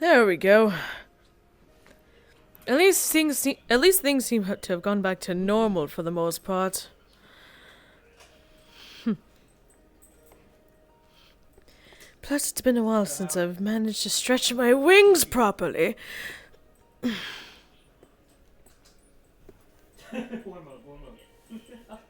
There we go. At least things seem to have gone back to normal for the most part. Plus, it's been a while since I've managed to stretch my wings properly. Warm up.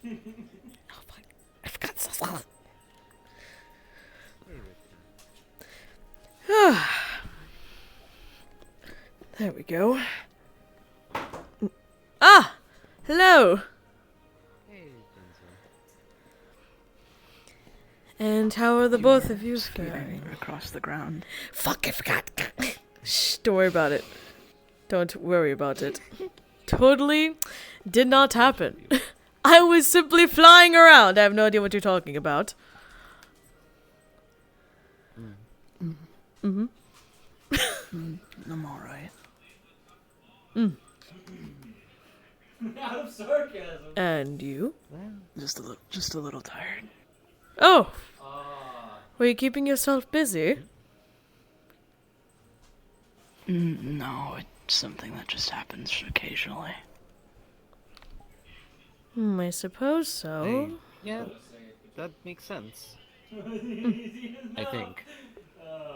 Oh fuck. I forgot so. There we go. Ah! Hello! Hey, Denzel. And how are the both of you faring? Across the ground. Fuck, I forgot. Shh, don't worry about it. Don't worry about it. Totally did not happen. I was simply flying around. I have no idea what you're talking about. Mm-hmm. I'm alright. Out of sarcasm. And you? Well, Just a little tired. Oh! Were you keeping yourself busy? No, it's something that just happens occasionally. I suppose so. hey, yeah, that makes sense. I think.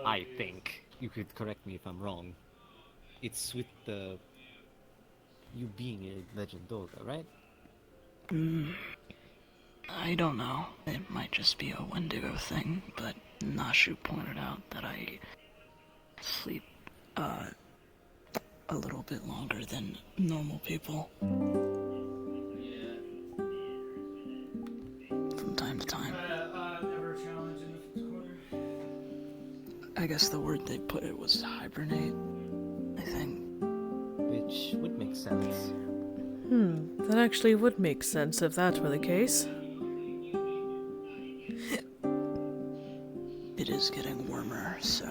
I think. You could correct me if I'm wrong. It's with the... you being a legend Olga, right? I don't know. It might just be a Wendigo thing, but Nashu pointed out that I sleep, a little bit longer than normal people. Yeah. From time to time. Ever challenge in the fifth quarter? I guess the word they put it was hibernate, I think. Which would make sense. That actually would make sense if that were the case. It is getting warmer, so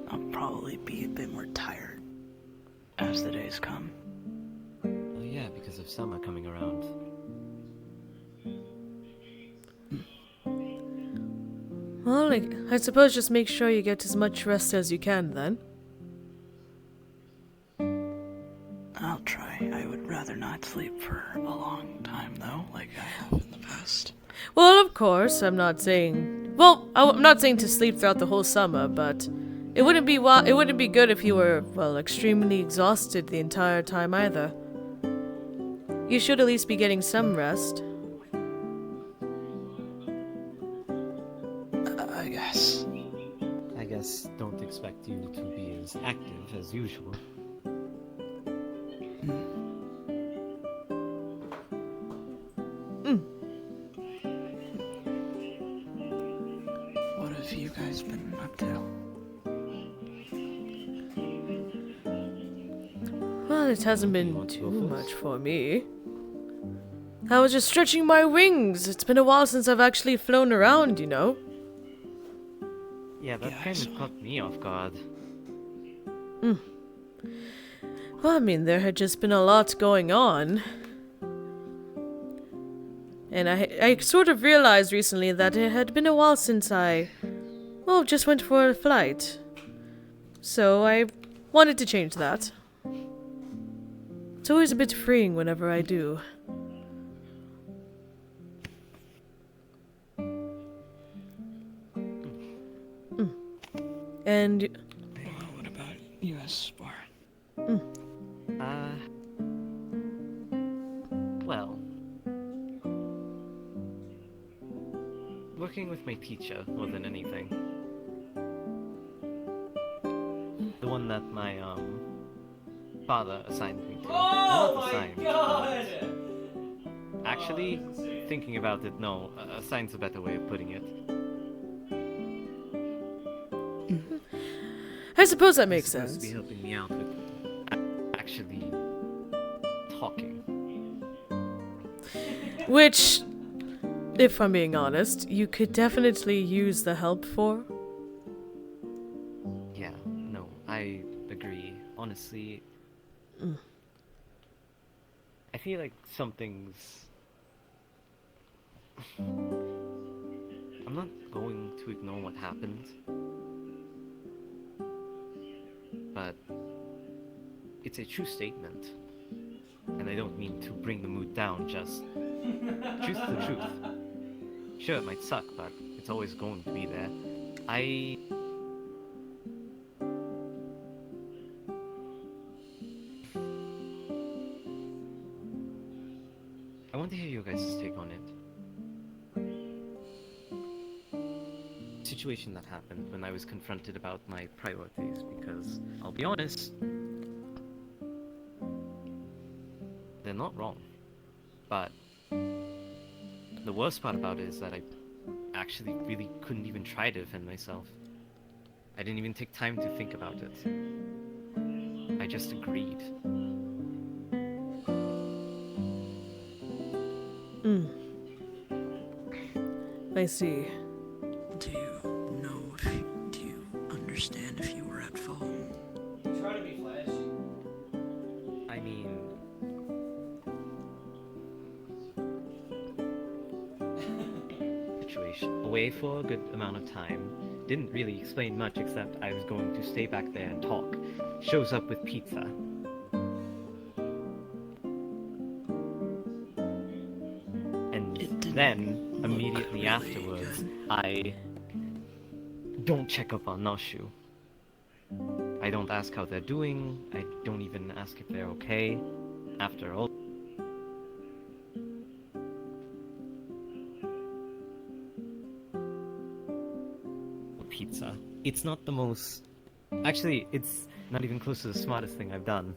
I'll probably be a bit more tired as the days come. Oh yeah, because of summer coming around. Well, I suppose just make sure you get as much rest as you can then. I'll try. I would rather not sleep for a long time, though, like I have in the past. Well, of course, I'm not saying... Well, I'm not saying to sleep throughout the whole summer, but it wouldn't be good if you were, well, extremely exhausted the entire time either. You should at least be getting some rest. I guess. I guess don't expect you to be as active as usual. What have you guys been up to? Well, it hasn't You been want to too go much first? for me. I was just stretching my wings. It's been a while since I've actually flown around, you know. Yeah, that kind Yes. of caught me off guard. Well, I mean, there had just been a lot going on. And I sort of realized recently that it had been a while since I, well, just went for a flight. So I wanted to change that. It's always a bit freeing whenever I do. And What about US Spar? Well... working with my teacher more than anything. The one that my, father assigned me to. Oh Not my assigned, god! but actually, thinking about it, no, assigned's a better way of putting it. I suppose that makes Supposed to be sense. helping me out with actually talking. Which if I'm being honest, you could definitely use the help for. Yeah, no, I agree. Honestly, I feel like something's... I'm not going to ignore what happened, but it's a true statement, and I don't mean to bring the mood down, just truth's the truth. Sure, it might suck, but it's always going to be there. I want to hear your guys' take on it. Situation that happened when I was confronted about my priorities, because I'll be honest, they're not wrong. But the worst part about it is that I actually really couldn't even try to defend myself. I didn't even take time to think about it. I just agreed. I see. Do you understand if you were at fault? Try to be flashy. I mean... situation. Away for a good amount of time. Didn't really explain much except I was going to stay back there and talk. Shows up with pizza. And then, immediately really afterwards, good. I don't check up on Noshu. I don't ask how they're doing. I don't even ask if they're okay. After all, pizza. It's not the most... Actually, it's not even close to the smartest thing I've done.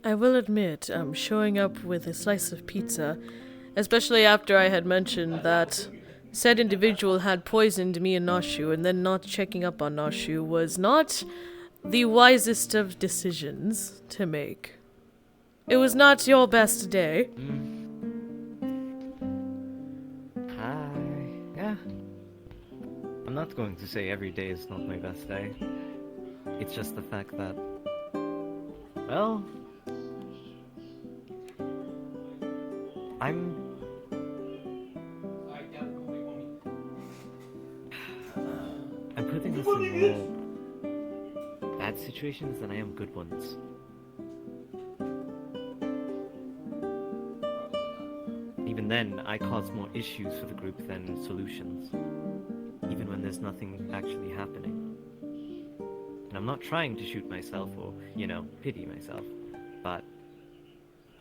I will admit, showing up with a slice of pizza, especially after I had mentioned that said individual had poisoned me and Noshu, and then not checking up on Noshu, was not the wisest of decisions to make. It was not your best day. Yeah. I'm not going to say every day is not my best day. It's just the fact that... Well... I'm putting this in more bad situations than I am good ones. Even then, I cause more issues for the group than solutions. Even when there's nothing actually happening. And I'm not trying to shoot myself or, pity myself. But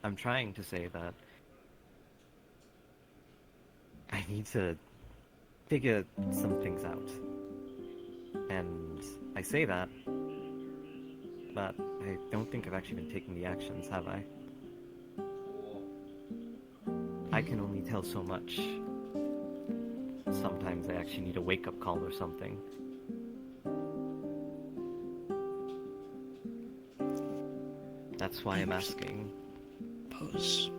I'm trying to say that I need to figure some things out. And I say that, but I don't think I've actually been taking the actions, have I? I can only tell so much. Sometimes I actually need a wake-up call or something. That's why I'm asking. Suppose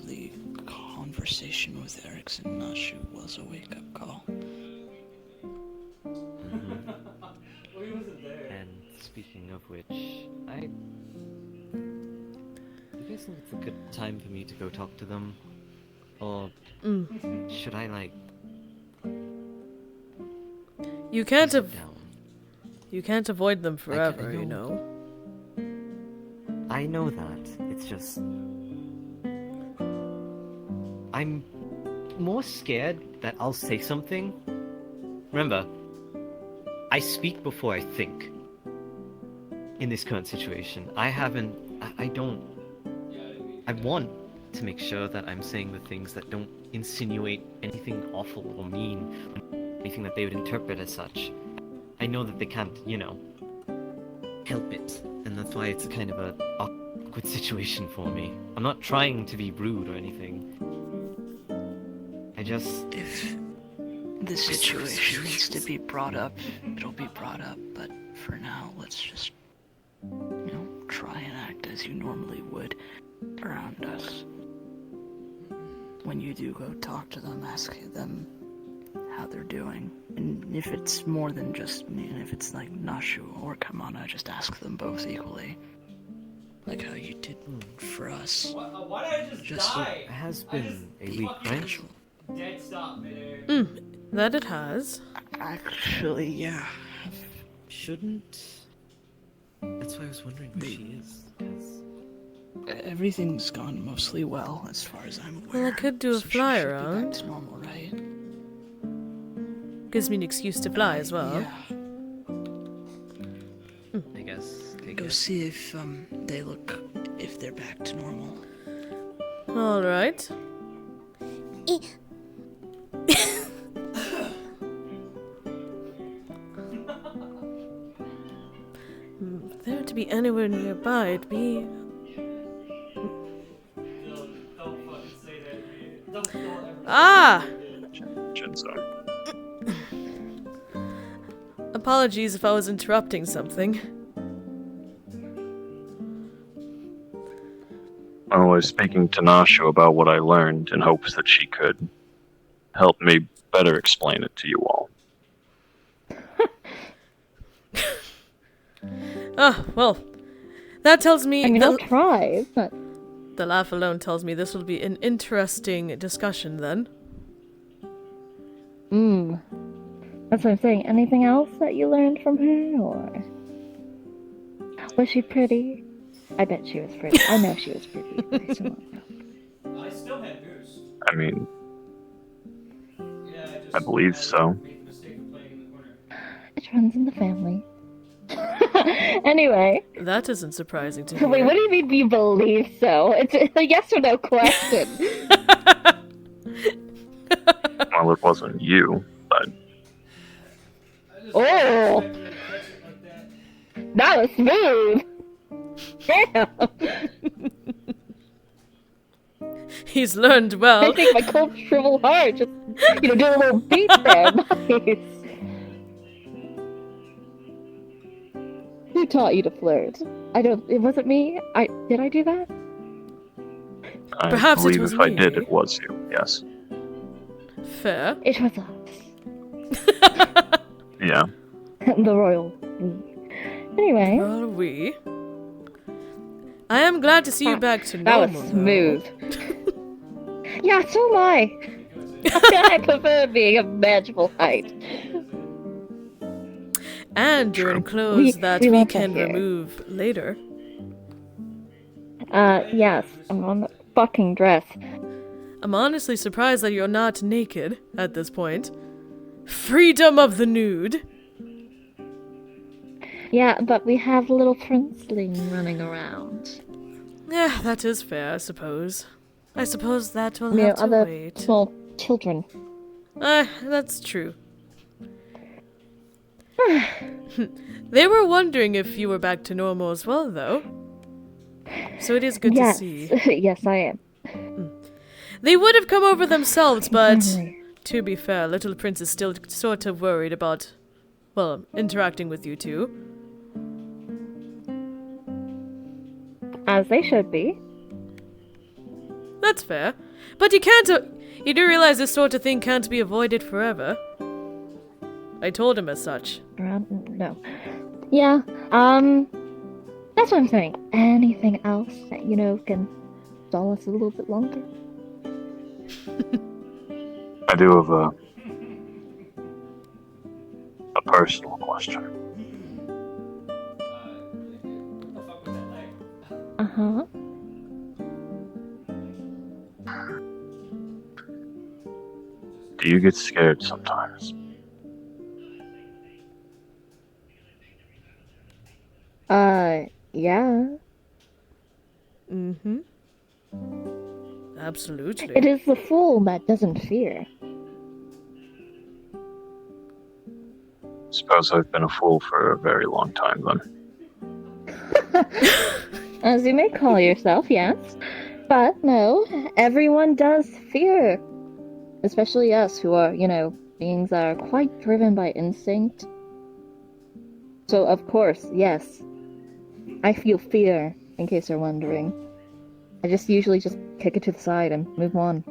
the conversation with Erickson Nashu was a wake-up call. Well, he wasn't there. And speaking of which, do you guys think it's a good time for me to go talk to them? Or should I, You can't sit down? You can't avoid them forever, I you know. know. I know that. It's just... I'm more scared that I'll say something. Remember, I speak before I think. In this current situation, I want to make sure that I'm saying the things that don't insinuate anything awful or mean, anything that they would interpret as such. I know that they can't, help it, and that's why it's kind of a awkward situation for me. I'm not trying to be rude or anything. I just... If the situation needs to be brought up, it'll be brought up, but for now, let's just, try and act as you normally would around us. when you do go talk to them, ask them how they're doing. And if it's more than just me, and if it's like Nashu or Kamana, just ask them both equally. Like how you did for us. Why did I just die? It has I been a just week, fucking right? Dead stop midair. That it has. Actually, yeah. Shouldn't... That's why I was wondering where she is. 'cause Everything's gone mostly well, as far as I'm aware. Well, I could do a So she fly should be back around. to normal, right? Gives me an excuse to fly as well. Yeah. I guess. Go see if if they're back to normal. Alright. If there to be anywhere nearby, it'd be... Don't fucking say that, man. Don't ever. Ah! Shinzo. Apologies if I was interrupting something. I was speaking to Nashu about what I learned in hopes that she could help me better explain it to you all. Ah, well. That tells me... I mean, I'll try, but The laugh alone tells me this will be an interesting discussion then. that's what I'm saying. Anything else that you learned from her, or was she pretty? I bet she was pretty. I know she was pretty. I still don't know. I still had boost. I mean, Yeah, I believe so. made the mistake of playing in the corner. It runs in the family. Anyway, That isn't surprising to hear. wait, what do you mean you believe so? It's a yes or no question. Well, it wasn't you, but I just Oh. expected you to catch it like that. That was smooth. Damn. He's learned I well. think my cold shrivel heart just, do a little beat there. Nice. Who taught you to flirt? It wasn't me. Did I do that? I Perhaps it believe was if I me. did, it was you, yes. Fair. It was us. Yeah. The royal we. Anyway, Well, we. I am glad to see you back to that normal. was though. smooth. Yeah, so am I. I prefer being a manageable height. And you're in True. clothes We- that we we love that can here. remove later. Yes, I'm on the fucking dress. I'm honestly surprised that you're not naked at this point. Freedom of the nude. Yeah, but we have little princeling running around. Yeah, that is fair, I suppose. I suppose that will You know, have to other wait. small children. That's true. They were wondering if you were back to normal as well, though. So it is good Yes, to see. yes, I am. They would have come over themselves, but Finally. to be fair, Little Prince is still sort of worried about, well, interacting with you two. As they should be. That's fair. But you can't. You do realize this sort of thing can't be avoided forever. I told him as such. No. Yeah, that's what I'm saying. Anything else that, can stall us a little bit longer? I do have a personal question. What the fuck was that leg? Uh-huh. Do you get scared sometimes? Yeah. Mm-hmm. Absolutely. It is the fool that doesn't fear. Suppose I've been a fool for a very long time then. As you may call yourself, yes. But no, everyone does fear. Especially us, who are, beings that are quite driven by instinct. So, of course, yes. I feel fear, in case you're wondering. I just usually just kick it to the side and move on.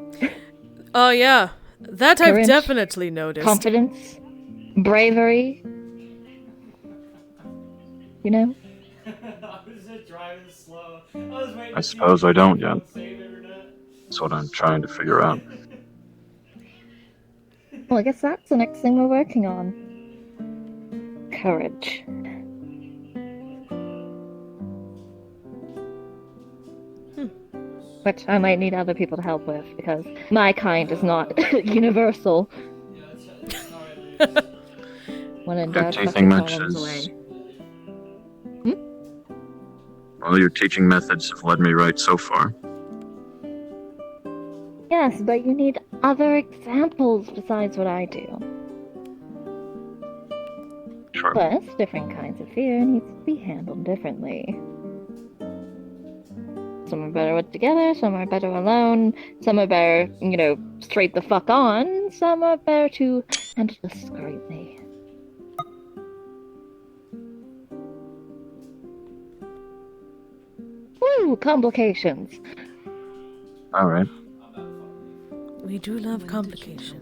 Oh, yeah. That I've Courage, definitely noticed. Confidence, bravery. You know? I was just driving slow. I was waiting I to see suppose if I don't you yet. save internet. That's what I'm trying to figure out. Well, I guess that's the next thing we're working on. Courage. Which I might need other people to help with, because my kind is not universal. Yeah, it's not at least. When in Your doubt, put teaching your problems matches. away. Well, your teaching methods have led me right so far. Yes, but you need other examples besides what I do. Sure. Plus, different kinds of fear needs to be handled differently. Some are better with together, some are better alone, some are better, straight the fuck on, some are better to handle discreetly. Woo! Complications. Alright. We do love complications.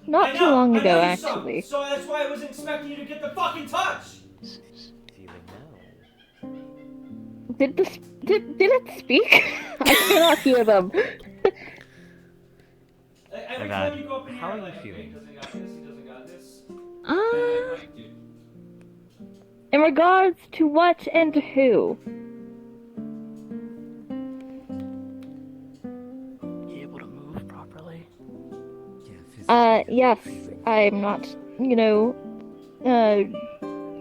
Not too long ago, I know you suck, actually. so that's why I wasn't expecting you to get the fucking touch. Did it speak? I cannot hear them. Every Dad, time you go up in how here, are you like, feeling? he doesn't got this, he doesn't got this. In regards to what and who? You able to move properly? Yes, I'm not,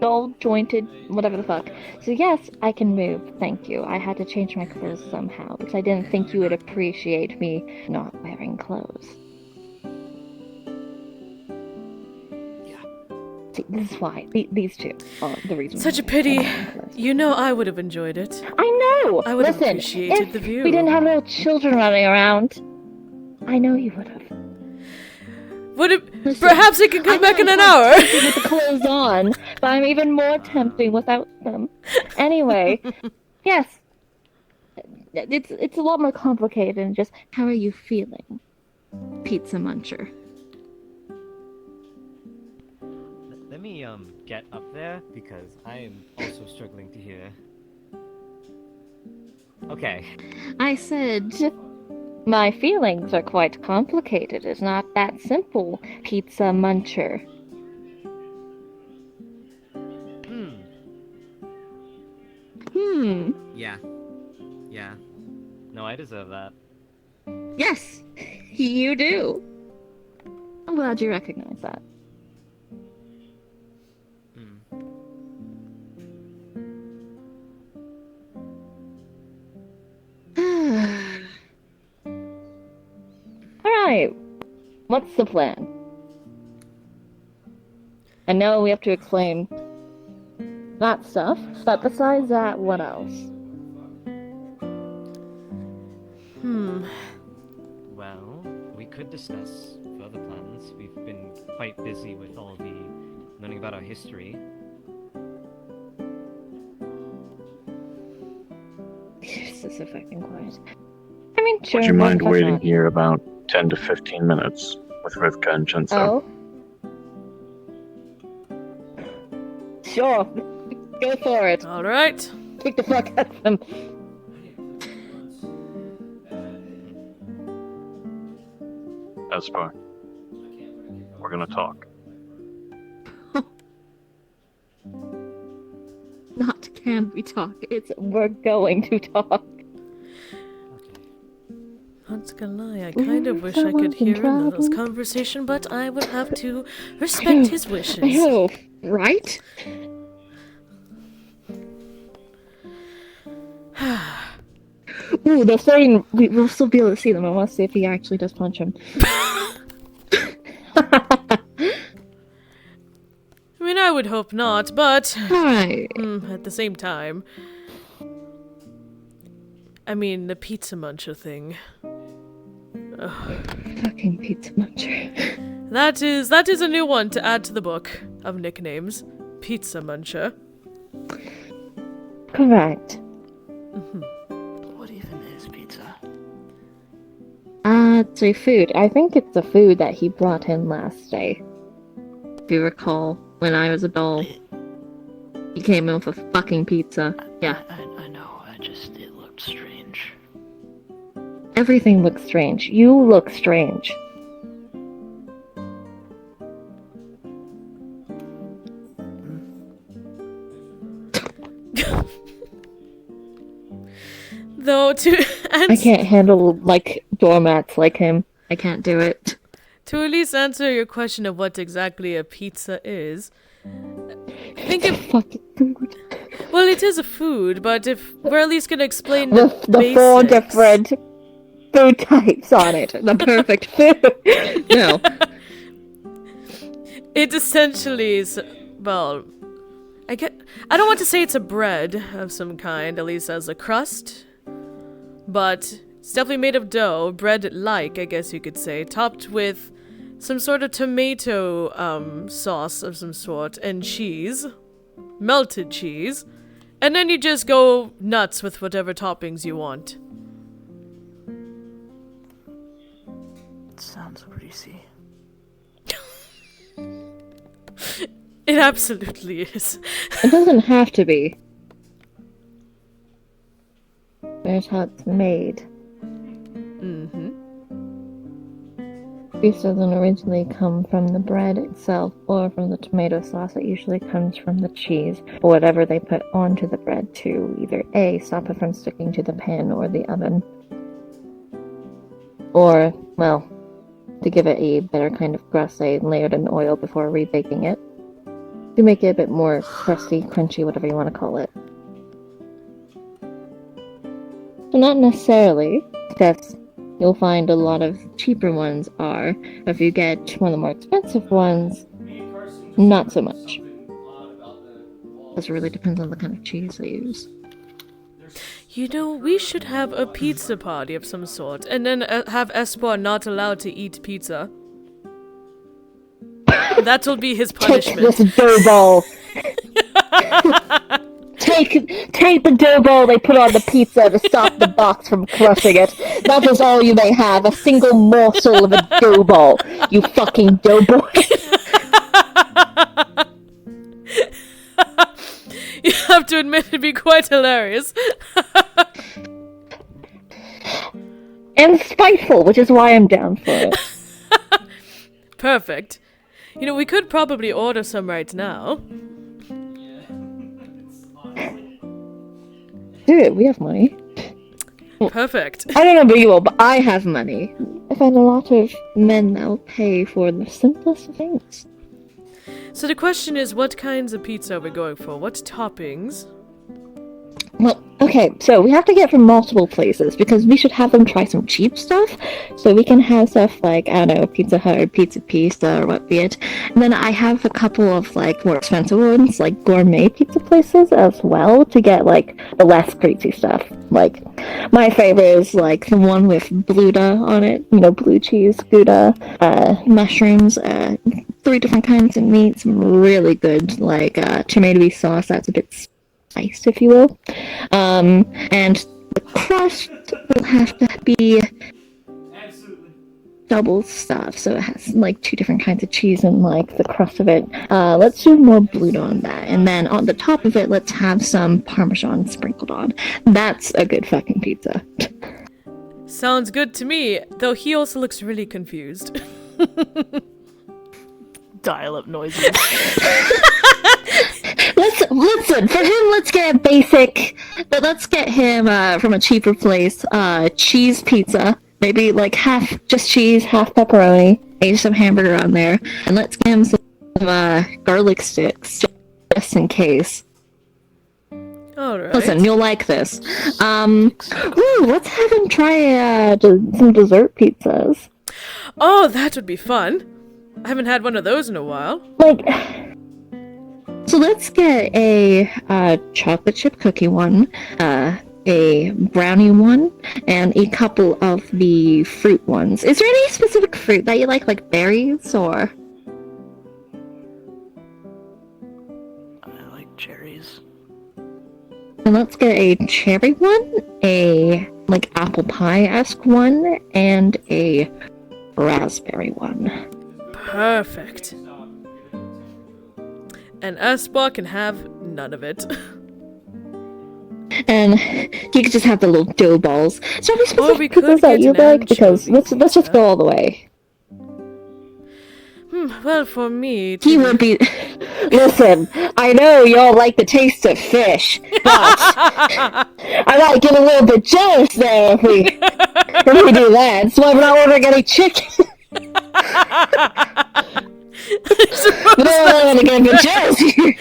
dull jointed, whatever the fuck. So yes, I can move, thank you. I had to change my clothes somehow, because I didn't think you would appreciate me not wearing clothes. Yeah. See, this is why. These two are the reason. Such a why pity. I'm not wearing clothes. You know I would have enjoyed it. I know! I would have Listen, appreciated if the view. we didn't have little children running around, I know you would have. Would it? Listen, Perhaps it can come back in an hour. With the clothes on, but I'm even more tempting without them. Anyway, yes, it's a lot more complicated than just how are you feeling, pizza muncher. Let me get up there because I am also struggling to hear. Okay. I said my feelings are quite complicated. It's not that simple, pizza muncher. Yeah. Yeah. No, I deserve that. Yes, you do. I'm glad you recognize that. Alright, what's the plan? I know we have to explain that stuff, but besides that, what else? Well, we could discuss further plans. We've been quite busy with all the learning about our history. You're so fucking quiet. I mean, sure. Would you why the mind fuck waiting not? here about 10 to 15 minutes with Rivka and Jinso? Oh? Sure. Go for it. All right. Kick the fuck out of them. Espar, we're gonna talk. Not can we talk, it's we're going to talk. Not gonna lie, I kind of wish I someone could can hear Little's travel. conversation, but I would have to respect his wishes. Oh, right? Ooh, they're saying we'll still be able to see them. I want to see if he actually does punch him. I mean, I would hope not, but Alright. at the same time, I mean, the pizza muncher thing. Fucking pizza muncher. That is a new one to add to the book of nicknames. Pizza muncher. Correct. What even is pizza? It's a food. I think it's the food that he brought in last day. If you recall, when I was a doll, he came in with a fucking pizza. Yeah. I know, it looked strange. Everything looks strange. You look strange. Though to I can't handle, like, doormats like him. I can't do it. to at least answer your question of what exactly a pizza is, I think if Fucking food. well, it is a food, but if we're at least gonna explain With the four basics. different food types on it. The perfect food. No. It essentially is, well, I don't want to say it's a bread of some kind, at least as a crust, but it's definitely made of dough, bread-like, I guess you could say, topped with some sort of tomato sauce of some sort and cheese, melted cheese, and then you just go nuts with whatever toppings you want. It sounds greasy. It absolutely is. It doesn't have to be. There's how it's made. Mm-hmm. Grease doesn't originally come from the bread itself or from the tomato sauce. It usually comes from the cheese or whatever they put onto the bread to either A, stop it from sticking to the pan or the oven, or, well, to give it a better kind of crust, they layered in oil before rebaking it to make it a bit more crusty, crunchy, whatever you want to call it. So not necessarily, because you'll find a lot of cheaper ones are, but if you get one of the more expensive ones, not so much. This really depends on the kind of cheese they use. You know, we should have a pizza party of some sort, and then have Espoir not allowed to eat pizza. That'll be his Take punishment. this dough ball! Take the dough ball they put on the pizza to stop the box from crushing it. That is all you may have, a single morsel of a dough ball, you fucking dough boy. You have to admit it'd be quite hilarious. And spiteful, which is why I'm down for it. Perfect. You know, we could probably order some right now. Do it, we have money. Perfect. I don't know about you all, but I have money. I find a lot of men that will pay for the simplest of things. So the question is, what kinds of pizza are we going for? What toppings? Well, okay, so we have to get from multiple places because we should have them try some cheap stuff. So we can have stuff like, I don't know, Pizza Hut or Pizza Pizza or what be it. And then I have a couple of like more expensive ones, like gourmet pizza places as well, to get like the less crazy stuff. Like my favorite is like the one with Gouda on it, you know, blue cheese, Gouda, mushrooms, 3 different kinds of meats, really good, like tomato sauce that's a bit spiced, if you will. And the crust will have to be Absolutely. double stuff, so it has like 2 different kinds of cheese and like the crust of it. Let's do more Gouda on that, and then on the top of it, let's have some Parmesan sprinkled on. That's a good fucking pizza. Sounds good to me, though he also looks really confused. Dial-up noises. Listen, for him, let's get basic, but let's get him from a cheaper place, cheese pizza. Maybe like half just cheese, half pepperoni, maybe some hamburger on there, and let's get him some garlic sticks, just in case. Alright. Listen, you'll like this. Let's have him try some dessert pizzas. Oh, that would be fun. I haven't had one of those in a while. Like, so let's get a chocolate chip cookie one, a brownie one, and a couple of the fruit ones. Is there any specific fruit that you like berries or? I like cherries. And let's get a cherry one, a like apple pie-esque one, and a raspberry one. Perfect. And Espa can have none of it. And you could just have the little dough balls. So are we Or specific we could pizzas that get you an like? Because anchovy let's just pizza. go all the way. Well, for me, He would be. Listen, I know y'all like the taste of fish, but I might get a little bit jealous there if we do that. That's why we're not ordering any chicken. We don't want to get a bit jealous here.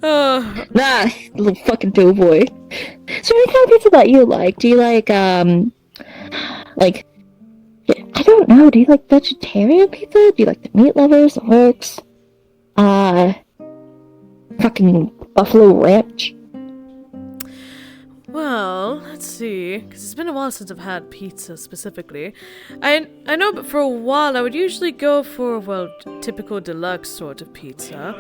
Nah, little fucking doughboy. So what kind of pizza that you like? Do you like I don't know. Do you like vegetarian pizza? Do you like the meat lovers, the works? Fucking Buffalo Ranch. Well, let's see, because it's been a while since I've had pizza specifically. I know, but for a while I would usually go for, well, typical deluxe sort of pizza.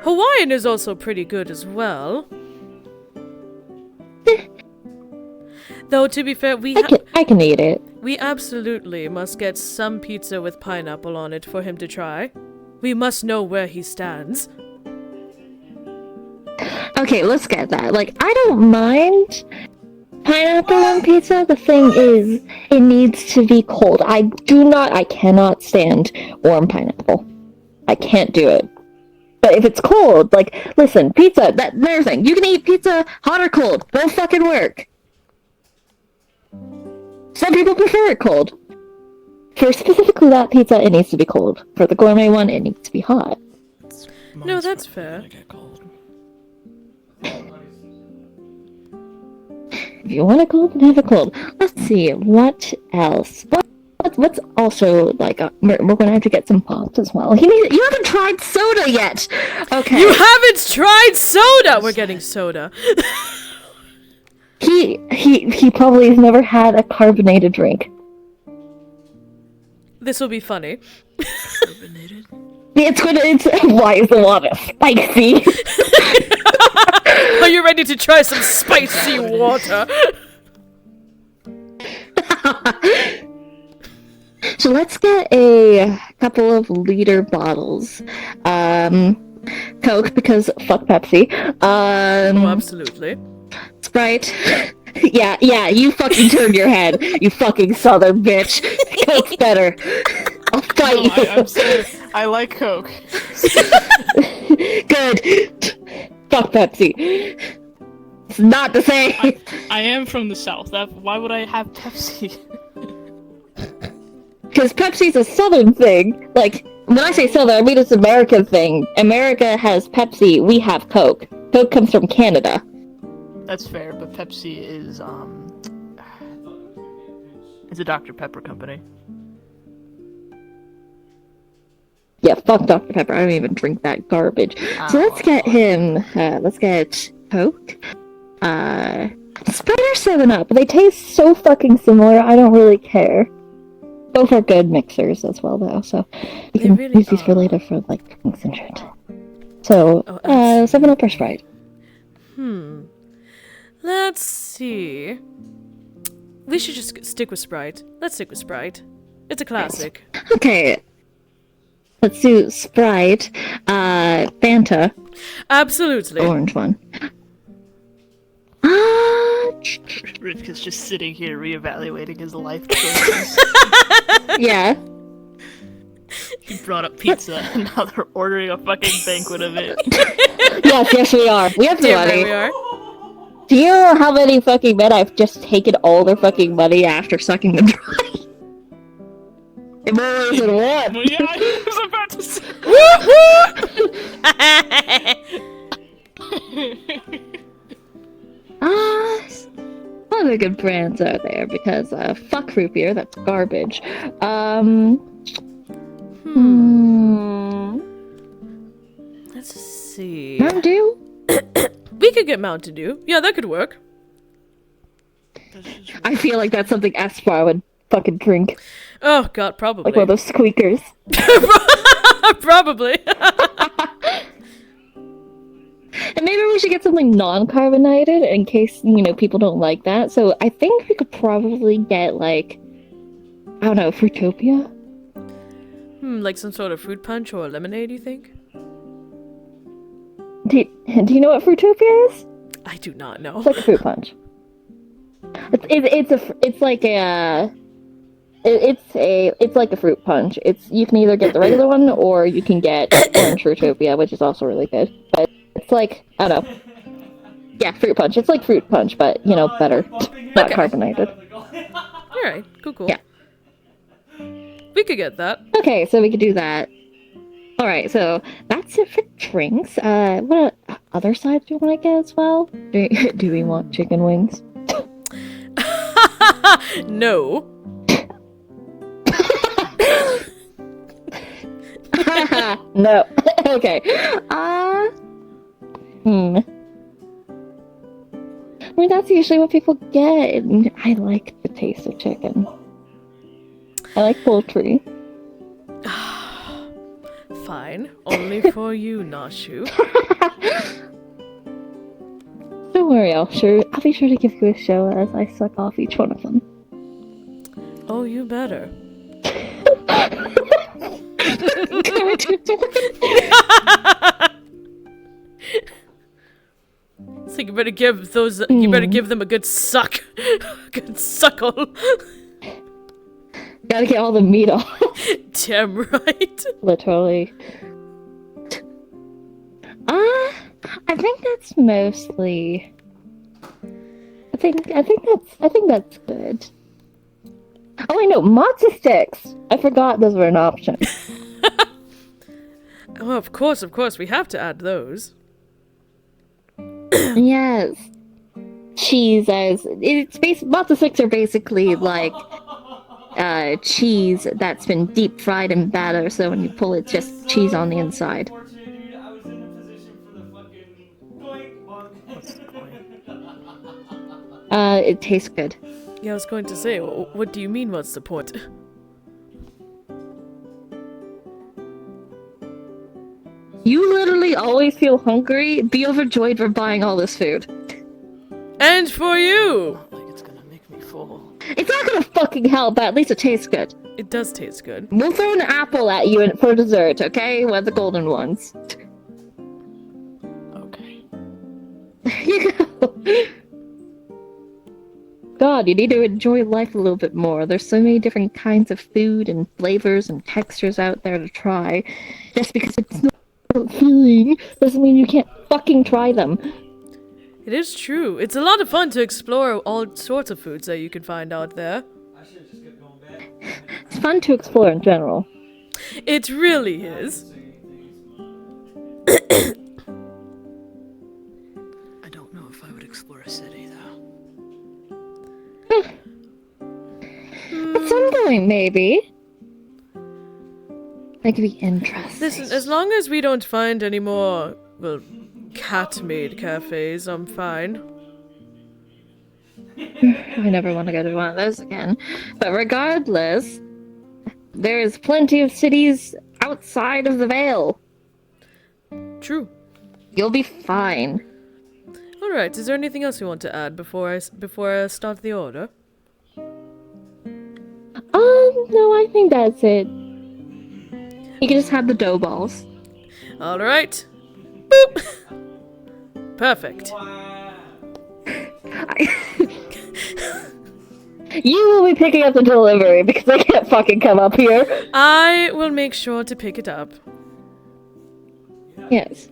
Hawaiian is also pretty good as well. Though, to be fair, I can eat it. we absolutely must get some pizza with pineapple on it for him to try. We must know where he stands. Okay, let's get that. Like, I don't mind pineapple on pizza. The thing is, it needs to be cold. I cannot stand warm pineapple. I can't do it. But if it's cold, like, listen, pizza, there's the thing. You can eat pizza hot or cold. Both fucking work. Some people prefer it cold. For specifically that pizza, it needs to be cold. For the gourmet one, it needs to be hot. No, that's fair. Get cold. If you want it cold, then have it cold. Let's see, what else? What's also, like, we're gonna have to get some pops as well. You haven't tried soda yet! Okay. You haven't tried soda! We're getting soda. He probably has never had a carbonated drink. This will be funny. Carbonated? Why is the water spicy? Are you ready to try some spicy water? So let's get a couple of liter bottles. Coke, because fuck Pepsi. Oh, absolutely. Sprite. Yeah, you fucking turned your head, you fucking southern bitch. Coke's better. I'll fight you. I'm sorry. I like Coke. Good. Fuck Pepsi. It's not the same. I am from the South. Why would I have Pepsi? Because Pepsi's a southern thing. Like, when I say southern, I mean it's an American thing. America has Pepsi, we have Coke. Coke comes from Canada. That's fair, but Pepsi is it's a Dr. Pepper company. Yeah, fuck Dr. Pepper. I don't even drink that garbage. So let's get him. Let's get Coke. Sprite or 7-Up. They taste so fucking similar. I don't really care. Both are good mixers as well, though. So you can really use these for later for like drinks and shit. So 7-Up or Sprite. Let's see. We should just stick with Sprite. Let's stick with Sprite. It's a classic. Okay. Let's do Sprite. Fanta. Absolutely. Orange one. Rivka's just sitting here reevaluating his life choices. Yeah. He brought up pizza, and now they're ordering a fucking banquet of it. Yes, we are. We have the Damn right money. we are. Do you know how many fucking men I've just taken all their fucking money after sucking them dry? More than one. Well, yeah, I was about to say. What other good brands are there? Because fuck root beer, that's garbage. Let's see. Mountain Dew? We could get Mountain Dew. Yeah, that could work. I feel like that's something Aspar would fucking drink. Oh god, probably. Like one of those squeakers. Probably. And maybe we should get something non-carbonated in case, people don't like that. So I think we could probably get, like, I don't know, Fruitopia? Like some sort of fruit punch or lemonade, you think? Do you know what Fruitopia is? I do not know. It's like a fruit punch. It's like a fruit punch. You can either get the regular one or you can get orange Fruitopia, which is also really good. But it's like, I don't know. Yeah, fruit punch. It's like fruit punch, but better. Not carbonated. Alright, cool. Yeah. We could get that. Okay, so we could do that. Alright, so that's it for drinks. What other sides do you want to get as well? Do we want chicken wings? No. No. Okay. I mean, that's usually what people get. And I like the taste of chicken. I like poultry. Fine. Only for you, Nashu. Don't worry, I'll be sure to give you a show as I suck off each one of them. Oh, you better. So you better give those. You better give them a good suck, good suckle. Gotta get all the meat off. Damn right. Literally. I think that's mostly. I think that's good. Oh, I know, matzo sticks. I forgot those were an option. Oh, of course, we have to add those. Yes. Cheese matzo sticks are basically like cheese that's been deep fried in batter, so when you pull it's just cheese on the inside. I was in a position for the fucking doink bug. It tastes good. Yeah, I was going to say, what do you mean, what's the point? You literally always feel hungry. Be overjoyed for buying all this food. And for you! Like it's gonna make me full. It's not gonna fucking help, but at least it tastes good. It does taste good. We'll throw an apple at you for dessert, okay? One of the golden ones. Okay. There you go. God, you need to enjoy life a little bit more. There's so many different kinds of food and flavors and textures out there to try. Just because it's not feeling doesn't mean you can't fucking try them. It is true. It's a lot of fun to explore all sorts of foods that you can find out there. I should just kept going back. It's fun to explore in general. It really is. I don't know if I would explore a city though. At some point, maybe. That could be interesting. Listen, as long as we don't find any more, well, cat-made cafes, I'm fine. I never want to go to one of those again. But regardless, there's plenty of cities outside of the Vale. True. You'll be fine. Alright, is there anything else you want to add before I start the order? No, I think that's it. You can just have the dough balls. Alright. Boop! Perfect. You will be picking up the delivery because I can't fucking come up here. I will make sure to pick it up. Yes.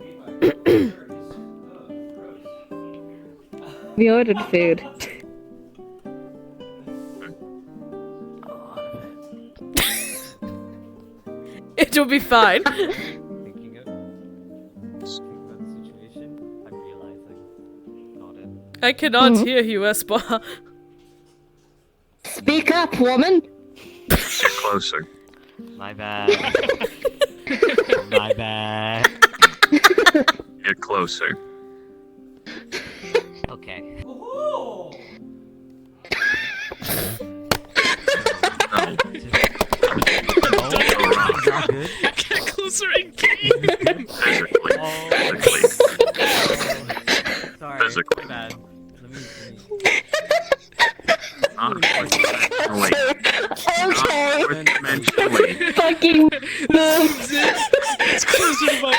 We ordered food. It'll be fine. Thinking about the situation, I'm realizing not it. I cannot hear you, Espa. Speak up, woman! Get closer. My bad. My bad. Get closer. Okay. Woohoo! Not good. Get closer and Physically. My bad. Let me... Not coincidentally. Okay. Not coincidentally. Fucking It's closer to my...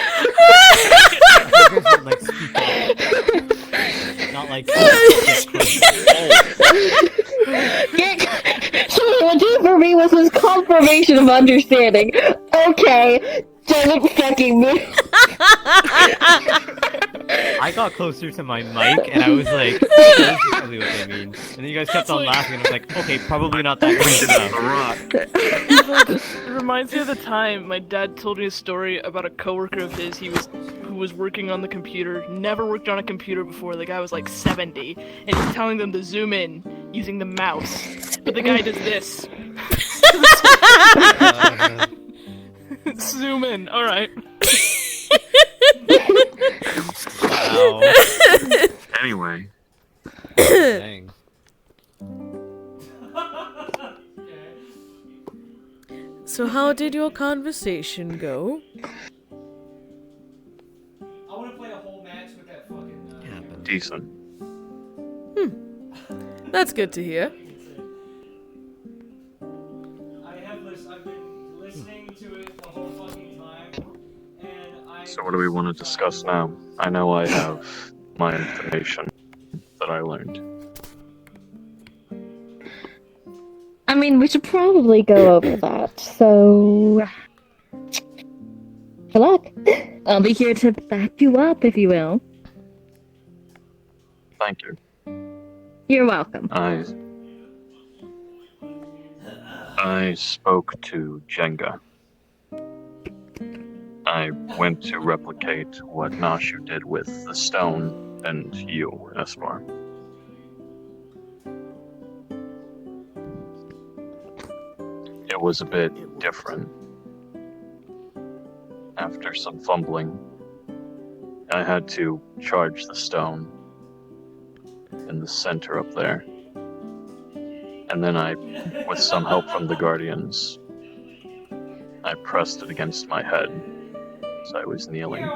like, speak up. Not like... What did for me was his confirmation of understanding. Okay, doesn't fucking move. I got closer to my mic, and I was like, this is probably what they mean. And then you guys kept on laughing, and I was like, okay, probably not that close enough. It reminds me of the time my dad told me a story about a coworker of his who was working on the computer, never worked on a computer before. The guy was like 70, and he's telling them to zoom in using the mouse. But the guy does this. Zoom in, alright. Wow. Anyway, Dang. So how did your conversation go? I want to play a whole match with that fucking. Yeah, but... decent. That's good to hear. I've been listening to it the whole fucking time, and I. So what do we want to discuss now? I know I have my information that I learned. I mean, we should probably go over that, so... Good luck. I'll be here to back you up, if you will. Thank you. You're welcome. I spoke to Jenga. I went to replicate what Nashu did with the stone and you, Espar. It was a bit different. After some fumbling, I had to charge the stone in the center up there. And then with some help from the Guardians, I pressed it against my head as I was kneeling,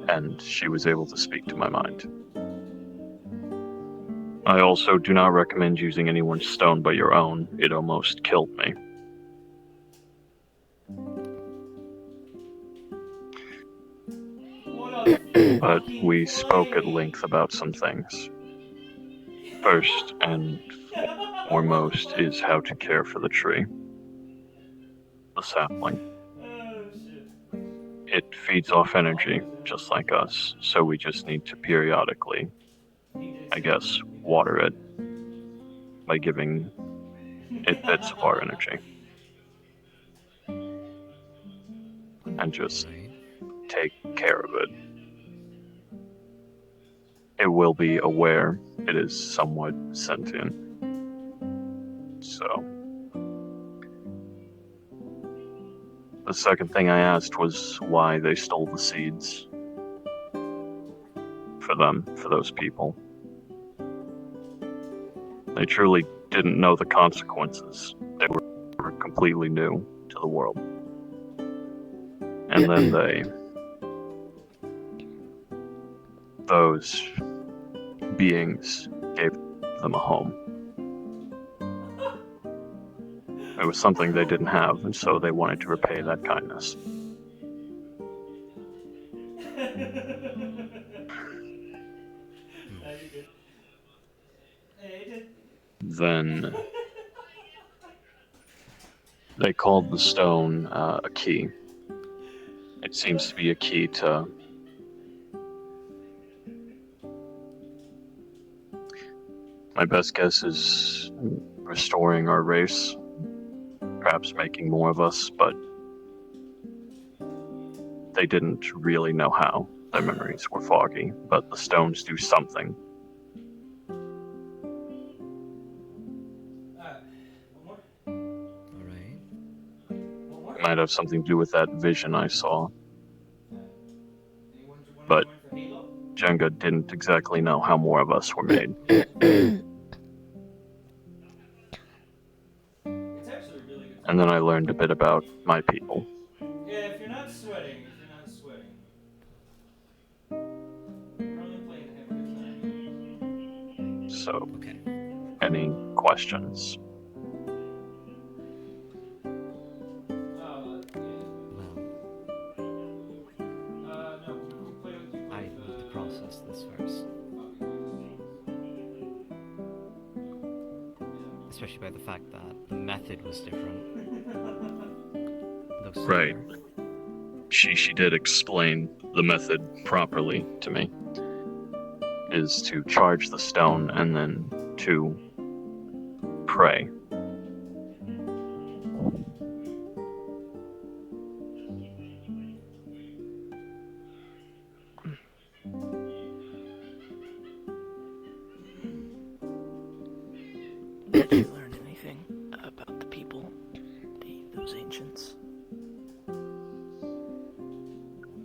and she was able to speak to my mind. I also do not recommend using anyone's stone but your own. It almost killed me. But we spoke at length about some things. First and foremost is how to care for the tree. The sapling. It feeds off energy, just like us, so we just need to periodically, I guess, water it by giving it bits of our energy. And just take care of it. It will be aware it is somewhat sentient. So, the second thing I asked was why they stole the seeds. For them, for those people. They truly didn't know the consequences. They were completely new to the world. And then those beings gave them a home. It was something they didn't have, and so they wanted to repay that kindness. Then they called the stone a key. It seems to be a key to my best guess is restoring our race, perhaps making more of us, but they didn't really know how. Their memories were foggy, but the stones do something. Alright. It might have something to do with that vision I saw. But Jenga didn't exactly know how more of us were made. And then I learned a bit about my people. Yeah, if you're not sweating, I'm only playing heavy So, Okay. any questions? Yeah. Well, No, you play with I need to process this first. Especially by the fact that the method was different. Though Right. similar. She did explain the method properly to me. Is to charge the stone and then to pray. Did you learn anything about the people, those ancients?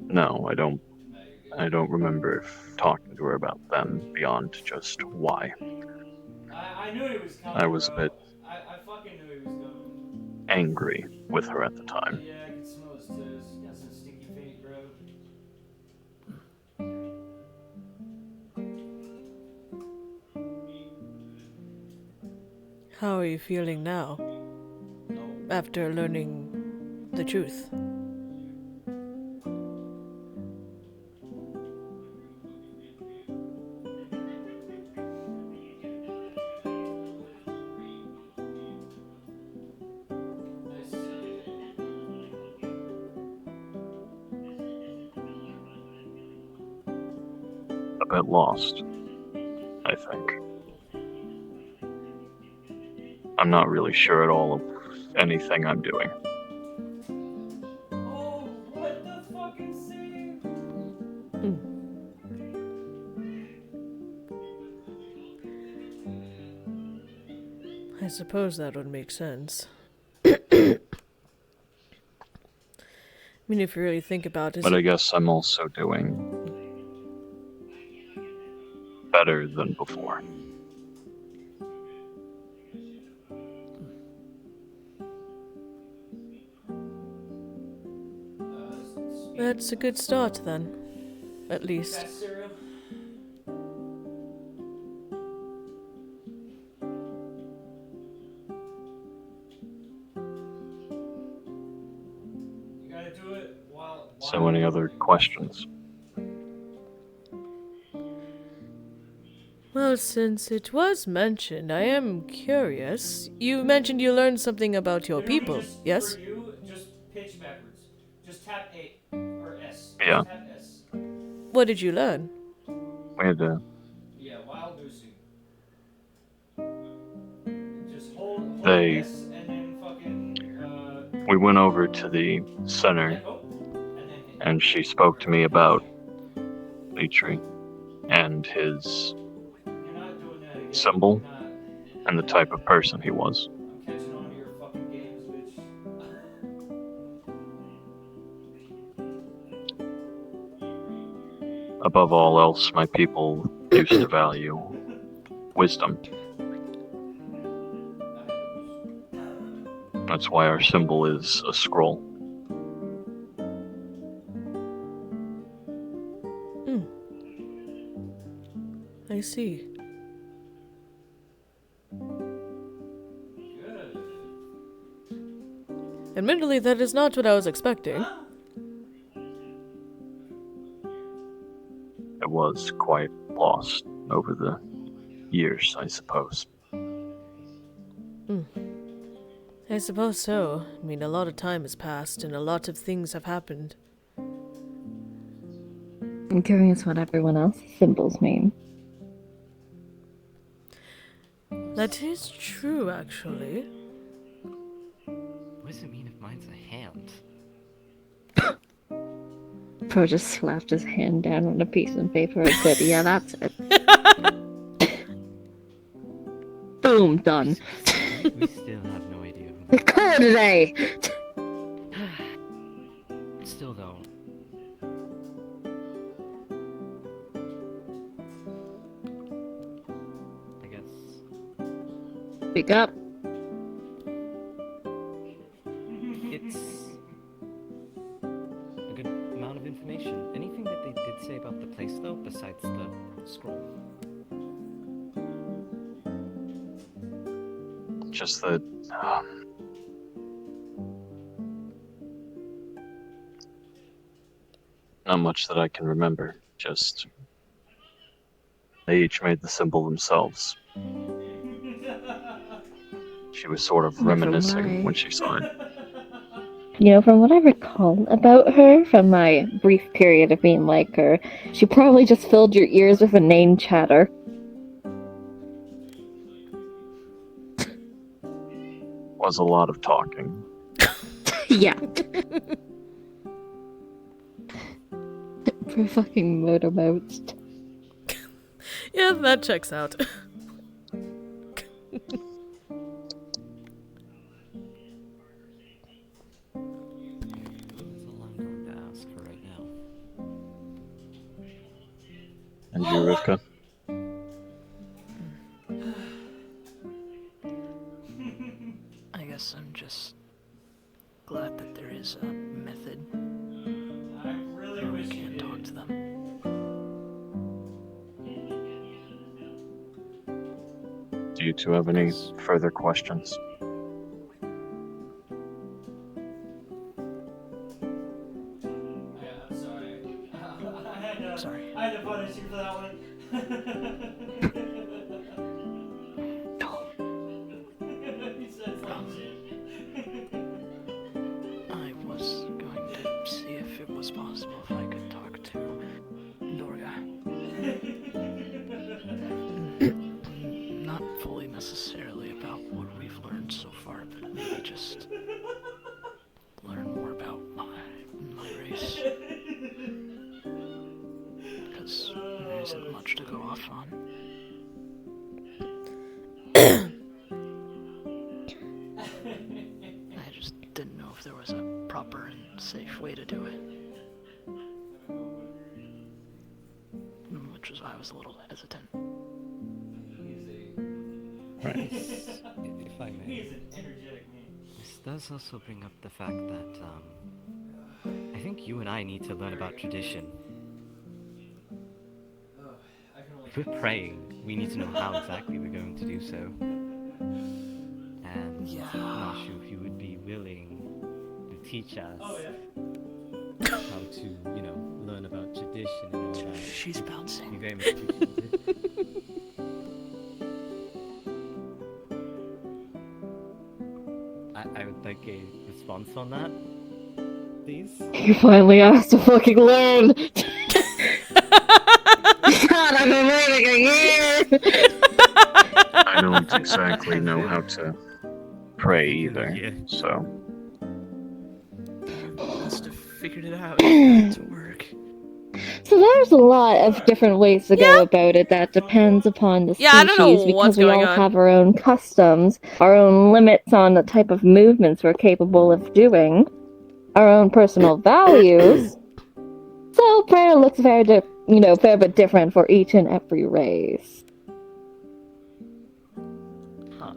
No, I don't remember talking to her about them beyond just why. I knew he was coming, I was a bro. bit I fucking knew he was coming. angry with her at the time. Yeah, I can smell his toes. He's got some stinky feet, bro. How are you feeling now? After learning the truth? Nice. A bit lost, I think. I'm not really sure at all of anything I'm doing. Oh, what the fucking save? I suppose that would make sense. I mean, if you really think about it. But I guess I'm also doing better than before. That's a good start then. At least. Fast cereal. You gotta do it while. So, any other questions? Well, since it was mentioned, I am curious. You mentioned you learned something about your Literally people, just, yes? For you, just pitch backwards. Just tap A or S. Yeah. Just tap S. What did you learn? We had to. Yeah, wild goosing. Just hold They- S and then fucking. We went over to the center, Oh, and then hit. and she spoke to me about Leetry and his You're not doing that again. symbol You're not. and the type of person he was. I'm catching on to your fucking games, bitch. Above all else, my people used to value wisdom. That's why our symbol is a scroll. I see. Good. Admittedly, that is not what I was expecting. It was quite lost over the years, I suppose. I suppose so. I mean, a lot of time has passed and a lot of things have happened. I'm curious what everyone else's symbols mean. That is true, actually. What does it mean if mine's a hand? Pro just slapped his hand down on a piece of paper and said, yeah, that's it. Boom, done. We still have no idea. The call today! Still though. I guess. Speak up. It's a good amount of information. Anything that they did say about the place, though, besides the scroll? Just that. Not much that I can remember. Just. They each made the symbol themselves. She was sort of From reminiscing my- when she saw it. You know, from what I recall about her, from my brief period of being like her, she probably just filled your ears with inane chatter. Was a lot of talking. Yeah. For fucking motorboats. Yeah, that checks out. That's all I'm going to ask for right now. And you, Rivka? I guess I'm just glad that there is a method I really where we wish you can did. talk to them. Do you two have any further questions? Yeah, I'm sorry. Sorry. I had to punish you for that one. He says like shit. I was going to see if it was possible if I could talk to Dorga. Not fully necessarily about what we've learned so far, but maybe just learn more about my race. Because there isn't much to go off on. I just didn't know if there was a proper and safe way to do it. Which was why I was a little hesitant. Right. If I He may, is an energetic man. this does also bring up the fact that I think you and I need to learn about tradition. I can only If we're praying, we need to know how exactly we're going to do so. And Yeah. I'm not sure if you would be willing to teach us Oh yeah. how to, learn about tradition and all that. She's Be bouncing. very much appreciated. I would like a response on that, please. You finally asked to fucking learn! God, I've been waiting a year! I don't exactly know how to pray either, Yeah. so You must have figured it out to work. So there's a lot of different ways to go about it that depends upon the Yeah, I don't know species what's because we going all on. have our own customs, our own limits on the type of movements we're capable of doing, our own personal values. So prayer looks fair bit different for each and every race. Huh.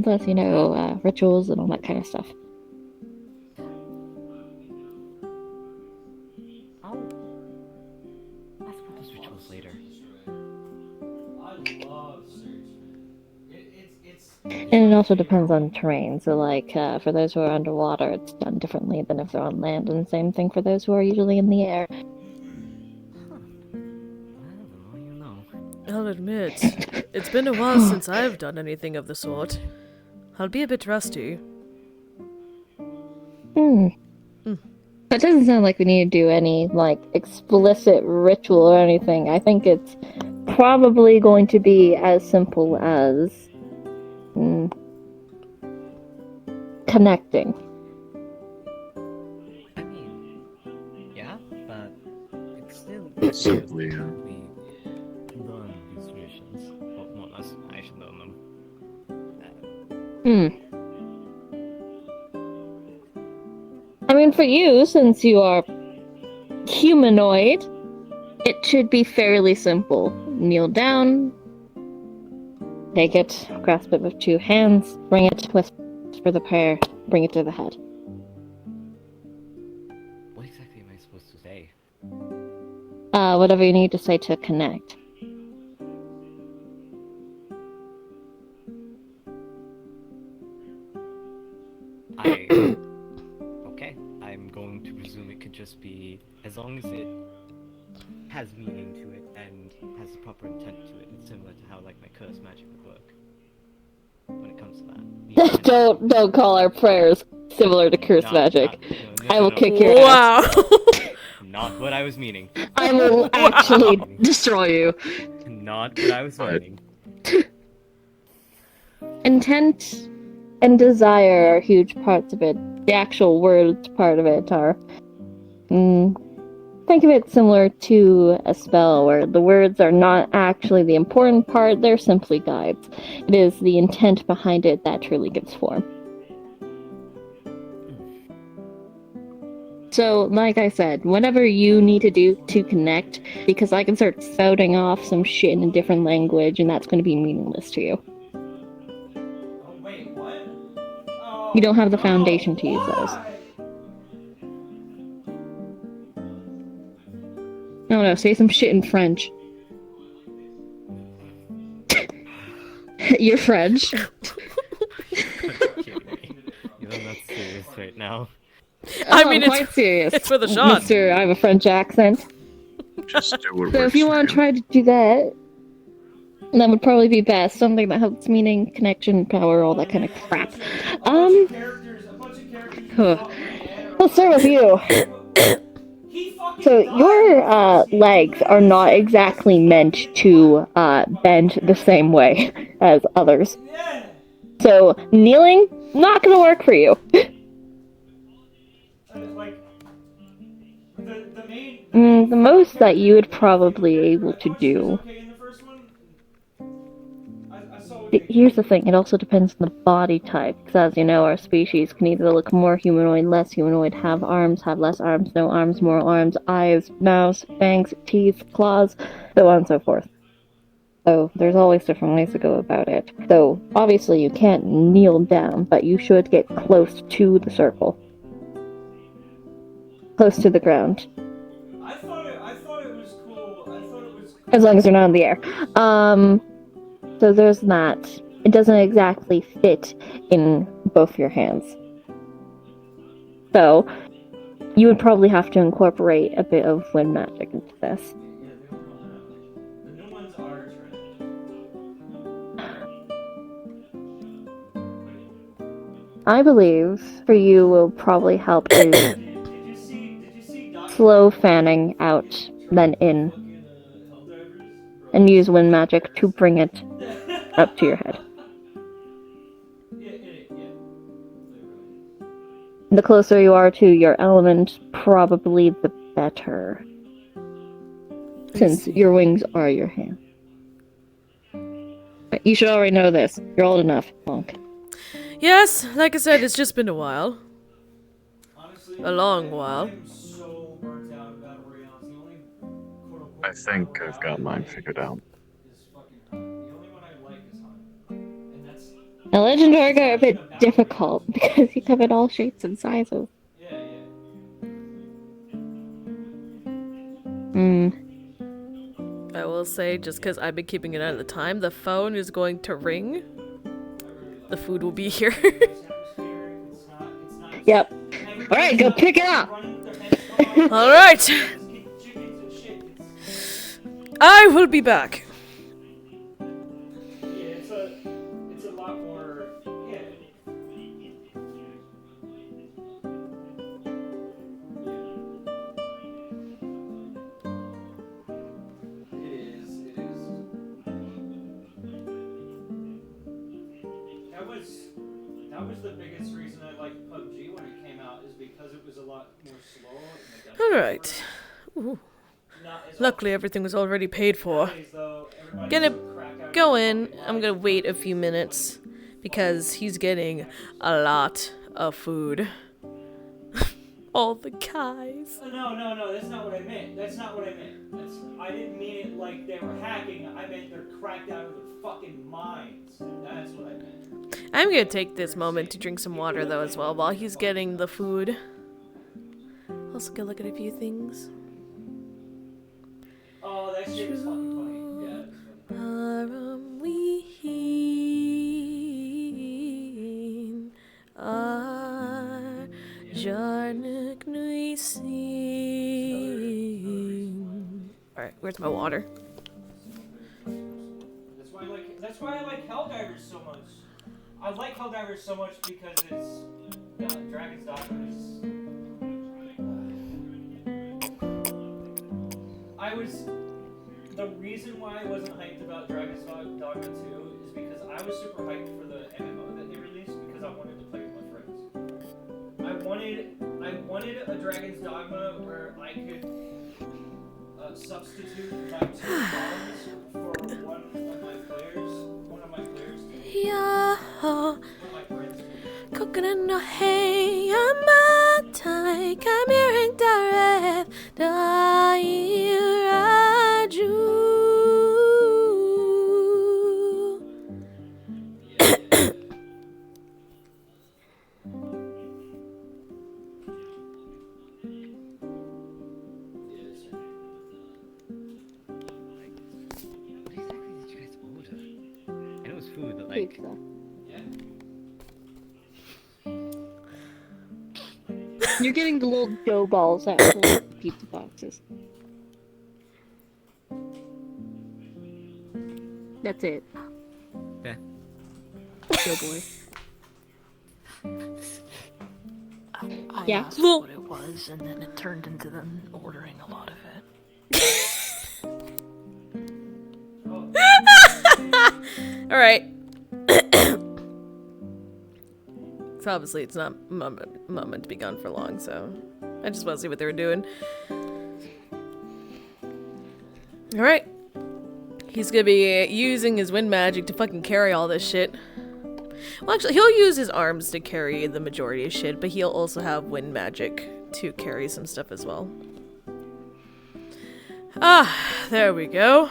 Plus, rituals and all that kind of stuff. I'll ask about those rituals later. I love search. It's And it also depends on terrain. So, for those who are underwater, it's done differently than if they're on land, and same thing for those who are usually in the air. Huh. Well, the more you know. I'll admit, it's been a while since I've done anything of the sort. I'll be a bit rusty. That doesn't sound like we need to do any, explicit ritual or anything. I think it's probably going to be as simple as connecting. I mean, yeah, but it's still Simply, we learn these traditions. Well, more or less, I should learn them. I mean, for you, since you are humanoid, it should be fairly simple. Kneel down, take it, grasp it with 2 hands, bring it, whisper the prayer, bring it to the head. What exactly am I supposed to say? Whatever you need to say to connect. Okay, I'm going to presume it could just be, as long as it has meaning to it and has the proper intent to it. It's similar to how, like, my curse magic would work. When it comes to that. The intent- Don't call our prayers similar to curse magic. I will kick your ass. Wow. Not what I was meaning. I will actually destroy you. Not what I was Right. meaning. Intent and desire are huge parts of it. The actual words part of it are. Think of it similar to a spell where the words are not actually the important part, they're simply guides. It is the intent behind it that truly gives form. So, like I said, whatever you need to do to connect, because I can start spouting off some shit in a different language and that's going to be meaningless to you. Oh, wait, what? Oh, You don't have the no, foundation to use those. why? No, say some shit in French. You're French. You're kidding me. You're not serious right now. I Oh, mean, I'm quite serious. it's for the shot. Mister, I have a French accent. Just do what So works if you for want to try to do that, that would probably be best. Something that helps meaning, connection, power, all that kind of crap. A bunch of characters Huh. fought Brienne or Let's start with you. He fucking So died your in the first game. legs are not exactly meant to bend the same way as others. Yeah. So kneeling, not gonna work for you. Like the main. The most that you would probably be able to do. Okay, in the first one, I saw what they Here's the thing, it also depends on the body type, because as you know, our species can either look more humanoid, less humanoid, have arms, have less arms, no arms, more arms, eyes, mouths, fangs, teeth, claws, so on and so forth. So there's always different ways to go about it. So obviously you can't kneel down, but you should get close to the circle. Close to the ground. I thought it was cool. I thought it was cool. As long as you're not in the air. So there's that. It doesn't exactly fit in both your hands. So you would probably have to incorporate a bit of wind magic into this. Yeah, they don't know that. The new ones are trend. I believe for you will probably help is Did you see Dr. slow fanning out, then in, and use wind magic to bring it up to your head. Yeah. The closer you are to your element, probably the better. Since your wings are your hand. You should already know this. You're old enough, Monk. Yes, like I said, it's just been a while. Honestly, A long while. I'm so burnt out about Orion's. The only quote-unquote I think I've got mine figured out. is fucking Hunt. The only one I like is Hunt. And that's Now, legendary are a bit difficult because you come in all shapes and sizes. yeah. I will say, just because I've been keeping it out of the time, the phone is going to ring. The food will be here. Yep. Alright, go pick it up! Alright. I will be back. Yeah, it's a lot more. Yeah. It is. That was the biggest reason I liked PUBG when it came out, is because it was a lot more slow. Alright. Luckily, everything was already paid for. Gonna go in. I'm gonna wait a few minutes because he's getting a lot of food. All the guys. No, that's not what I meant. I didn't mean it like they were hacking. I meant they're cracked out of their fucking minds. That's what I meant. I'm gonna take this moment to drink some water though as well while he's getting the food. Also gonna look at a few things. Oh, that shit was fucking funny. Yeah, it was funny. Paramween. Where's my water? That's why I like Helldivers so much. I like Helldivers so much because it's Dragon's Dogma is. The reason why I wasn't hyped about Dragon's Dogma 2 is because I was super hyped for the MMO that they released because I wanted to play with my friends. I wanted a Dragon's Dogma where I could substitute my 2 bombs for one of my players. Yeah. One of my friends. Coconut no hey, amatay, kamiring dareth, dairaju. What exactly did you guys order? I know it's food, but like. Pizza. You're getting the little dough balls out of the pizza boxes. That's it. Okay. Dough boy. I Yeah. asked what it was, and then it turned into them ordering a lot of it. Alright. So obviously it's not meant to be gone for long, so I just want to see what they were doing. Alright. He's gonna be using his wind magic to fucking carry all this shit. Well, actually, he'll use his arms to carry the majority of shit, but he'll also have wind magic to carry some stuff as well. Ah, there we go.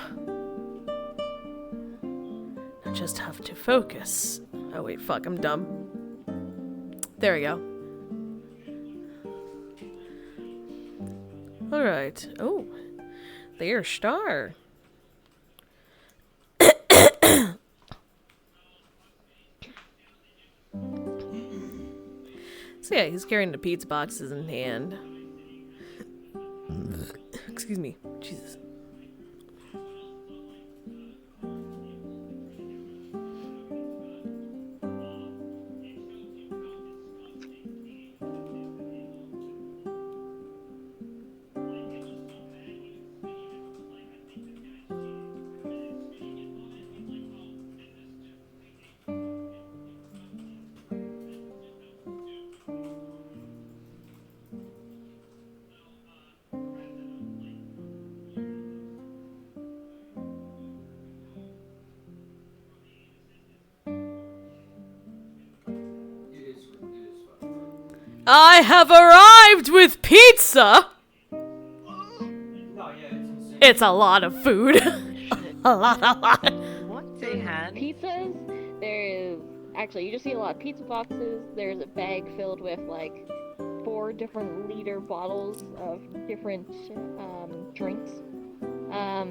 I just have to focus. Oh wait, fuck, I'm dumb. There we go. Alright. Oh. Their star. So yeah, he's carrying the pizza boxes in hand. Excuse me. Jesus. I have arrived with pizza! No, yeah, it's insane. It's a lot of food. a lot. What they had? Pizzas, there is... Actually, you just see a lot of pizza boxes. There's a bag filled with, like, 4 different liter bottles of different drinks. A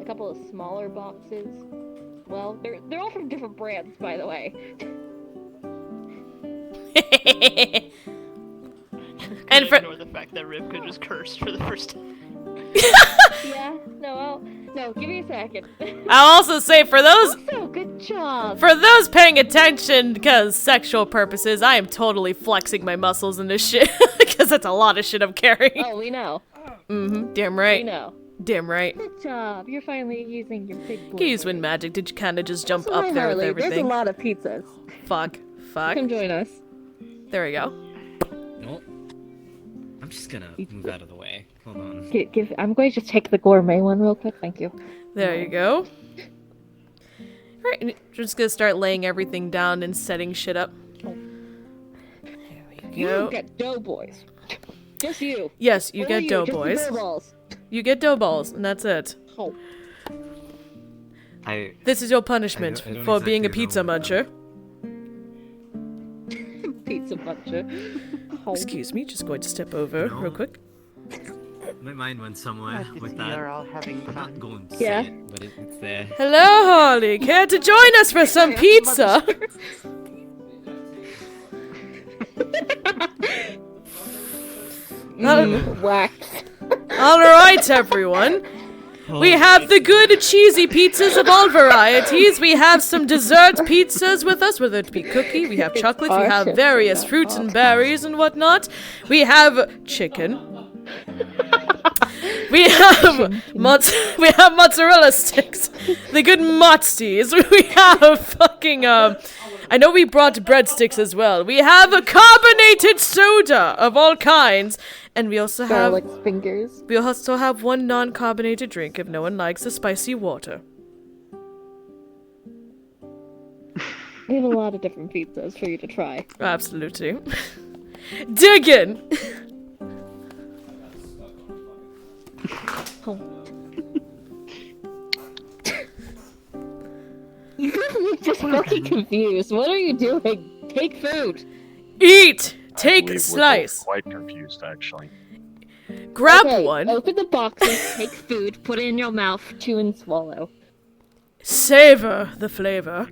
couple of smaller boxes. Well, they're all from different brands, by the way. And for Ignore the fact that Rivka just cursed for the first time. Yeah, no, give me a second. I'll also say for those So, good job. for those paying attention because sexual purposes, I am totally flexing my muscles in this shit because that's a lot of shit I'm carrying. Oh, we know. Damn We right. know. Damn right. Good job. You're finally using your big boy. You can use wind magic. Did you kind of just jump So, up hi, there with Harley. There's a everything? lot of pizzas. Fuck. Come join us. There we go. No. I'm just gonna move out of the way. Hold on. I'm going to just take the gourmet one real quick. Thank you. There you go. Alright, and just gonna start laying everything down and setting shit up. You Go. get doughboys. Just you. Yes, you Only get dough just the boys. dough balls. You get dough balls, and that's it. Oh. This is your punishment I don't for being a exactly pizza know what muncher. Pizza muncher. Oh. Excuse me, just going to step over No. real quick. My mind went somewhere with We that. are all having I'm fun. not going to Yeah. say it, but it's there. Hello, Harley. Care to join us for some pizza? Wax. All right, everyone. We have the good cheesy pizzas of all varieties. We have some dessert pizzas with us, whether it be cookie, we have chocolate, we have various fruits and berries and whatnot. We have chicken. We have we have mozzarella sticks. The good mozzis. We have fucking I know we brought breadsticks as well. We have a carbonated soda of all kinds. And we also have Garlic fingers. We also have one non-carbonated drink if no one likes the spicy water. We have a lot of different pizzas for you to try. Absolutely. Dig in! Oh. You look just fucking confused. What are you doing? Take food. Eat! I Take believe a slice. We're both quite confused, actually. Grab Okay, one. Open the boxes, take food, put it in your mouth, chew and swallow. Savor the flavor.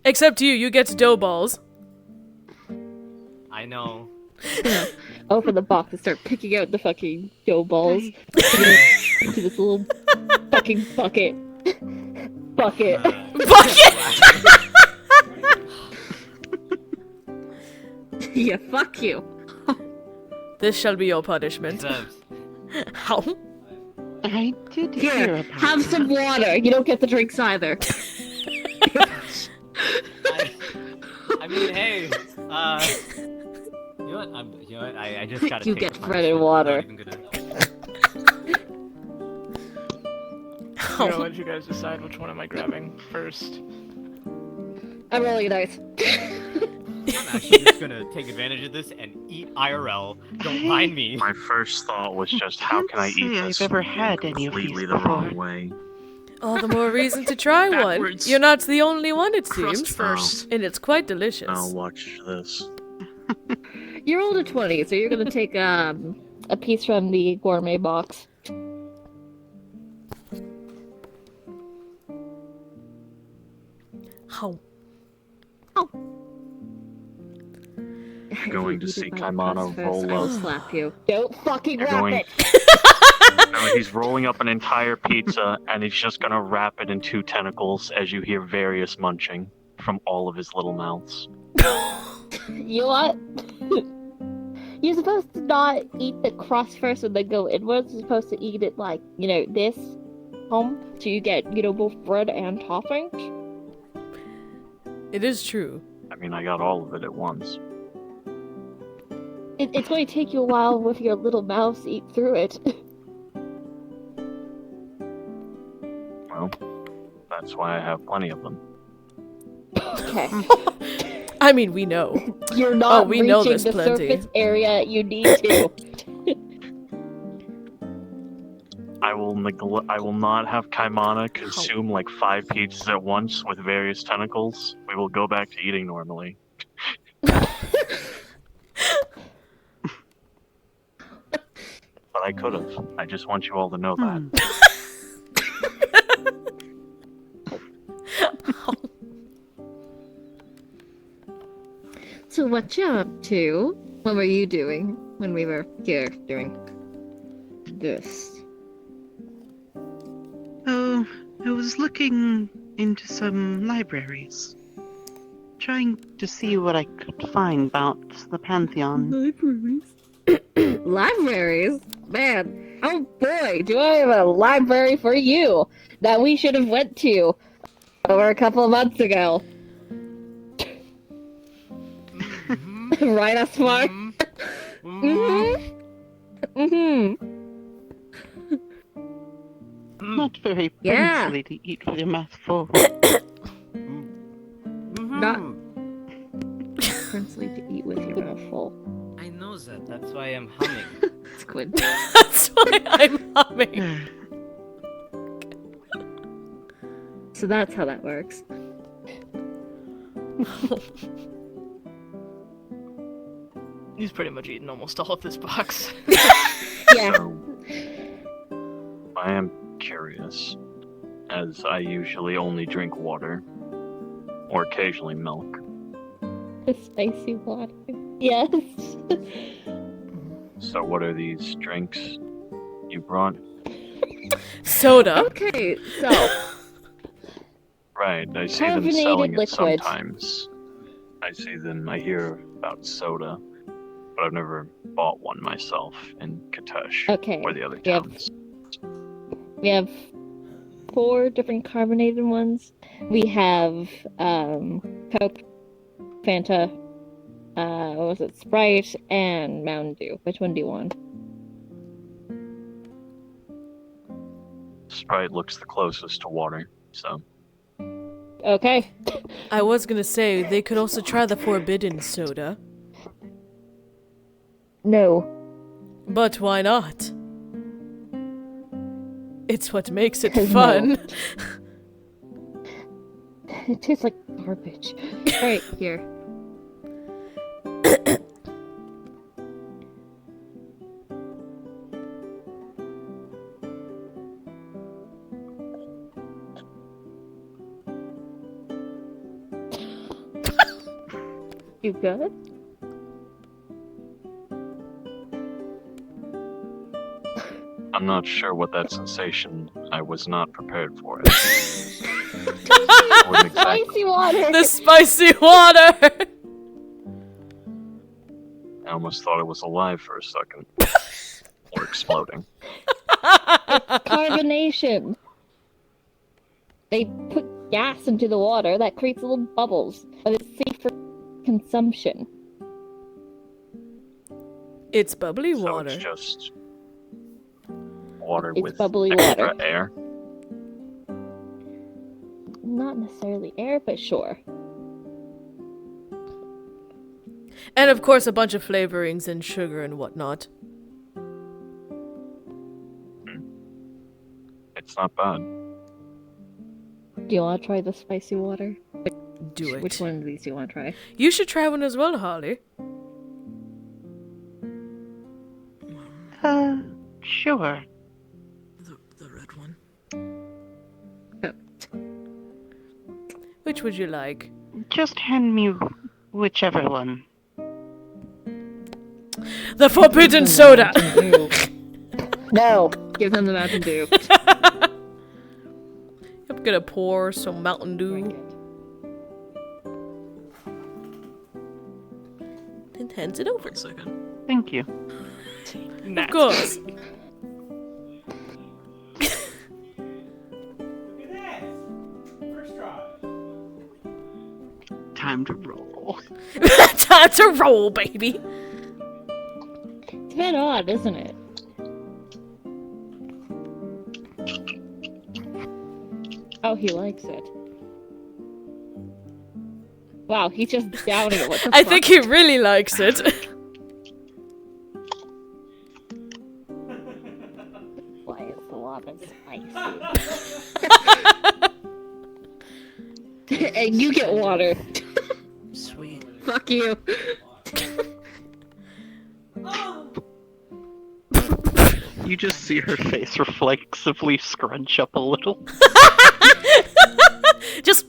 Except you get dough balls. I know. Open the box and start picking out the fucking dough balls. Into this little fucking bucket. Bucket. Bucket! Yeah, fuck you. This shall be your punishment. How? I did hear Here, about have some water. You don't get the drinks either. I mean, hey, you know what? I just gotta You take get the bread and punishment. water. I'm not even I'm gonna let you guys decide which one am I grabbing first. I'm rolling a dice. I'm actually just gonna take advantage of this and eat IRL. Don't mind me. My first thought was just, how can I eat I've this ever had any of these completely the wrong before. way? All the more reason to try one. Backwards. You're not the only one, it Crust seems. first. And it's quite delicious. Now watch this. You rolled a 20, so you're gonna take a piece from the gourmet box. How? Going to see Kaimana roll I'll up. slap you. Don't fucking You're wrap going- it! No, he's rolling up an entire pizza, and he's just gonna wrap it in 2 tentacles as you hear various munching from all of his little mouths. You know what? You're supposed to not eat the crust first and then go inwards. You're supposed to eat it like, this. So you get, both bread and toppings. It is true. I mean, I got all of it at once. It's going to take you a while with your little mouths to eat through it. Well, that's why I have plenty of them. Okay. I mean, we know. You're not we know reaching there's the plenty. surface area you need to. I will not have Kaimana consume like 5 pizzas at once with various tentacles. We will go back to eating normally. But I could have. I just want you all to know that. So what you up to? What were you doing when we were here doing this? Oh, I was looking into some libraries. Trying to see what I could find about the Pantheon. Libraries? Man, oh boy, do I have a library for you that we should have went to over a couple of months ago. Right, Asmar? Not very Yeah. princely to eat with your mouth full. Not princely to eat with your mouth full. I know that. That's why I'm humming. Squid. That's why I'm humming. So that's how that works. He's pretty much eaten almost all of this box. Yeah. So, I am curious, as I usually only drink water, or occasionally milk. The spicy water. Yes. So what are these drinks you brought? Soda. Okay, so Right, I see them selling carbonated it liquid. sometimes. I hear about soda, but I've never bought one myself in Katush Okay, or the other we have- towns. We have 4 different carbonated ones. We have Coke, Fanta, what was it, Sprite, and Mountain Dew. Which one do you want? Sprite looks the closest to water, so Okay. I was gonna say, they could also try the forbidden soda. No. But why not? It's what makes it 'Cause fun. It tastes like garbage. Alright, here. You good? I'm not sure what that sensation. I was not prepared for it. Wouldn't exactly- Spicy water! The spicy water! I almost thought it was alive for a second. Or exploding. Carbonation! They put gas into the water that creates little bubbles, but it's safe for consumption. It's bubbly So water. it's just water It's with bubbly extra water. air. Not necessarily air, but sure. And of course a bunch of flavorings and sugar and whatnot. It's not bad. Do you want to try the spicy water? Do it. Which one of these do you want to try? You should try one as well, Holly. Sure. The red one. Which would you like? Just hand me whichever one. The forbidden soda! No! Give him the Mountain Dew. I'm gonna pour some Mountain Dew. And hands it over. 1 second. Thank you. Of course. Look at that! First try. Time to roll. Time to roll, baby! It's a bit odd, isn't it? Oh, he likes it. Wow, he's just downing it. What the I fuck? think he really likes it. Why is the water spicy? And you get water. Sweet. Fuck you. You just see her face reflexively scrunch up a little. Just.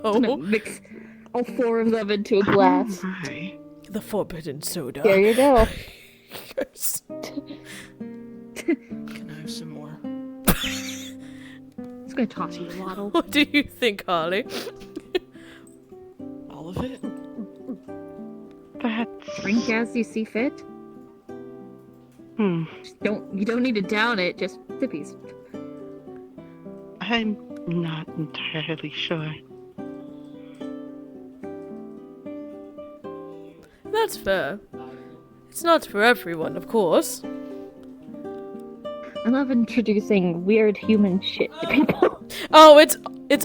Oh, Mix all 4 of them into a glass. Hi. the forbidden soda. There you go. Yes. Can I have some more? It's gonna toss you a bottle. What do you think, Harley? All of it? That's... Drink as you see fit. Hmm. You don't need to down it, just sippies. I'm not entirely sure. That's fair. It's not for everyone, of course. I love introducing weird human shit to people. Oh, it's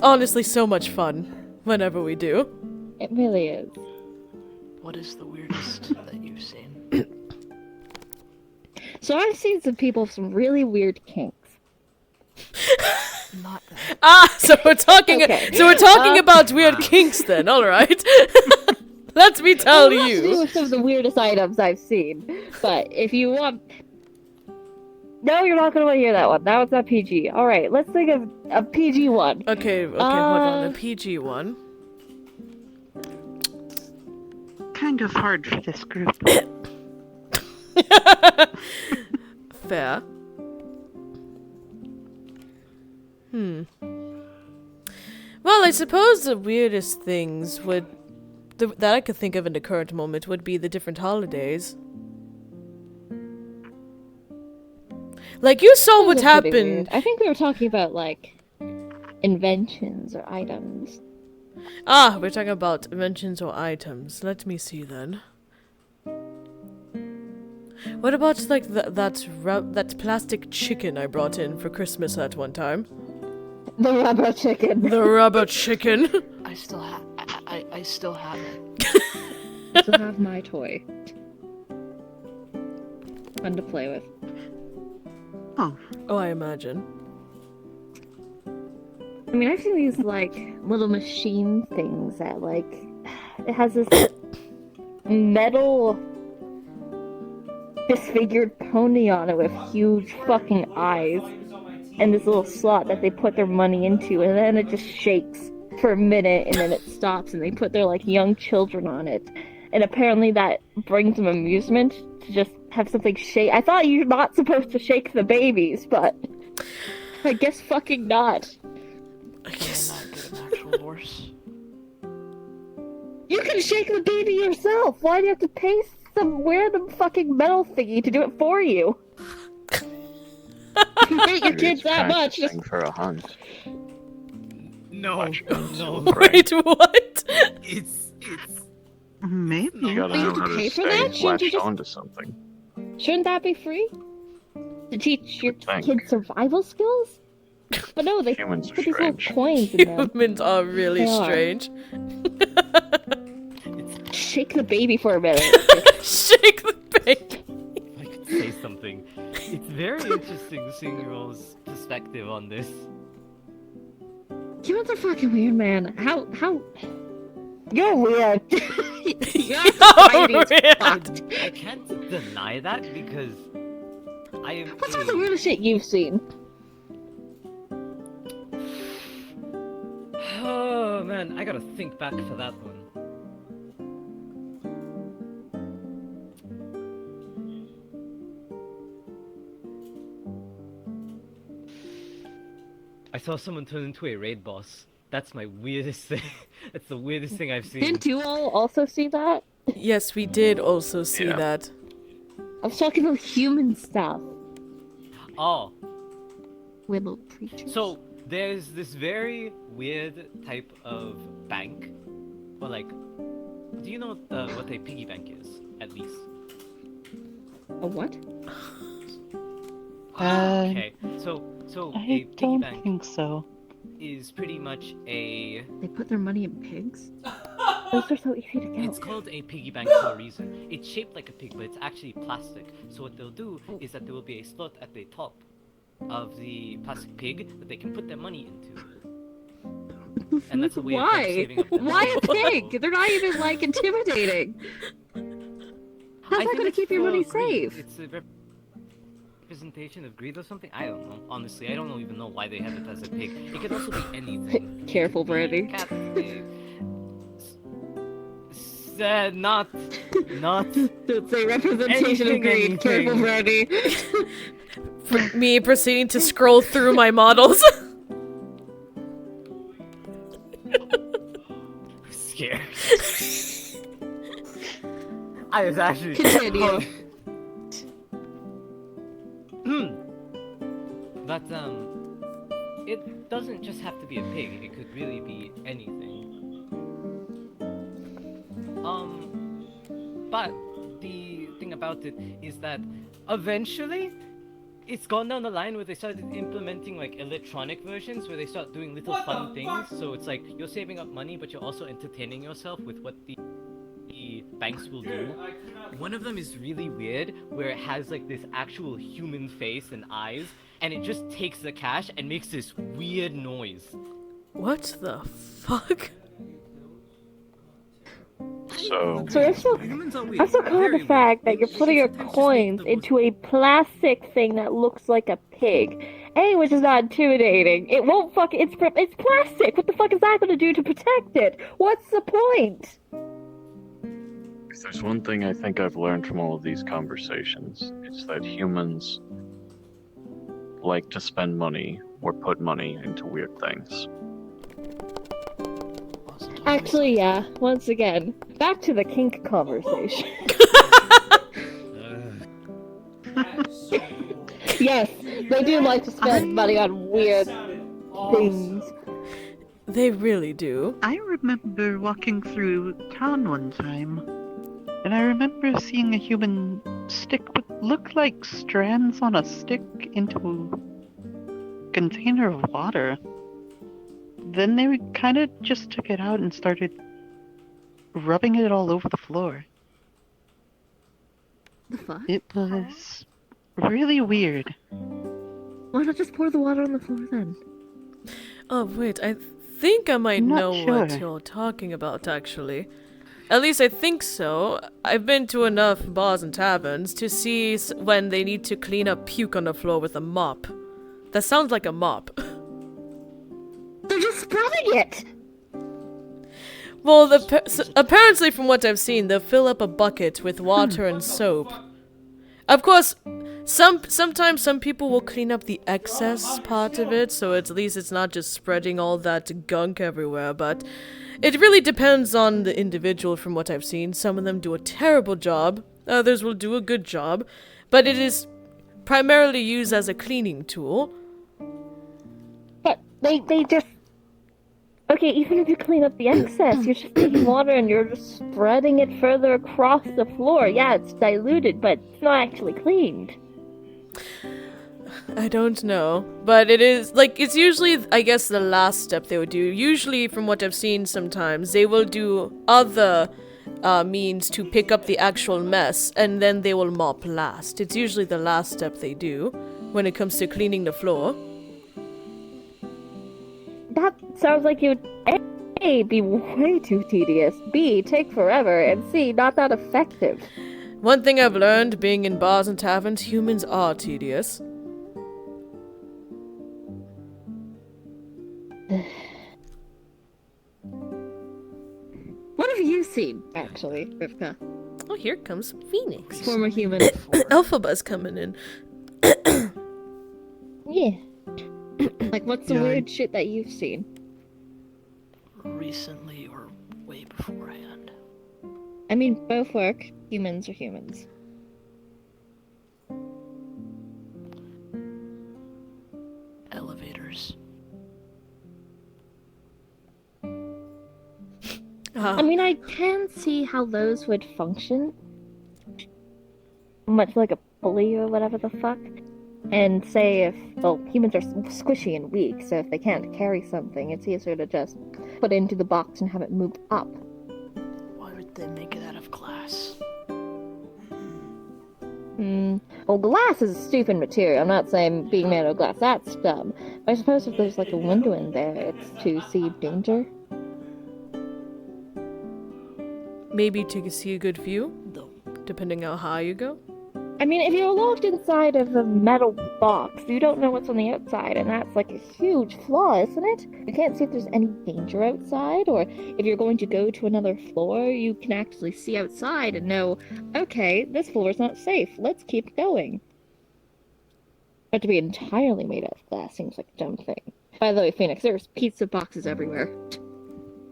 honestly so much fun whenever we do. It really is. What is the weirdest that you've seen? So I've seen some people with some really weird kinks. Not that. Ah, so we're talking. Okay. So we're talking about weird kinks then. All right. Let me tell Well, that's you. some of the weirdest items I've seen. But if you want... No, you're not going to want to hear that one. That one's not PG. Alright, let's think of a PG one. Okay, hold on. A PG one. kind of hard for this group. Fair. Well, I suppose the weirdest things that I could think of in the current moment would be the different holidays. Like, you saw what Those are pretty happened. weird. I think we were talking about, like, inventions or items. Ah, we're talking about inventions or items. Let me see then. What about, like, that plastic chicken I brought in for Christmas at one time? The rubber chicken. The rubber chicken. I still have it. I still have my toy. Fun to play with. Oh, Oh, I imagine. I mean, I've seen these, like, little machine things that, like, it has this metal disfigured pony on it with huge fucking eyes and this little slot that they put their money into, and then it just shakes for a minute and then it stops and they put their, like, young children on it. And apparently that brings them amusement to just have something shake. I thought you're not supposed to shake the babies, but I guess fucking not. I guess. Not get an actual horse. You can shake the baby yourself! Why do you have to pay some random fucking metal thingy to do it for you? If you hate your Maybe kids it's that much, just practicing for a hunt. No, Watch guns no. will break. Wait, what? It's maybe. You gotta But you know have to how to pay for stay that? Shouldn't you latched just- onto something. shouldn't that be free? To teach your Think. kids survival skills? But no, they Humans are put these little strange. coins in them. Humans are really They are. strange. Shake the baby for a minute. Shake the baby. If I could say something. It's very interesting seeing your all's perspective on this. Humans are fucking weird, man. How... You're weird. You're You're weird. weird. I can't deny that because I am What's some of the weirdest shit you've seen? Oh man, I gotta think back for that one. I saw someone turn into a raid boss. That's my weirdest thing. That's the weirdest thing I've seen. Didn't you all also see that? Yes, we did also see Yeah. that. I was talking about human stuff. Oh, Weird little creatures. so there's this very weird type of bank. Or like, do you know what a piggy bank is? At least. A what? Okay, so a I piggy don't bank think so. is pretty much a. They put their money in pigs? Those are so easy to kill. It's called a piggy bank for a reason. It's shaped like a pig, but it's actually plastic. So what they'll do is that there will be a slot at the top of the plastic pig that they can put their money into. And that's a way of kind of Why? saving up their Why money. a pig? They're not even, like, intimidating. How's I that think gonna it's keep your for money greed. safe? It's a representation of greed or something? I don't know. Honestly, I don't even know why they have it as a pig. It could also be anything. Careful, It could be Brandy. cat, not. Don't say representation of Anything, greed. Careful, anything. Brandy. Me proceeding to scroll through my models. Scared. I was actually. Continue. But it doesn't just have to be a pig. It could really be anything. But the thing about it is that eventually it's gone down the line where they started implementing like electronic versions where they start doing little What fun the things. fuck? So it's like you're saving up money, but you're also entertaining yourself with what the banks will do. Dude, I cannot. One of them is really weird, where it has like this actual human face and eyes, and it just takes the cash and makes this weird noise. What the fuck? So, So I'm still caught the fact that you're putting your coins into a plastic thing that looks like a pig. A, which is not intimidating. It won't fucking. It's plastic. What the fuck is that going to do to protect it? What's the point? If there's one thing I think I've learned from all of these conversations, it's that humans like to spend money or put money into weird things. Actually, yeah. Once again, back to the kink conversation. That's so cool. Yes, they do like to spend money on weird That sounded things. awesome. They really do. I remember walking through town one time, and I remember seeing a human stick what looked like strands on a stick into a container of water. Then they kind of just took it out and started rubbing it all over the floor. The fuck? It was really weird. Why not just pour the water on the floor then? Oh, wait, I think I might I'm not know what sure. you're talking about, actually. At least I think so. I've been to enough bars and taverns to see when they need to clean up puke on the floor with a mop. That sounds like a mop. They're just spreading it! Well, apparently from what I've seen, they'll fill up a bucket with water and soap. Of course, sometimes some people will clean up the excess part of it, so at least it's not just spreading all that gunk everywhere, but it really depends on the individual from what I've seen. Some of them do a terrible job, others will do a good job, but it is primarily used as a cleaning tool. But they just... Okay, even if you clean up the excess, you're just taking water and you're just spreading it further across the floor. Yeah, it's diluted, but it's not actually cleaned. I don't know, but it is, like, it's usually, I guess, the last step they would do. Usually, from what I've seen sometimes, they will do other means to pick up the actual mess, and then they will mop last. It's usually the last step they do when it comes to cleaning the floor. That sounds like it would A, be way too tedious, B, take forever, and C, not that effective. One thing I've learned being in bars and taverns, humans are tedious. What have you seen, actually, Rivka? Oh, here comes Phoenix. Former human. Alphaba's coming in. Yeah. Like, what's the Yeah, weird shit that you've seen? Recently or way beforehand? I mean, both work. Humans are humans. Elevators. I mean, I can see how those would function. Much like a pulley or whatever the fuck. And say if, well, humans are squishy and weak, so if they can't carry something, it's easier to just put it into the box and have it move up. Why would they make it out of glass? Well, glass is a stupid material. I'm not saying being made of glass, that's dumb. But I suppose if there's like a window in there, it's to see danger. Maybe to see a good view, Though. depending how high you go. I mean, if you're locked inside of a metal box, you don't know what's on the outside, and that's like a huge flaw, isn't it? You can't see if there's any danger outside, or if you're going to go to another floor, you can actually see outside and know, okay, this floor is not safe, let's keep going. But to be entirely made out of glass seems like a dumb thing. By the way, Phoenix, there's pizza boxes everywhere.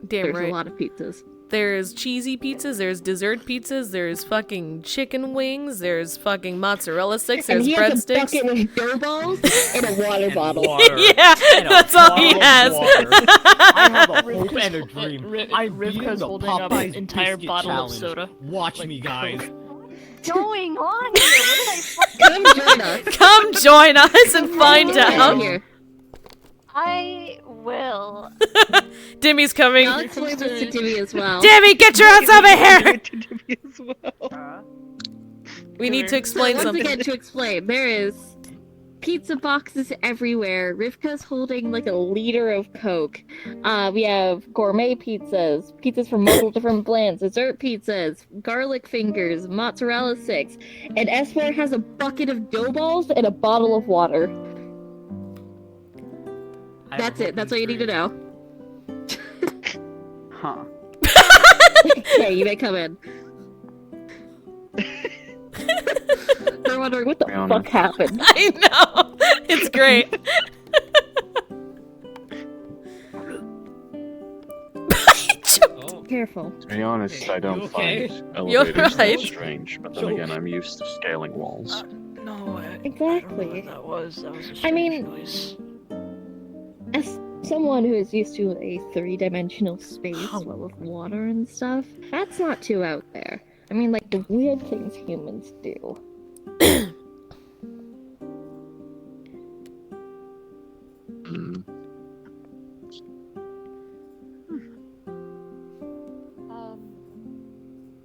Damn There's right. a lot of pizzas. There's cheesy pizzas, there's dessert pizzas, there's fucking chicken wings, there's fucking mozzarella sticks, And there's he has a breadsticks. bucket with dough balls and a water bottle. Water. Yeah, And a that's all he bottle of has. water. I have a hope Rivka's- and a dream. I'm Rivka's beating the holding up an Popeyes entire biscuit bottle of challenge. soda. Watch Like me, guys. Going on here? What did I Come join us. Come join us and find Get out. here. I will. Dimmy's coming. I'll explain this to Timmy as well. Dimmy, get your ass over here! To Jimmy as well. We need to explain So once something. again, to explain, there is pizza boxes everywhere. Rivka's holding like a liter of Coke. We have gourmet pizzas, pizzas from multiple different blends, dessert pizzas, garlic fingers, mozzarella sticks, and Esper has a bucket of dough balls and a bottle of water. That's it. That's all you need to know. Huh. Okay, you may come in. wondering what the be honest. fuck happened. I know. It's great. Oh, Careful. To be honest, I don't You okay? find You're elevators that right. strange, but then Joe. again, I'm used to scaling walls. No, I don't know Exactly. what that was. That was a I strange mean- noise. As someone who is used to a three-dimensional space full of water and stuff, that's not too out there. I mean, like, the weird things humans do. Mm.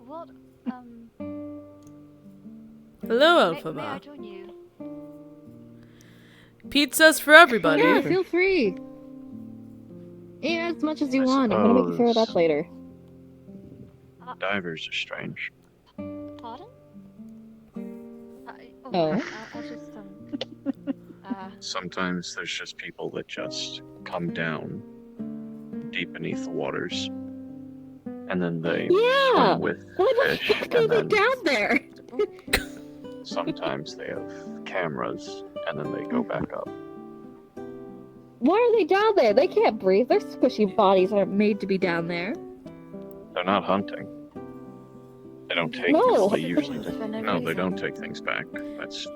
What? Hello, May I Alphaba. join you? Pizzas for everybody. Yeah, feel free. Eat as much as you I want. I'm gonna make you throw it up suppose- later. Divers are strange. Pardon? Oh. I just Sometimes there's just people that just come down deep beneath the waters, and then they Yeah! swim with Why the fish, fuck are and they then down there? sometimes they have cameras, and then they go back up. Why are they down there? They can't breathe. Their squishy bodies aren't made to be down there. They're not hunting. They don't take No. things. They usually For no no, they reason. don't take things back. That's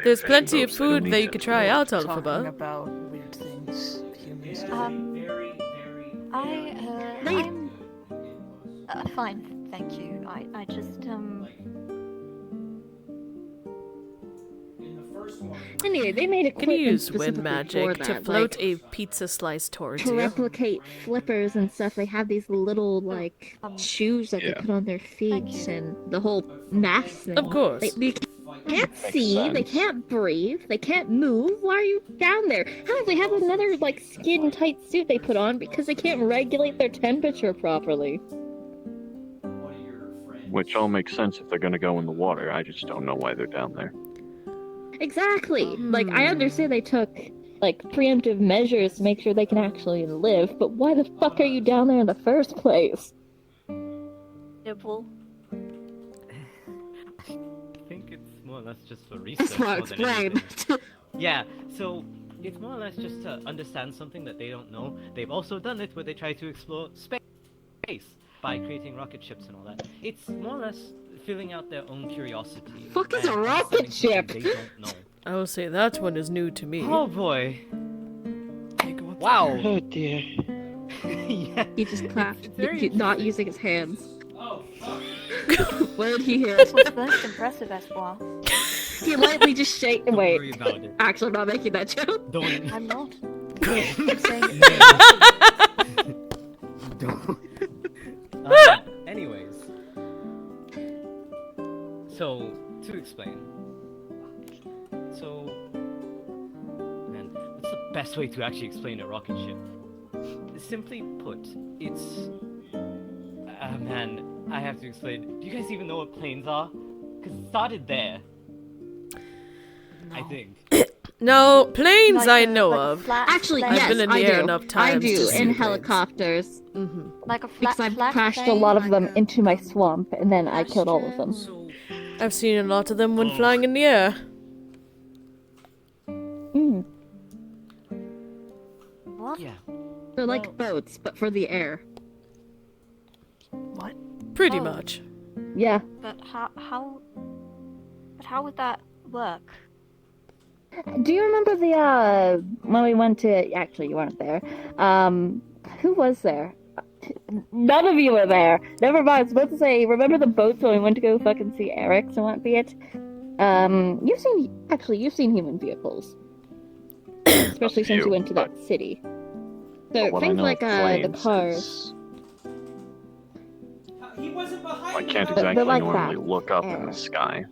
There's fishing plenty of boats, they don't food need that you to. could try out, Talking Alphaba. about weird things humans do. Very, very. I'm fine, thank you. I just In the first one, Anyway, they made Can equipment you use wind specifically magic for to that, float like, a pizza slice towards to you? replicate flippers and stuff. They have these little like shoes that Yeah. they put on their feet Thank you. and the whole mask thing. Of course. They can't Makes see, they sense. can't breathe, they can't move. Why are you down there? Hell, they have another like skin tight suit they put on because they can't regulate their temperature properly. one of your friends. Which all makes sense if they're gonna go in the water. I just don't know why they're down there. Exactly. Like I understand they took like preemptive measures to make sure they can actually live, but why the fuck are you down there in the first place? nibble. I think it's more or less just for research. That's not more than explained. anything. Yeah, so it's more or less just to understand something that they don't know. They've also done it where they try to explore space by creating rocket ships and all that. It's more or less filling out their own curiosity. Fuck is and a rocket understanding something ship? They don't know. I will say that one is new to me. Oh boy! Hey, go up Wow! Oh dear. Yeah. He just clapped, It's very not interesting. using his hands. Oh, fuck. What did he hear? This was most impressive, Espoir. He lightly just shake. Don't Wait, worry about it. actually, I'm not making that joke. Don't. I'm not. Keep saying Don't. Anyways. So, to explain. So, man, what's the best way to actually explain a rocket ship? Simply put, it's... man, I have to explain. Do you guys even know what planes are? Because it started there. I think. No, planes like I a- know like a of. flat Actually, plane. I've yes, been in the I air do. enough I times to do see in planes. helicopters Hmm Like a flat, because I've flat crashed a plane, lot of like them a- into my swamp, and then I killed all of them. So, I've seen a lot of them when Oh. flying in the air. Mm. What? yeah. They're like Well- boats, but for the air. What? Pretty Oh. much. Yeah. But how would that work? Do you remember the when we went to? Actually, you weren't there. Who was there? None of you were there. Never mind. I was about to say, remember the boats when we went to go fucking see Eric's and what be it? You've seen human vehicles, especially since few, you went to that but- city. But So what I things know like of the planes cars. is He wasn't behind I me. can't though. They're exactly like normally that. look up in Yeah. the sky,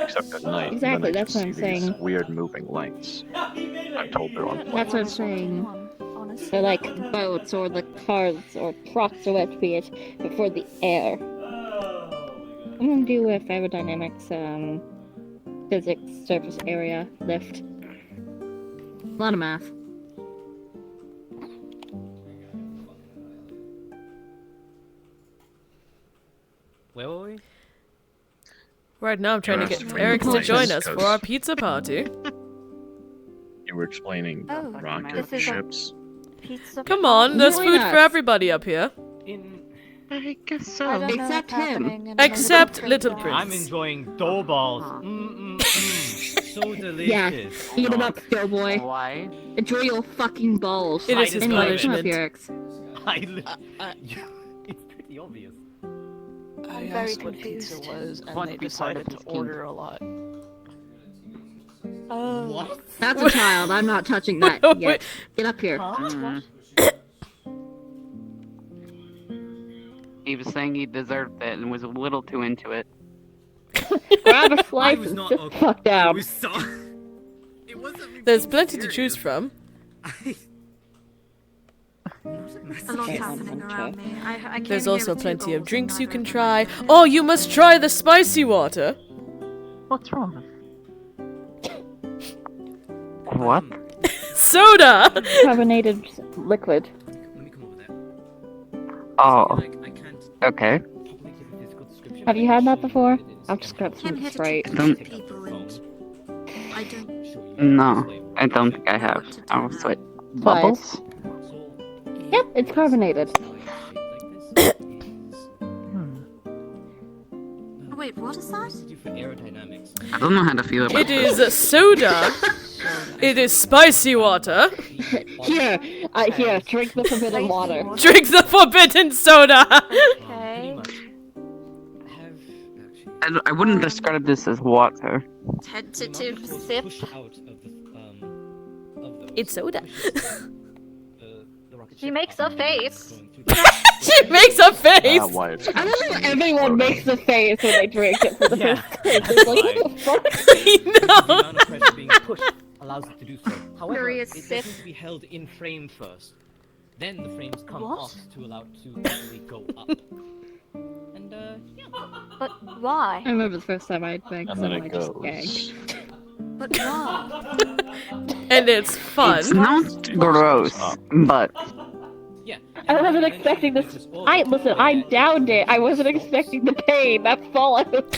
except at night. Exactly, and then I that's can what see I'm these saying. weird moving lights. He made I'm told they're on That's what I'm planes. saying. Honestly. They're like boats or the cars or trucks or what be it, but for the air. Oh, I'm gonna do a aerodynamics, physics, surface area, lift. A lot of math. Where were we? Where Right now, I'm trying to get Yes, Eric to please, join us for 'cause- our pizza party. You were explaining Oh, rocket this is a- ships. Pizza. Come on, there's Join food for us. everybody up here. I guess so. I don't know Except what's him. happening in another Except country, Little but- Prince. I'm enjoying dough balls. So delicious. Eat it up, doughboy. Why? Enjoy your fucking balls. It is his Anyway, come up punishment. here, Rex. It's pretty obvious. I I'm very asked what pizza confused. was, and Want they to be part decided of to this order a lot. Oh. What? That's a child. I'm not touching that Wait. yet. Get up here. He was saying he deserved it and was a little too into it. Grab a I slice was and not sit okay. fuck It down. was so. It wasn't me There's being plenty to serious. choose from. A lot's happening around me. I came There's here also with two plenty of goals, drinks and you neither can of them try. are good. Oh, you must try the spicy water. What's wrong? What? Soda! Carbonated liquid. Let me come over there. Oh, I can't okay. make a physical description. Have you had that before? I've just grabbed Came some here to Sprite. talk Don't- to people, and I don't. No, I don't think I have. Oh, sweet. Try it. Bubbles? Yep, it's carbonated. Oh, wait, what is that? I don't know how to feel about It is soda. It is spicy water. Here, here, drink the forbidden water. Drink the forbidden soda. Okay. I wouldn't describe this as water. Tentative sip. It's soda. She makes a face. She makes a face. Not why it's I don't know constantly everyone exploding. makes a face when they drink it for the Yeah, first time. It's like, what the fuck? I know. amount of pressure being pushed allows it to do so. However, Curious it sip. has to be held in frame first. Then the frames come What? off to allow it to actually go up. And yeah. But why? I remember the first time I drank And some, then I it just goes. gagged. But why? And it's fun. It's not gross, but Yeah. I wasn't expecting this. Listen, I downed it. I wasn't expecting the pain that followed.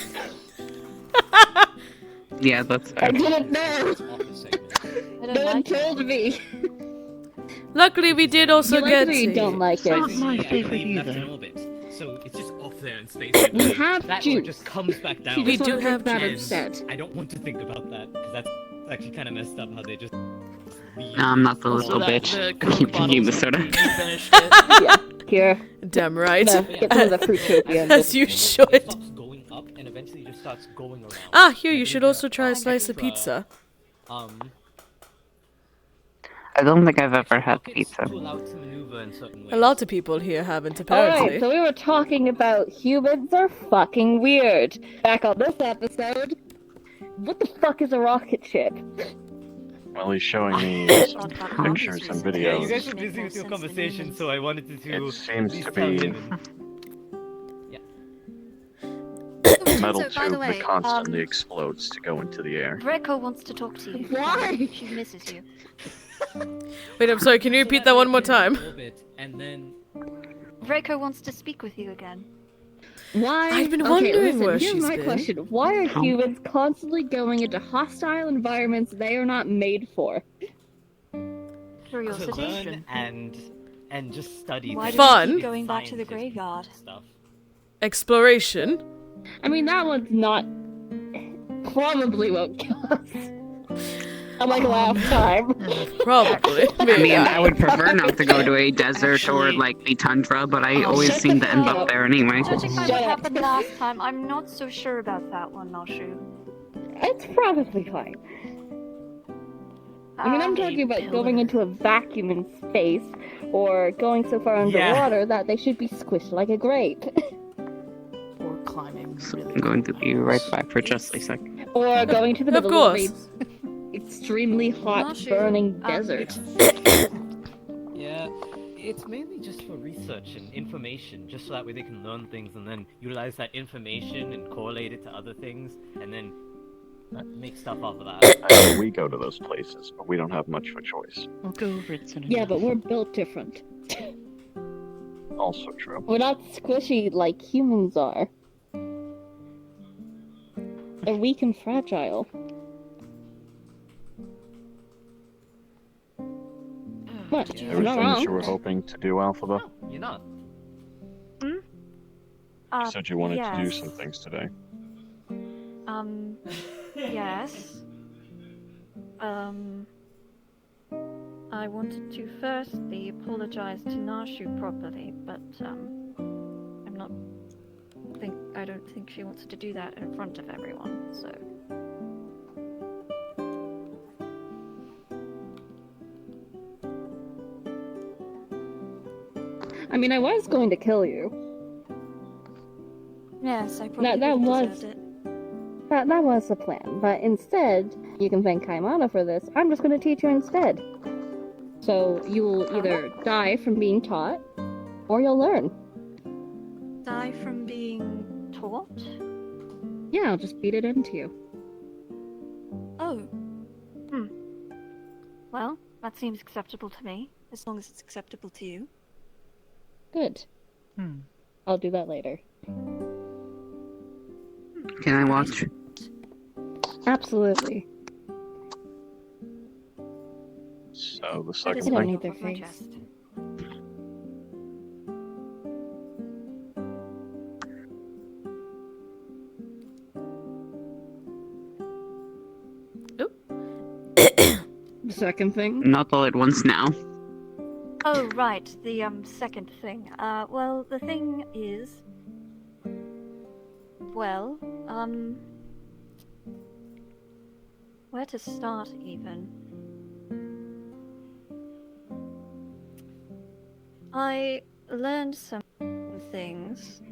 yeah, that's I fair. didn't know. I don't No one like it. told me. Luckily, we did also You like get. it or you don't like Not it. my I favorite believe left either. in orbit. So it's just off there in space. We have that or it juice. just comes back down. We just do wanna have drink that And instead. I don't want to think about that because that's actually kind of messed up how they just. leave No, I'm not the Also, little that, bitch. the I Coke keep drinking the bottles, soda. You finished it. Yeah, here. Damn right. No, get some of the Fruitopia. As you It should. stops going up and eventually just starts going around. Ah, here, you I should think also try a slice of extra, pizza. I don't think I've ever had rockets pizza. to allow it to maneuver in certain ways. A lot of people here haven't, apparently. Alright, so we were talking about humans are fucking weird. Back on this episode, what the fuck is a rocket ship? Well, he's showing me some pictures and Yeah, you videos. guys were busy with your conversation, so I wanted to. It seems at least to tell be him. a metal So, by the tube way, that constantly explodes to go into the air. Draco wants to talk to you. Why? She misses you. Wait, I'm sorry, can you repeat that one more time? And then Draco wants to speak with you again. Why? I've been Okay, wondering listen, where here's she's my been. question. Why are humans constantly going into hostile environments they are not made for? to Curiosity. learn and just study. Why do things. we Fun. keep going back to the Scientific graveyard? Stuff. Exploration. I mean, that one's not... probably won't kill us. Unlike last time. Probably. I mean, Yeah. I would prefer not to go to a desert or Actually- like a tundra, but I always shut seem the to end fuck up up. there anyway. Judging by Shut what up. happened last time, I'm not so sure about that one, Noshu. It's probably fine. I mean, I'm talking about going into a vacuum in space, or going so far underwater that they should be squished like a grape. Or climbing really I'm going to be right back for just a sec. Or going to the Of middle of course. a extremely hot, Not sure. burning desert. Yeah, it's mainly just for research and information, just so that way they can learn things and then utilize that information and correlate it to other things, and then make stuff off of that. I know we go to those places, but we don't have much of a choice. We'll go over it soon Yeah, enough. but we're built different. Also true. We're not squishy like humans are. are weak and fragile. What? Yeah. You're not Everything that you wrong. were hoping to do, Alphaba? No, you're not. Hmm? You said you wanted to do yes. some things today. Yes. I wanted to firstly apologize to Nashu properly, but, I don't think she wants to do that in front of everyone, so. I mean, I was going to kill you. Yes, I probably That would have was- deserved it. That was the plan, but instead, you can thank Kaimana for this. I'm just going to teach you instead. So you will either die from being taught, or you'll learn. Die from being taught? Yeah, I'll just beat it into you. Oh. Well, that seems acceptable to me, as long as it's acceptable to you. Good. I'll do that later. Can I watch? Absolutely. So the That second is I don't thing, need off their of my face. chest. The second thing? Not all at once now. Oh, right, the, second thing. Well, the thing is... Well, where to start, even? I learned some things.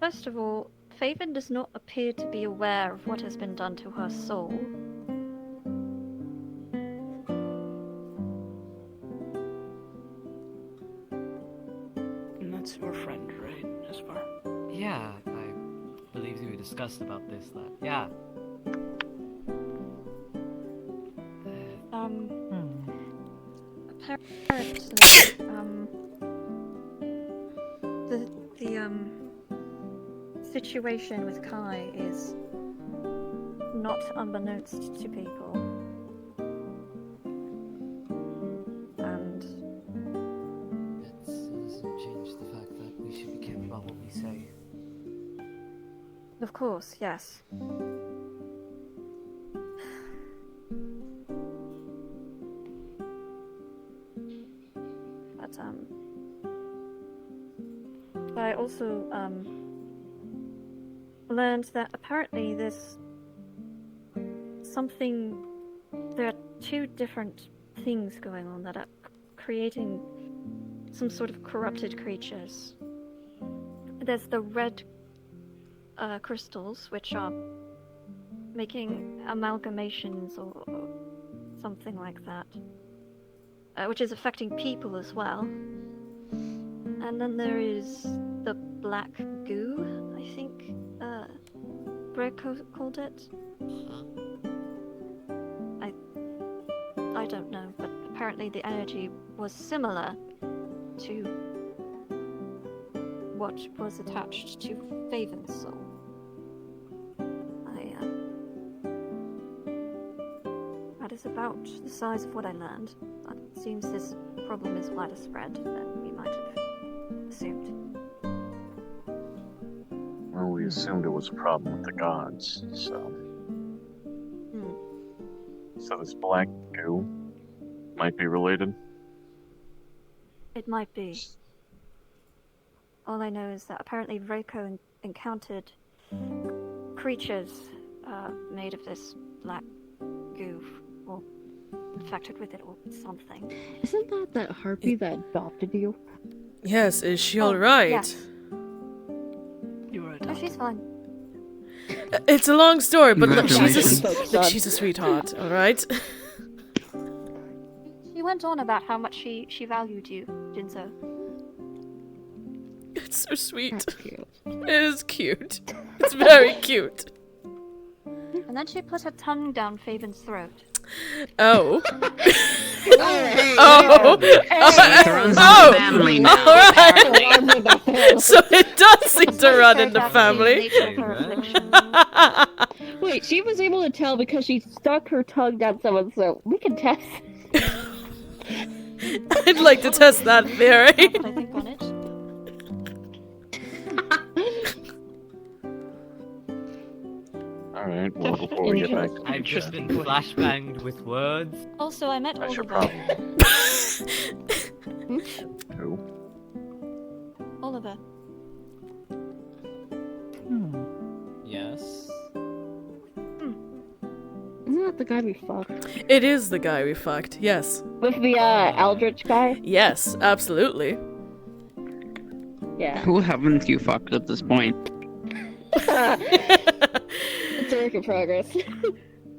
First of all, Faven does not appear to be aware of what has been done to her soul. And that's your friend, right, Esper? Yeah, I believe we discussed about this. That yeah. Apparently, the situation with Kai is not unbeknownst to people. And It doesn't change the fact that we should be careful about what we say. of course, yes. But, I also, learned that apparently there's something... There are two different things going on that are creating some sort of corrupted creatures. There's the red crystals, which are making amalgamations or something like that, which is affecting people as well. And then there is the black goo, I think Greg called it. I don't know, but apparently the energy was similar to what was attached to Faven's soul. That is about the size of what I learned. But it seems this problem is wider spread than we might have assumed. well, we assumed it was a problem with the gods, so. So this black goo might be related. It might be. All I know is that apparently Reiko encountered creatures made of this black goo, or infected with it, or something. Isn't that harpy that adopted you? Yes, is she Oh, alright? yes. You were Oh, adopted. she's fine. It's a long story, but look, Congratulations. she's a sweetheart, alright? She went on about how much she valued you, Jinzo. It's so sweet. That's cute. It is cute. It's very cute. And then she put her tongue down Faven's throat. Oh. Oh, it runs in the family now. Alright. So it does seem to run in the family. Wait, she was able to tell because she stuck her tongue down someone's throat. We can test. I'd like to test that theory. I think on it. Alright, well, before we get back to I've just been flashbanged with words. Also, I met that's your Oliver. problem. Who? Oliver. Yes. Isn't that the guy we fucked? It is the guy we fucked, yes. With the Eldritch guy? Yes, absolutely. Yeah. Who haven't you fucked at this point? It's a work in progress.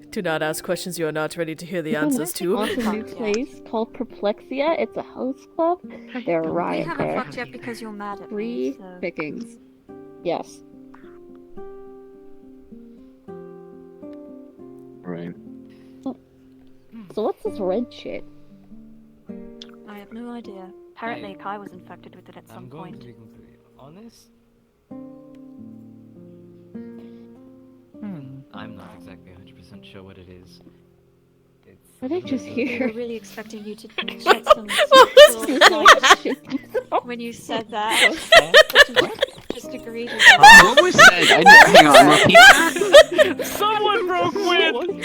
Do not ask questions you are not ready to hear the answers to. Awesome new place called Perplexia. It's a host club. They're a We riot haven't there. fucked yet because you're mad at Free me, so... pickings. Yes. Right. So what's this red shit? I have no idea. Apparently Kai was infected with it at some I'm going point. to be completely honest. I'm not exactly 100% sure what it is. It's Are they just We here? were really expecting you to shed some when you said that. Just agreed with that. What was said? Hang on, repeat that? Someone broke wind!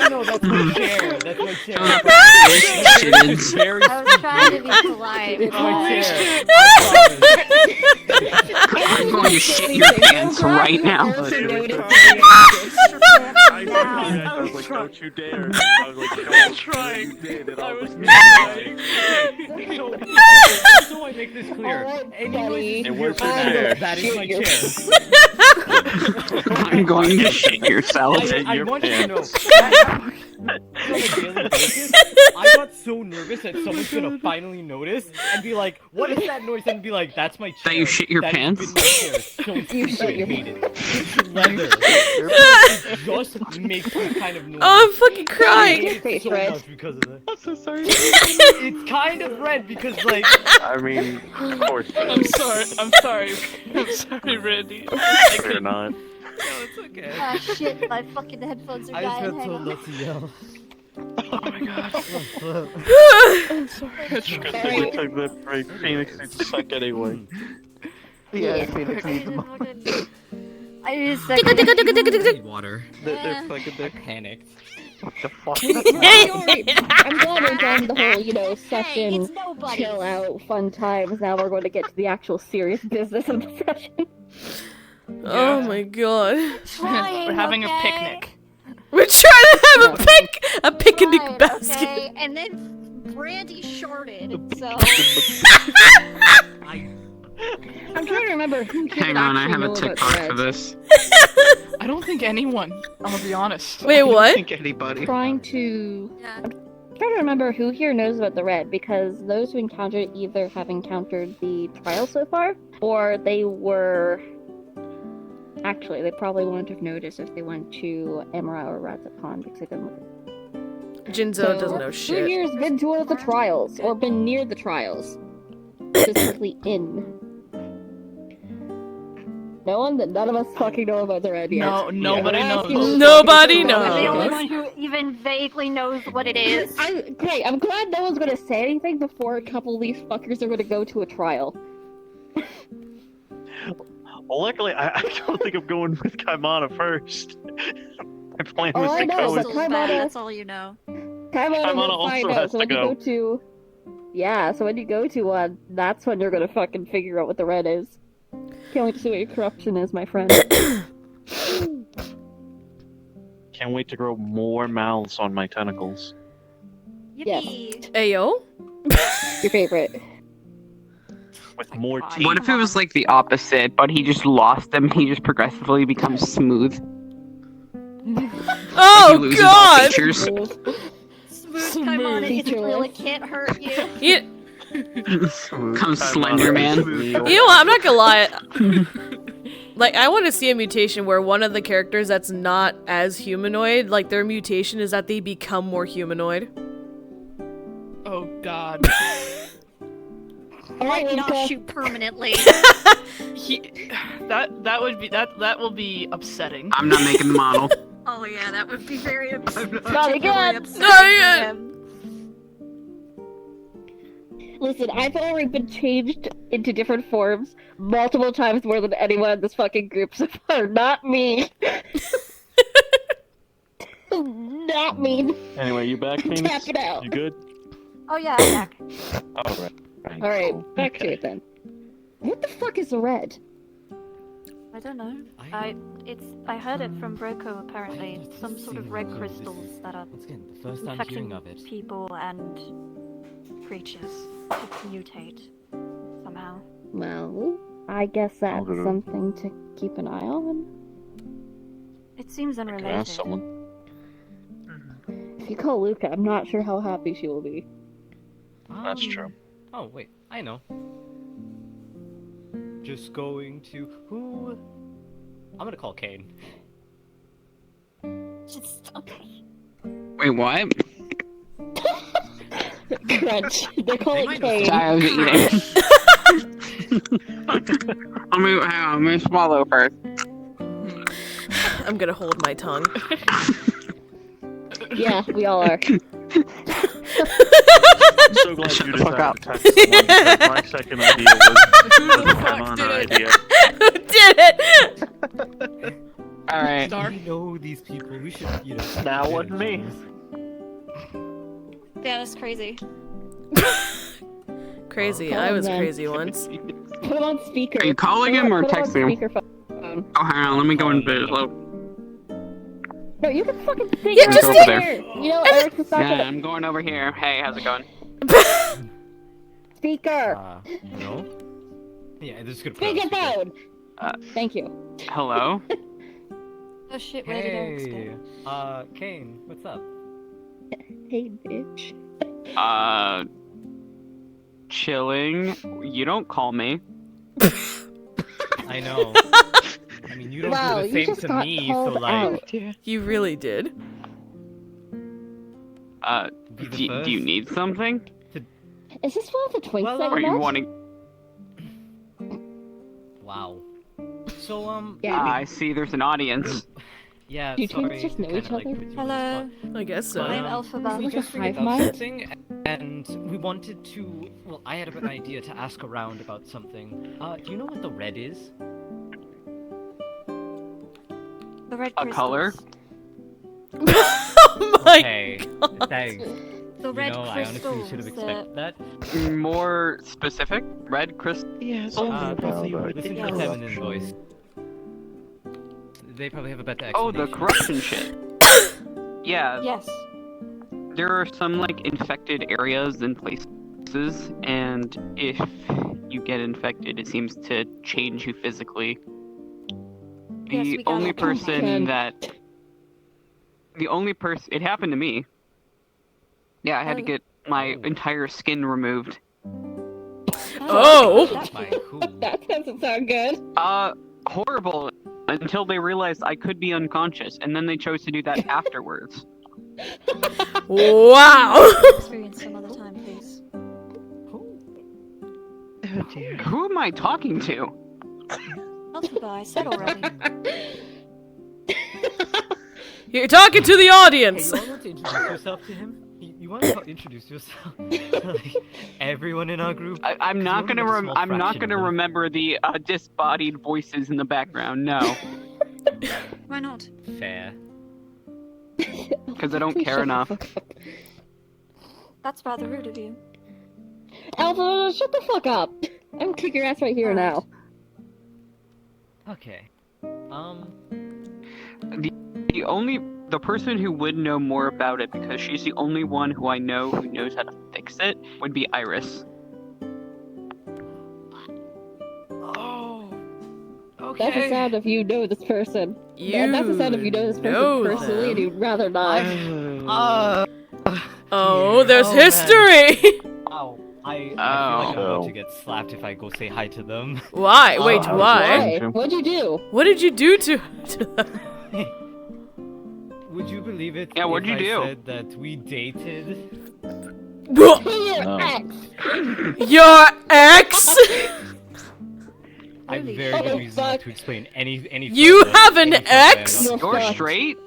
No, that's my chair. That's my chair. Shit. Very I was trying to be polite. It's my chair. I'm going to shit your pants right now. I was like, don't you dare. I was like, don't Trying. you dare. And I was So I make this clear. It was your chair. That is my chair. I'm going to shit yourself. I your want you to know. pants. On a daily basis, I got so nervous that someone's gonna finally notice and be like, "What is that noise?" And be like, "That's my chair." That you shit your That has pants? been my chair. Don't You shit your hate it. It's leather. It just makes this kind of noise. Oh, I'm fucking I crying. hate it so Red. much because of that. I'm so sorry. It's kind of red because, like, I mean, of course. I'm sorry. I'm sorry. I'm sorry, Randy. You're not. no, it's okay. Ah, shit, my fucking headphones are I just dying. got Hang told on. not to yell. Oh my god. I'm sorry. I tried. We took the break. Phoenix needs to suck anyway. Yeah, Phoenix needs them. I need a second. Water. They're fucking I dick. panicked. What the fuck? I'm glad we're done the whole, Hey, session, it's nobody. chill out, fun times. Now we're going to get to the actual serious business of the session. Oh my god. Trying, We're having a okay? picnic. We're trying to have a picnic Right, basket. okay, and then Brandy sharded, so... I'm trying to remember who here Hang on, I actually have a knew about TikTok Threads. for this. I don't think anyone. I'll be honest. Wait, I don't what? think anybody. Trying to Yeah. trying to remember who here knows about the red, because those who encountered it either have encountered the trial so far, or they were... Actually, they probably wouldn't have noticed if they went to Emra or Razakon, because they didn't look. Jinzo doesn't know Who shit. here's been to one of the trials, or been near the trials? Specifically in. No one? None of us fucking know about the red yet. No, nobody Yeah. knows. Nobody I'm the only knows. one who even vaguely knows what it is. Great, I'm glad no one's gonna say anything before a couple of these fuckers are gonna go to a trial. Well, luckily, I don't think I'm going with Kaimana first. My plan was Oh, I to know, go but with... Crystal's bad, Kaimana- that's all you know. Kaimana will also find has out, so to when you go. go to... Yeah, so when you go to one, that's when you're gonna fucking figure out what the red is. Can't wait to see what your corruption is, my friend. Can't wait to grow more mouths on my tentacles. Yes. Yippee! Ayo? Your favorite. With more teeth. What if it was like the opposite, but he just lost them, he just progressively becomes smooth? He Oh loses all god! features. Smooth Kaimana isn't Featureless. really can't hurt you. You, Smooth Comes Kaimana. Slender Man. Smooth you know what? I'm not gonna lie. Like, I want to see a mutation where one of the characters that's not as humanoid, like, their mutation is that they become more humanoid. Oh god. Like not shoot permanently. That will be upsetting. I'm not making the model. Oh yeah, that would be very upsetting. Not again! Not again! Listen, I've already been changed into different forms multiple times more than anyone in this fucking group so far. Not me. Not me. Anyway, you back, Phoenix? Tap it out. You good? Oh yeah, I'm back. Alright. Alright, back to it then. What the fuck is red? I don't know. I heard it from Broco apparently. I've Some sort of seen red this. crystals that are Once again, the first time infecting hearing of it. people and creatures to mutate somehow. Well, I guess that's Okay. something to keep an eye on. It seems Can I unrelated. ask someone? If you call Luca, I'm not sure how happy she will be. That's true. Oh, wait, I know. Just going to... Who? I'm gonna call Kane. Just okay. Wait, what? Crunch. They call it Kane. Sorry, I was eating. Hang on, let me swallow first. I'm gonna hold my tongue. Yeah, we all are. I'm so glad you decided to text someone because my second idea was an idea. Who did it? Alright. We know these people. We should, you know. Now what me? Yeah, that's crazy. Crazy. Oh, I was man. crazy once. Put him on speaker. Are you calling him or Put texting him? on speakerphone. Oh, hang on, let me go in bed. Low. No, you can fucking figure Yeah, it just out go over here. You know, Eric's just not Yeah, gonna... I'm going over here. Hey, how's it going? Speaker! No? Yeah, this is good for us. Speakerphone! Uh, Thank you. Hello? Oh shit, where did Eric Hey, go? Kane, what's up? Hey, bitch. Chilling. You don't call me. I know. I mean, you don't Wow, do you the same just to got me, so called like... out. You really did. Be the Do you first? need something? Is this one of the twinks Well, that Are you you met? wanting... Wow. So, Yeah. I see there's an audience. yeah, Do you sorry twins just to know kinda, each like, other? put you on the Hello. spot. I guess so. I'm But, Alphabet. we Like a just figured hive out mind? something, and we wanted to... Well, I had an idea to ask around about something. Do you know what the red is? The red A crystals. color? Oh my Okay, god. thanks. The red I honestly crystals. should have expected that. More specific? Red crystal? Yes. Listen to the Yes. feminine voice. They probably have a better Oh, explanation. the corruption shit. Yeah, Yes. there are some, like, infected areas and places, and if you get infected, it seems to change you physically. Yes, The we got only it. person that... The only person... It happened to me. Yeah, I had to Oh. get my entire skin removed. Oh. That's My who? That doesn't sound good. Horrible. Until they realized I could be unconscious, and then they chose to do that afterwards. Wow. experience some other time, please. Oh dear. Who am I talking to? Alphabet, I said already. You're talking to the Hey, audience. you all want to introduce yourself to him? You want to introduce yourself? Like, everyone in our group? I'm not Because gonna. we're only a small I'm not fraction of gonna them. remember the disembodied voices in the background. No, Why not? Fair. because I don't Please care shut the enough. fuck up. That's rather rude of you. Alpha, shut the fuck up. I'm gonna kick your ass right here now. Okay. The person who would know more about it, because she's the only one who I know who knows how to fix it, would be Iris. Oh. That's the Okay. sound of you know this person. You That's the sound of you know this person know personally and them. you'd rather not. Oh, there's Oh, man. history. Wow. I feel like I'm about So- to get slapped if I go say hi to them. Why? Wait, how does why? it change you? What'd you do? What did you do to them? Would you believe it? Yeah, what'd if you do? I said that we dated? Your No. ex! Your ex? I have Holy very shit. good Oh, reason not fuck. to explain any. You further, have an any further, ex? I'm not- You're fucked. straight?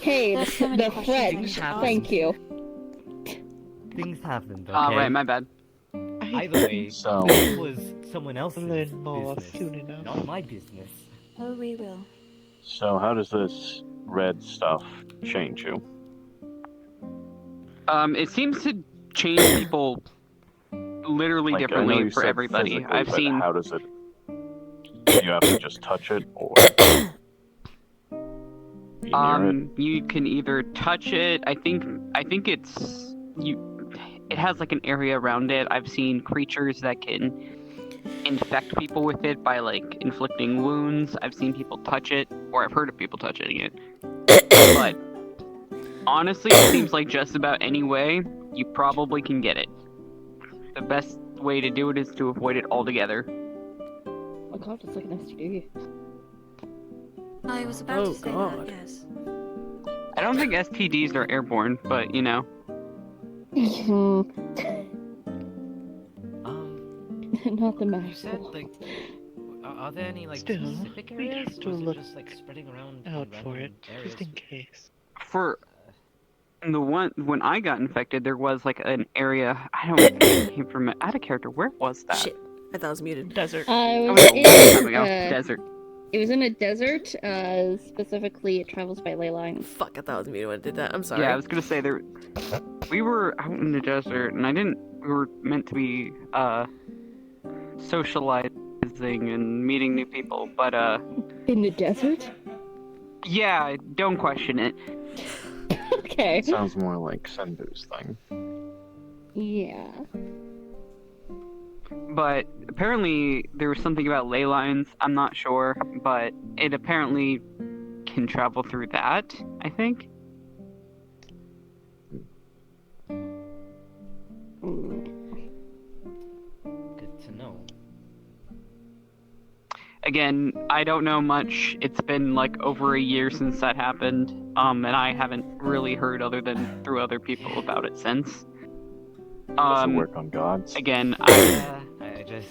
Hey, There's so many the questions I French. need to ask. Thank you. Things happened. Okay. Right, my bad. Either way, So- it was someone else's Learn more business, soon enough. not my business. Oh, we will. So how does this red stuff change you? It seems to change people literally Like, I know differently you for said everybody. physically, I've but seen. how does it? Do you have to just touch it, or be near it? You can either touch it. I think it's you. It has like an area around it. I've seen creatures that can infect people with it by like inflicting wounds. I've seen people touch it, or I've heard of people touching it. But honestly, it seems like just about any way you probably can get it. The best way to do it is to avoid it altogether. Oh my god, it's like an STD. I was about Oh, to say God. that, yes. I don't think STDs are airborne, but you know. Not the You mask. said like, are there any like Still, specific we areas, have to or is look it just like spreading around in out for random it, areas? just in case. For the one when I got infected, there was like an area. I don't think it came from out of character. Where was that? Shit, I thought I was muted. Desert. I That was was a long time in, ago. Desert. it was in a desert, specifically it travels by ley lines. Fuck, I thought I was muted when I did that. I'm sorry. Yeah, I was gonna say there. We were out in the desert, and I didn't. We were meant to be socializing and meeting new people, but In the desert? yeah, don't question it. Okay. It sounds more like Senbu's thing. Yeah. But apparently there was something about ley lines. I'm not sure, but it apparently can travel through that. I think. Good to know. Again, I don't know much. It's been like over a year since that happened, and I haven't really heard other than through other people about it since. Does it work on gods? Again, I just.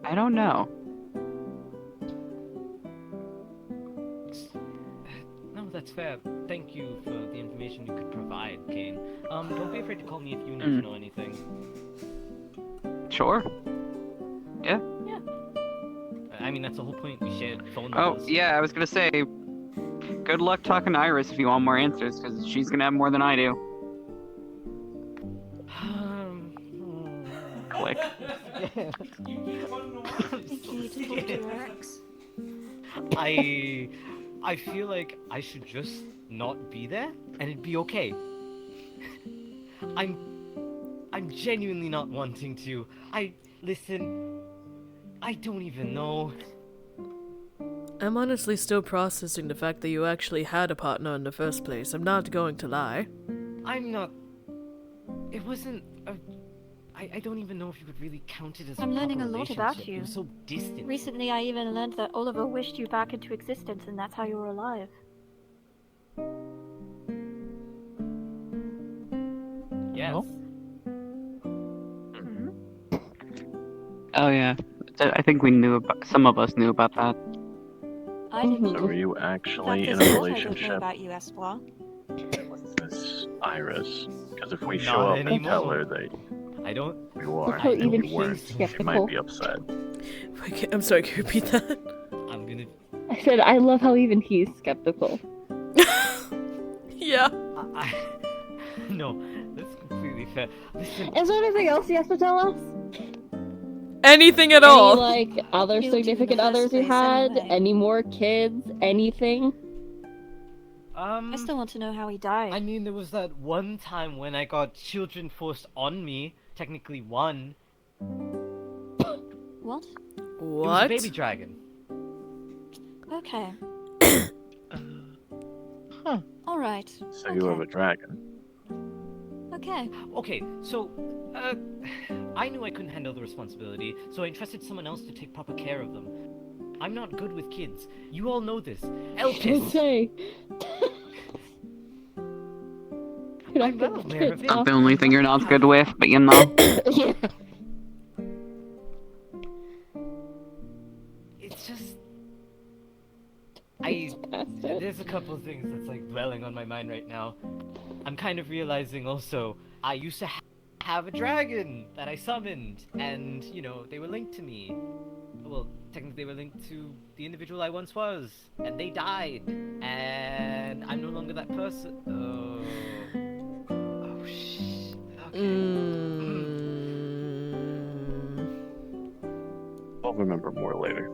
I don't know. No, that's fair. Thank you for the information you could provide, Kane. Don't be afraid to call me if you need to know anything. Sure. Yeah. I mean, that's the whole point. We shared phone Oh, numbers. yeah, I was gonna say, good luck talking to Iris if you want more answers, because she's gonna have more than I do. Click. I think you need to talk to your ex. I feel like I should just not be there, and it'd be okay. I'm genuinely not wanting to. Listen, I don't even know. I'm honestly still processing the fact that you actually had a partner in the first place. I'm not going to lie. I'm not. It wasn't. I don't even know if you could really count it as. I'm a learning proper a lot about relationship. you. It was so distant. Recently, I even learned that Oliver wished you back into existence, and that's how you were alive. Yes. No? Oh yeah, I think we knew about. Some of us knew about that. I didn't. So were you In actually fact, in there's a a lot I don't know relationship about you, Espoir. with this Iris? Because if we Not show up and anymore. tell her that I don't. we were, Look how and even we he's weren't, she skeptical. might be upset. Wait, I'm sorry, can you repeat that? I'm gonna. I said, I love how even he's skeptical. Yeah. No, that's completely fair. Listen, Is there anything else you have to tell us? Anything at Any, all? like, other Killed you in the significant first others you place had? anyway. Any more kids? Anything? I still want to know how he died. I mean, there was that one time when I got children forced on me. Technically, one. What? It was a What? baby dragon. Okay. Huh. All right. So you have a dragon. Okay. Okay, so, I knew I couldn't handle the responsibility, so I entrusted someone else to take proper care of them. I'm not good with kids. You all know this. Elpis! Okay. I'm well aware of it. Not the only thing you're not good with, but you know. Yeah. It's just... Past it. There's a couple of things that's like dwelling on my mind right now. I'm kind of realizing also, I used to have a dragon that I summoned, and, you know, they were linked to me. Well, technically they were linked to the individual I once was, and they died, and I'm no longer that person. Oh shit. Okay. I'll remember more later.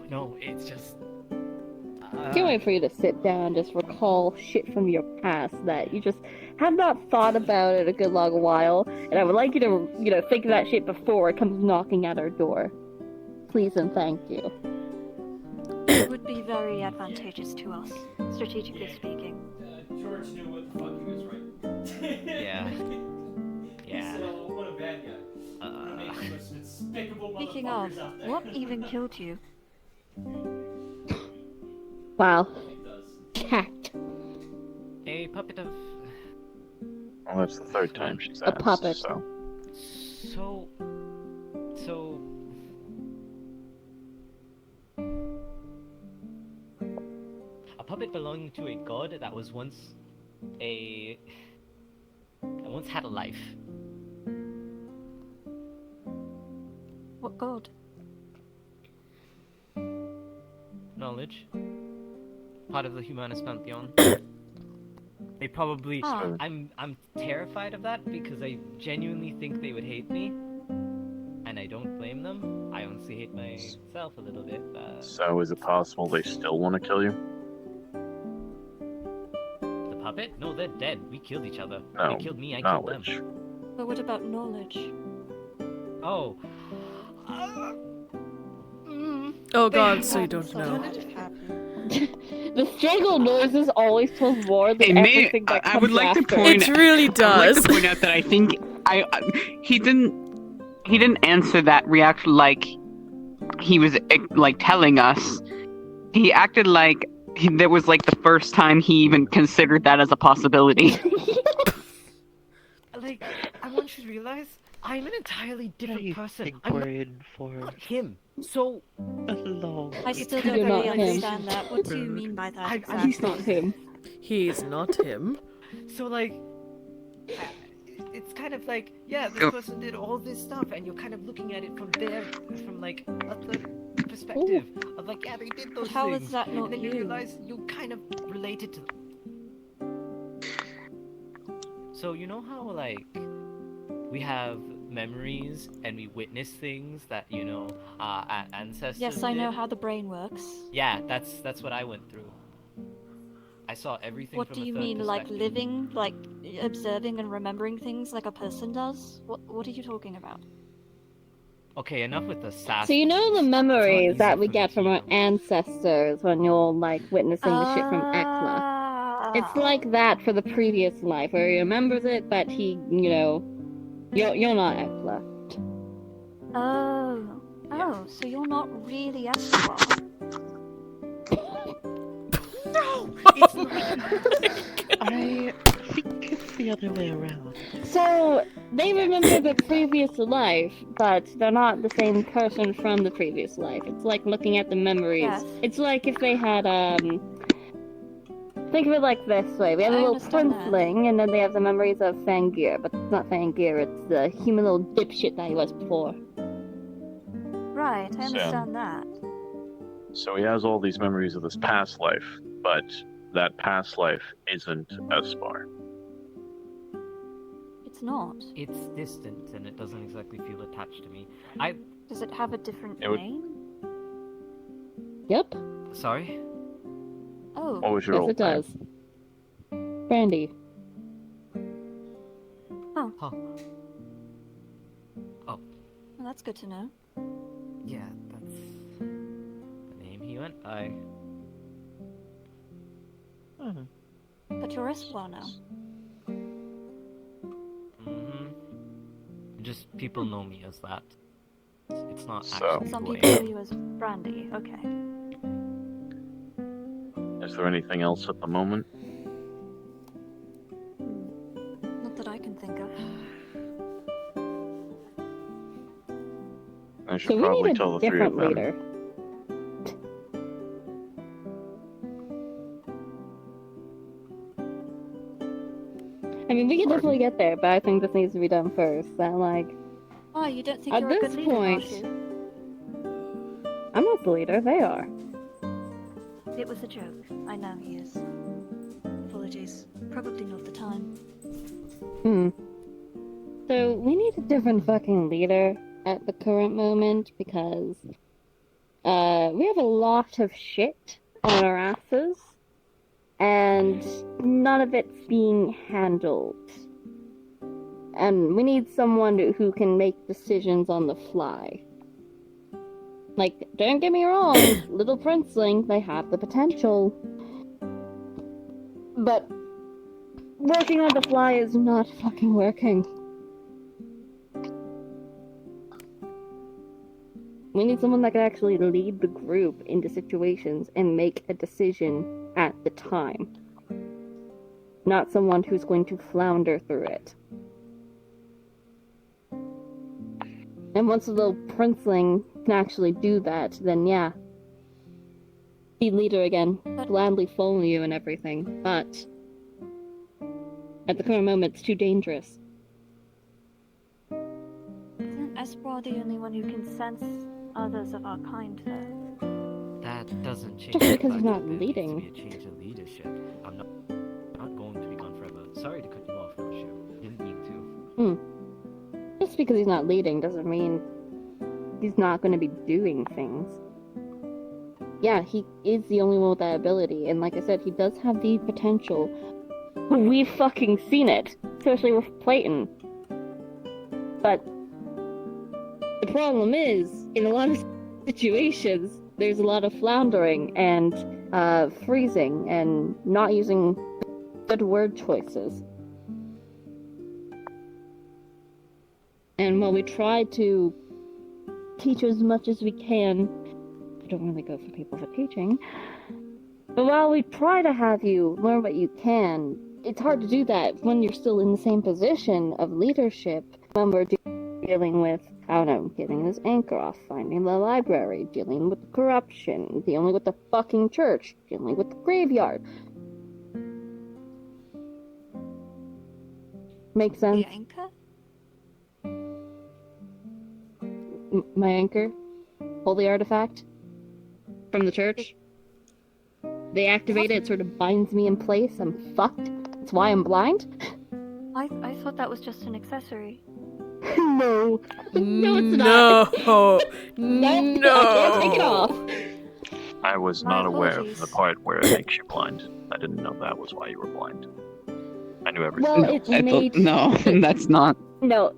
No, it's just... Can't wait for you to sit down and just recall shit from your past that you just have not thought about in a good long while. And I would like you to, think of that shit before it comes knocking at our door. Please and thank you. It would be very advantageous to us, strategically speaking. George knew what the fuck he was right. Yeah. So, what a bad guy. Make the most despicable Speaking of, motherfuckers out there. what even killed you? Wow. It does. Cat. A puppet of... Well, that's the third time she's A asked. puppet. So So... A puppet belonging to a god that was once that once had a life. What god? Knowledge. Part of the Humanist Pantheon. They probably... Ah. I'm terrified of that because I genuinely think they would hate me. And I don't blame them. I honestly hate myself a little bit. So is it possible they still want to kill you? The puppet? No, they're dead. We killed each other. No, They killed me, I killed them. knowledge. But what about knowledge? Oh. Oh god, so you don't know. The strangle noises always tell more than everything that comes I would like to after. point. It really I would does. like to point out that I think he didn't answer that reaction like he was like telling us. He acted like that was like the first time he even considered that as a possibility. Like, I want you to realize, I'm an entirely different I person. think I'm we're in for not him. So, a long. I still You're don't not really him. understand that. What do you mean by that? Exactly? He's not him. He's not him. so like, it's kind of like, yeah, this person did all this stuff, and you're kind of looking at it from like a perspective of like, yeah, they did those How things. is that not and then you? you realize you kind of related to them. So you know how like we have memories and we witness things that our ancestors Yes, I know did? how the brain works. Yeah, that's what I went through. I saw everything What from do a you third mean, like perspective. living, like observing and remembering things like a person does? What are you talking about? Okay, enough with the sass. So you know the please. memories It's not that easy we for get me from to our ancestors when you're like witnessing the shit from Ekla. It's like that for the previous life, where he remembers it, but he, you're not Ekla. Oh, so you're not really Esquire. No, it's not. I think it's the other way around. So they remember the previous life, but they're not the same person from the previous life. It's like looking at the memories. Yes. It's like if they had think of it like this way. We have a I little understand that. princeling, and then they have the memories of Fangir, but it's not Fangir, it's the human little dipshit that he was before. Right, I understand that. So he has all these memories of this past life, but that past life isn't Espar. It's not. It's distant and it doesn't exactly feel attached to me. Does it have a different It would- name? Yep. Sorry? Oh. What was your Yes, old it does. Brandy. Huh. Well, that's good to know. Yeah, that's... went, I... But you're Espoir now. Mm-hmm. Just people know me as that. It's not So- actually Some who I people am. know you as Brandy. Okay. Is there anything else at the moment? Not that I can think of. I should So we probably need a tell the three of different them. leader. I mean, we can Pardon? definitely get there, but I think this needs to be done first. That, like, Oh, you don't think At you're a good this leader, point- Marshu? I'm not the leader, they are. It was a joke. I know he is. Apologies. Probably not the time. So, we need a different fucking leader at the current moment because, we have a lot of shit on our asses, and none of it's being handled. And we need someone who can make decisions on the fly. Like, don't get me wrong, Little Princeling, they have the potential. But working on the fly is not fucking working. We need someone that can actually lead the group into situations and make a decision at the time. Not someone who's going to flounder through it. And once the Little Princeling can actually do that, then yeah. Be leader again. Gladly follow you and everything. But at the current moment, it's too dangerous. Isn't Espoir the only one who can sense others of our kind, though? That doesn't change Just the because fact he's not that there leading. needs to be a change in leadership. I'm not going to be gone forever. Sorry to cut you off, Noshu. Didn't mean to. Just because he's not leading doesn't mean he's not going to be doing things. Yeah, he is the only one with that ability, and like I said, he does have the potential. We've fucking seen it, especially with Clayton. But the problem is, in a lot of situations, there's a lot of floundering and freezing and not using good word choices. And while we try to teach as much as we can, I don't really go for people for teaching, but while we try to have you learn what you can, it's hard to do that when you're still in the same position of leadership when we're dealing with, I don't know, getting this anchor off, finding the library, dealing with the corruption, dealing with the fucking church, dealing with the graveyard. Make sense? The anchor? My anchor? Holy artifact? From the church? They activate it, it sort of binds me in place. I'm fucked. That's why I'm blind? I thought that was just an accessory. No. No, it's not. No. No. I can't take it off. I was My not aware of apologies. the part where it makes you blind. I didn't know that was why you were blind. I knew everything Well, else. it made... No, that's not. No,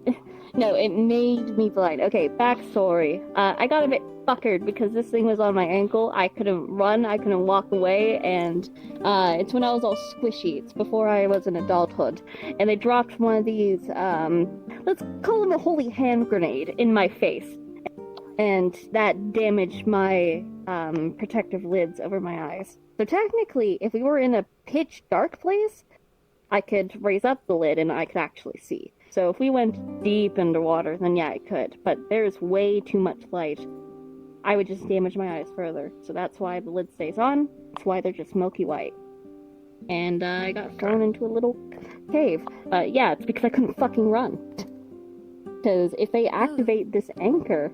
it made me blind. Okay, backstory. I got a bit fuckered because this thing was on my ankle. I couldn't run, I couldn't walk away, and it's when I was all squishy. It's before I was in adulthood. And they dropped one of these, let's call them a holy hand grenade in my face. And that damaged my protective lids over my eyes. So technically, if we were in a pitch dark place, I could raise up the lid and I could actually see. So if we went deep underwater, then yeah, I could. But there's way too much light. I would just damage my eyes further. So that's why the lid stays on. That's why they're just milky white. And I got thrown into a little cave. Yeah, it's because I couldn't fucking run. Because if they activate this anchor,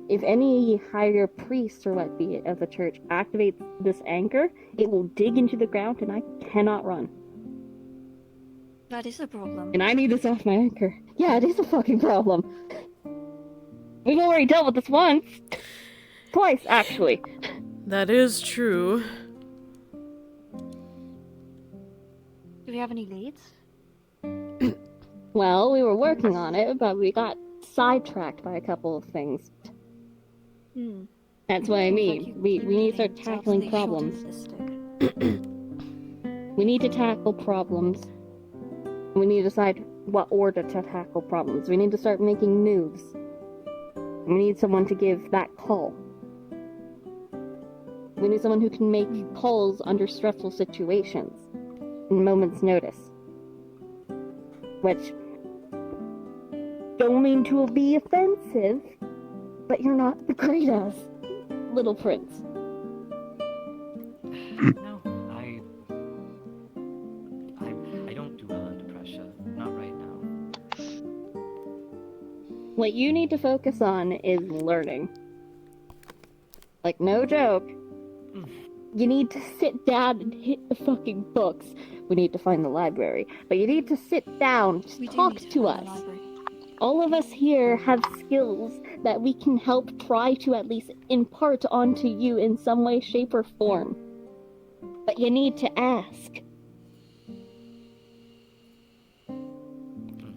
if any higher priest or what be it of the church activates this anchor, it will dig into the ground and I cannot run. That is a problem. And I need this off my anchor. Yeah, it is a fucking problem. We've already dealt with this once. Twice, actually. That is true. Do we have any leads? Well, we were working on it, but we got sidetracked by a couple of things. That's what I Seems mean. like you We keep need to start getting tackling delving short problems. with this stick. We need to tackle problems. We need to decide what order to tackle problems. We need to start making moves. We need someone to give that call. We need someone who can make calls under stressful situations in moment's notice. Which, don't mean to be offensive, but you're not the greatest, little prince. No, I don't do well under pressure. Not right now. What you need to focus on is learning. Like, no joke. You need to sit down and hit the fucking books. We need to find the library. But you need to sit down, just talk to us. All of us here have skills that we can help try to at least impart onto you in some way, shape, or form. But you need to ask.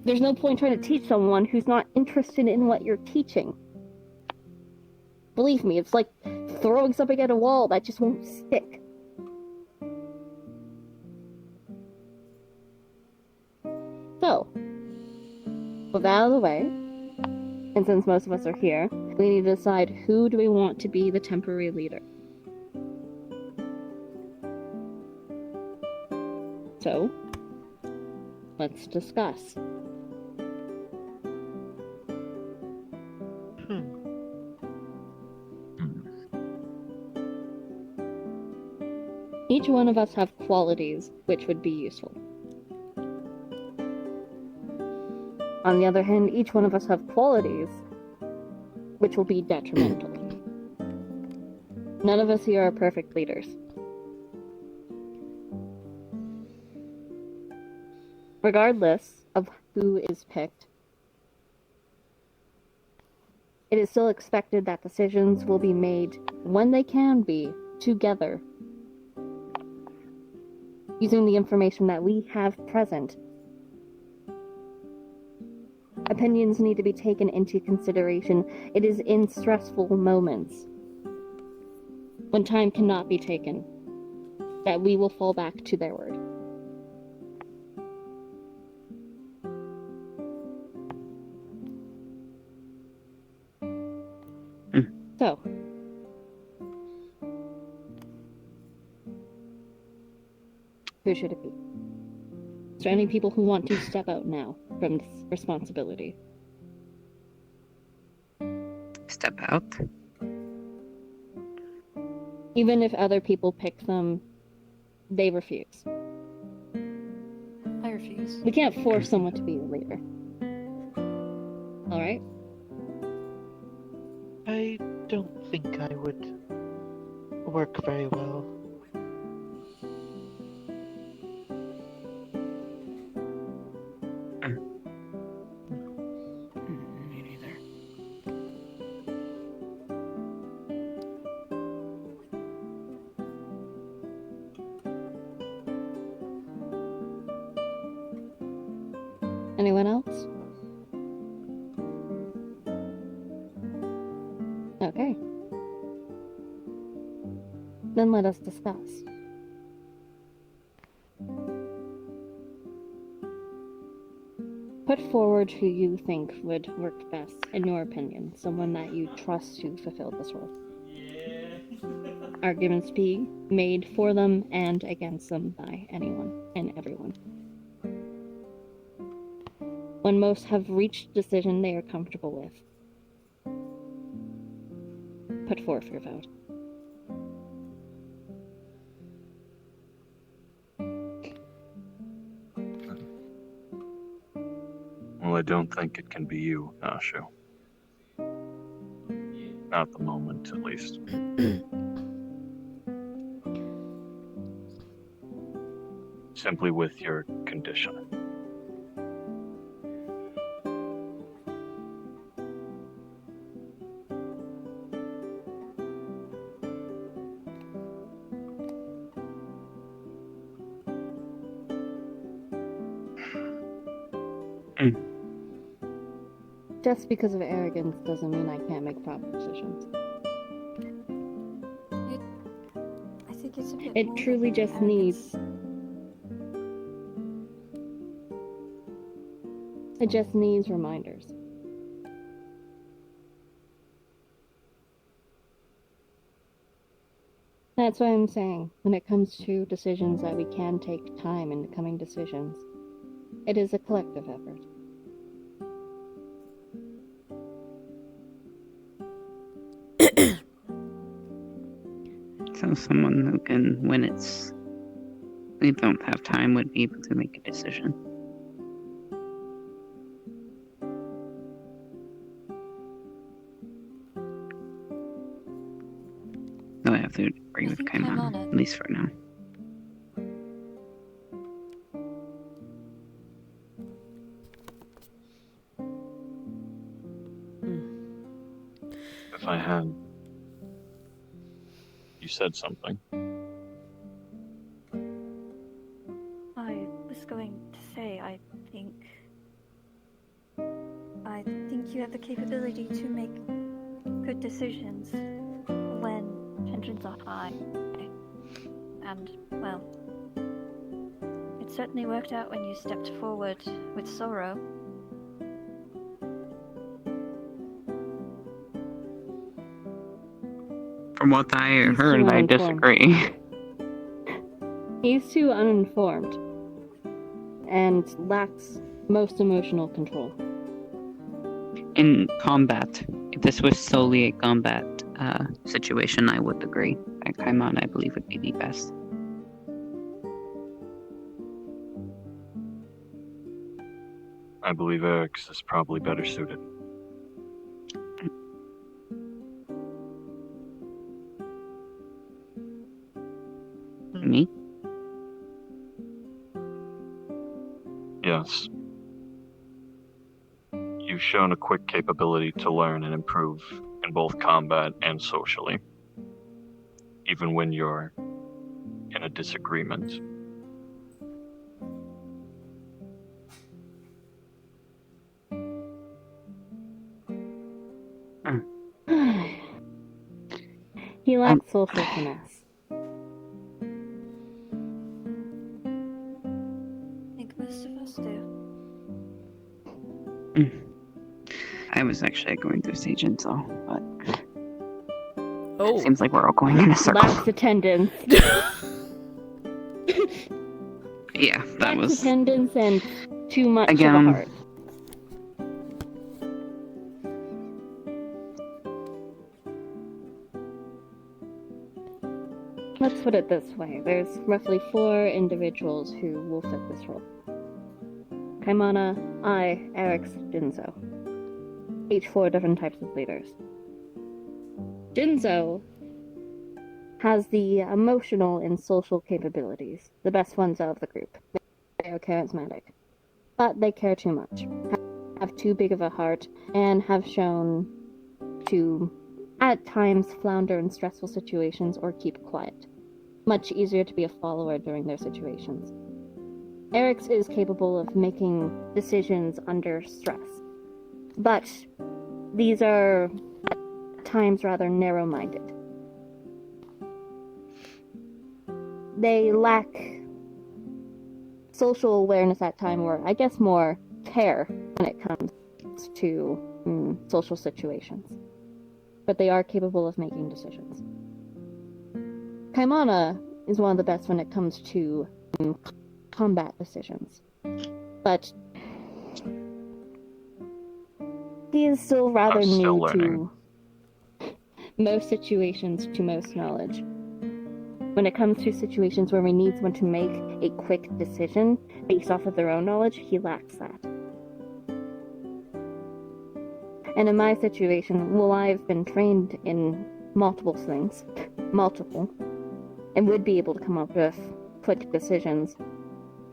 There's no point trying to teach someone who's not interested in what you're teaching. Believe me, it's like throwing something at a wall that just won't stick. So, with that out of the way, and since most of us are here, we need to decide who do we want to be the temporary leader. So, let's discuss. Each one of us have qualities which would be useful. On the other hand, each one of us have qualities which will be detrimental. None of us here are perfect leaders. Regardless of who is picked, it is still expected that decisions will be made when they can be together, using the information that we have present. Opinions need to be taken into consideration. It is in stressful moments, when time cannot be taken, that we will fall back to their word. So, who should it be? Is there any people who want to step out now from this responsibility? Step out. Even if other people pick them, they refuse. I refuse. We can't force someone to be the leader. Alright? I don't think I would work very well. Me neither. Anyone else? Okay. Then let us discuss. Put forward who you think would work best, in your opinion, someone that you trust to fulfill this role. Yeah. Arguments be made for them and against them by anyone and everyone. When most have reached a decision they are comfortable with, put forth your vote. Well, I don't think it can be you, Nashu. Not at the moment, at least. Simply with your condition. Just because of arrogance doesn't mean I can't make proper decisions. think it's a bit It more truly than just arrogance. It just needs reminders. That's what I'm saying. When it comes to decisions that we can take time in coming decisions, it is a collective effort. So someone who can, when we don't have time, would be able to make a decision. No, I have to agree I with think Kaimana, Kaimana- at least for now. If I had. You said something. I was going to say, I think you have the capability to make good decisions when tensions are high. And, well, it certainly worked out when you stepped forward with sorrow. From what I He's heard, too I uninformed. disagree. He's too uninformed and lacks most emotional control. In combat, if this was solely a combat situation, I would agree. Kaimana, I believe, would be the best. I believe Eric's is probably better suited. Me? Yes. You've shown a quick capability to learn and improve in both combat and socially, even when you're in a disagreement. He lacks social finesse. I think most of us do. I was actually going to say Jinzo, but Oh. it seems like we're all going in a circle. Lacks attendance. Yeah, that Lacks was... attendance and too much Again, of a heart. Let's put it this way. There's roughly 4 individuals who will fit this role. Kaimana, I, Eric's, Jinzo. Each 4 different types of leaders. Jinzo has the emotional and social capabilities, the best ones of the group. They are charismatic. But they care too much, have too big of a heart, and have shown to, at times, flounder in stressful situations or keep quiet. Much easier to be a follower during their situations. Eric's is capable of making decisions under stress, but these are at times rather narrow-minded. They lack social awareness at time, or I guess more care when it comes to social situations. But they are capable of making decisions. Kaimana is one of the best when it comes to combat decisions. But he is still rather I'm still new learning. to most situations, to most knowledge. When it comes to situations where we need someone to make a quick decision based off of their own knowledge, he lacks that. And in my situation, well, I've been trained in multiple things, and would be able to come up with quick decisions.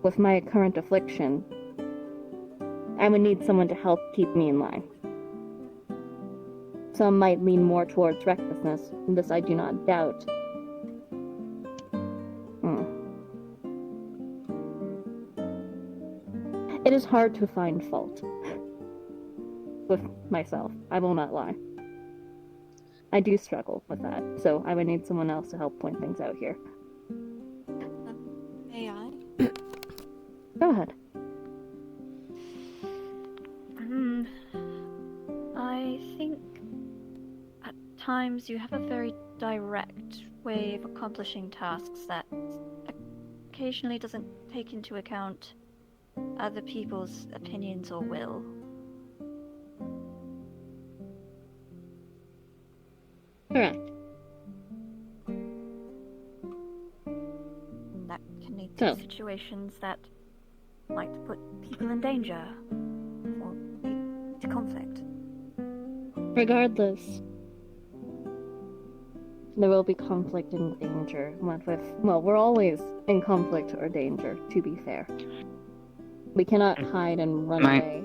With my current affliction, I would need someone to help keep me in line. Some might lean more towards recklessness, and this I do not doubt. It is hard to find fault with myself, I will not lie. I do struggle with that, so I would need someone else to help point things out here. May I? Go ahead. I think at times you have a very direct way of accomplishing tasks that occasionally doesn't take into account other people's opinions or will. Correct. And that can lead So. to situations that might put people in danger or lead to conflict. Regardless, there will be conflict and danger. Well, we're always in conflict or danger, to be fair. We cannot hide and run away.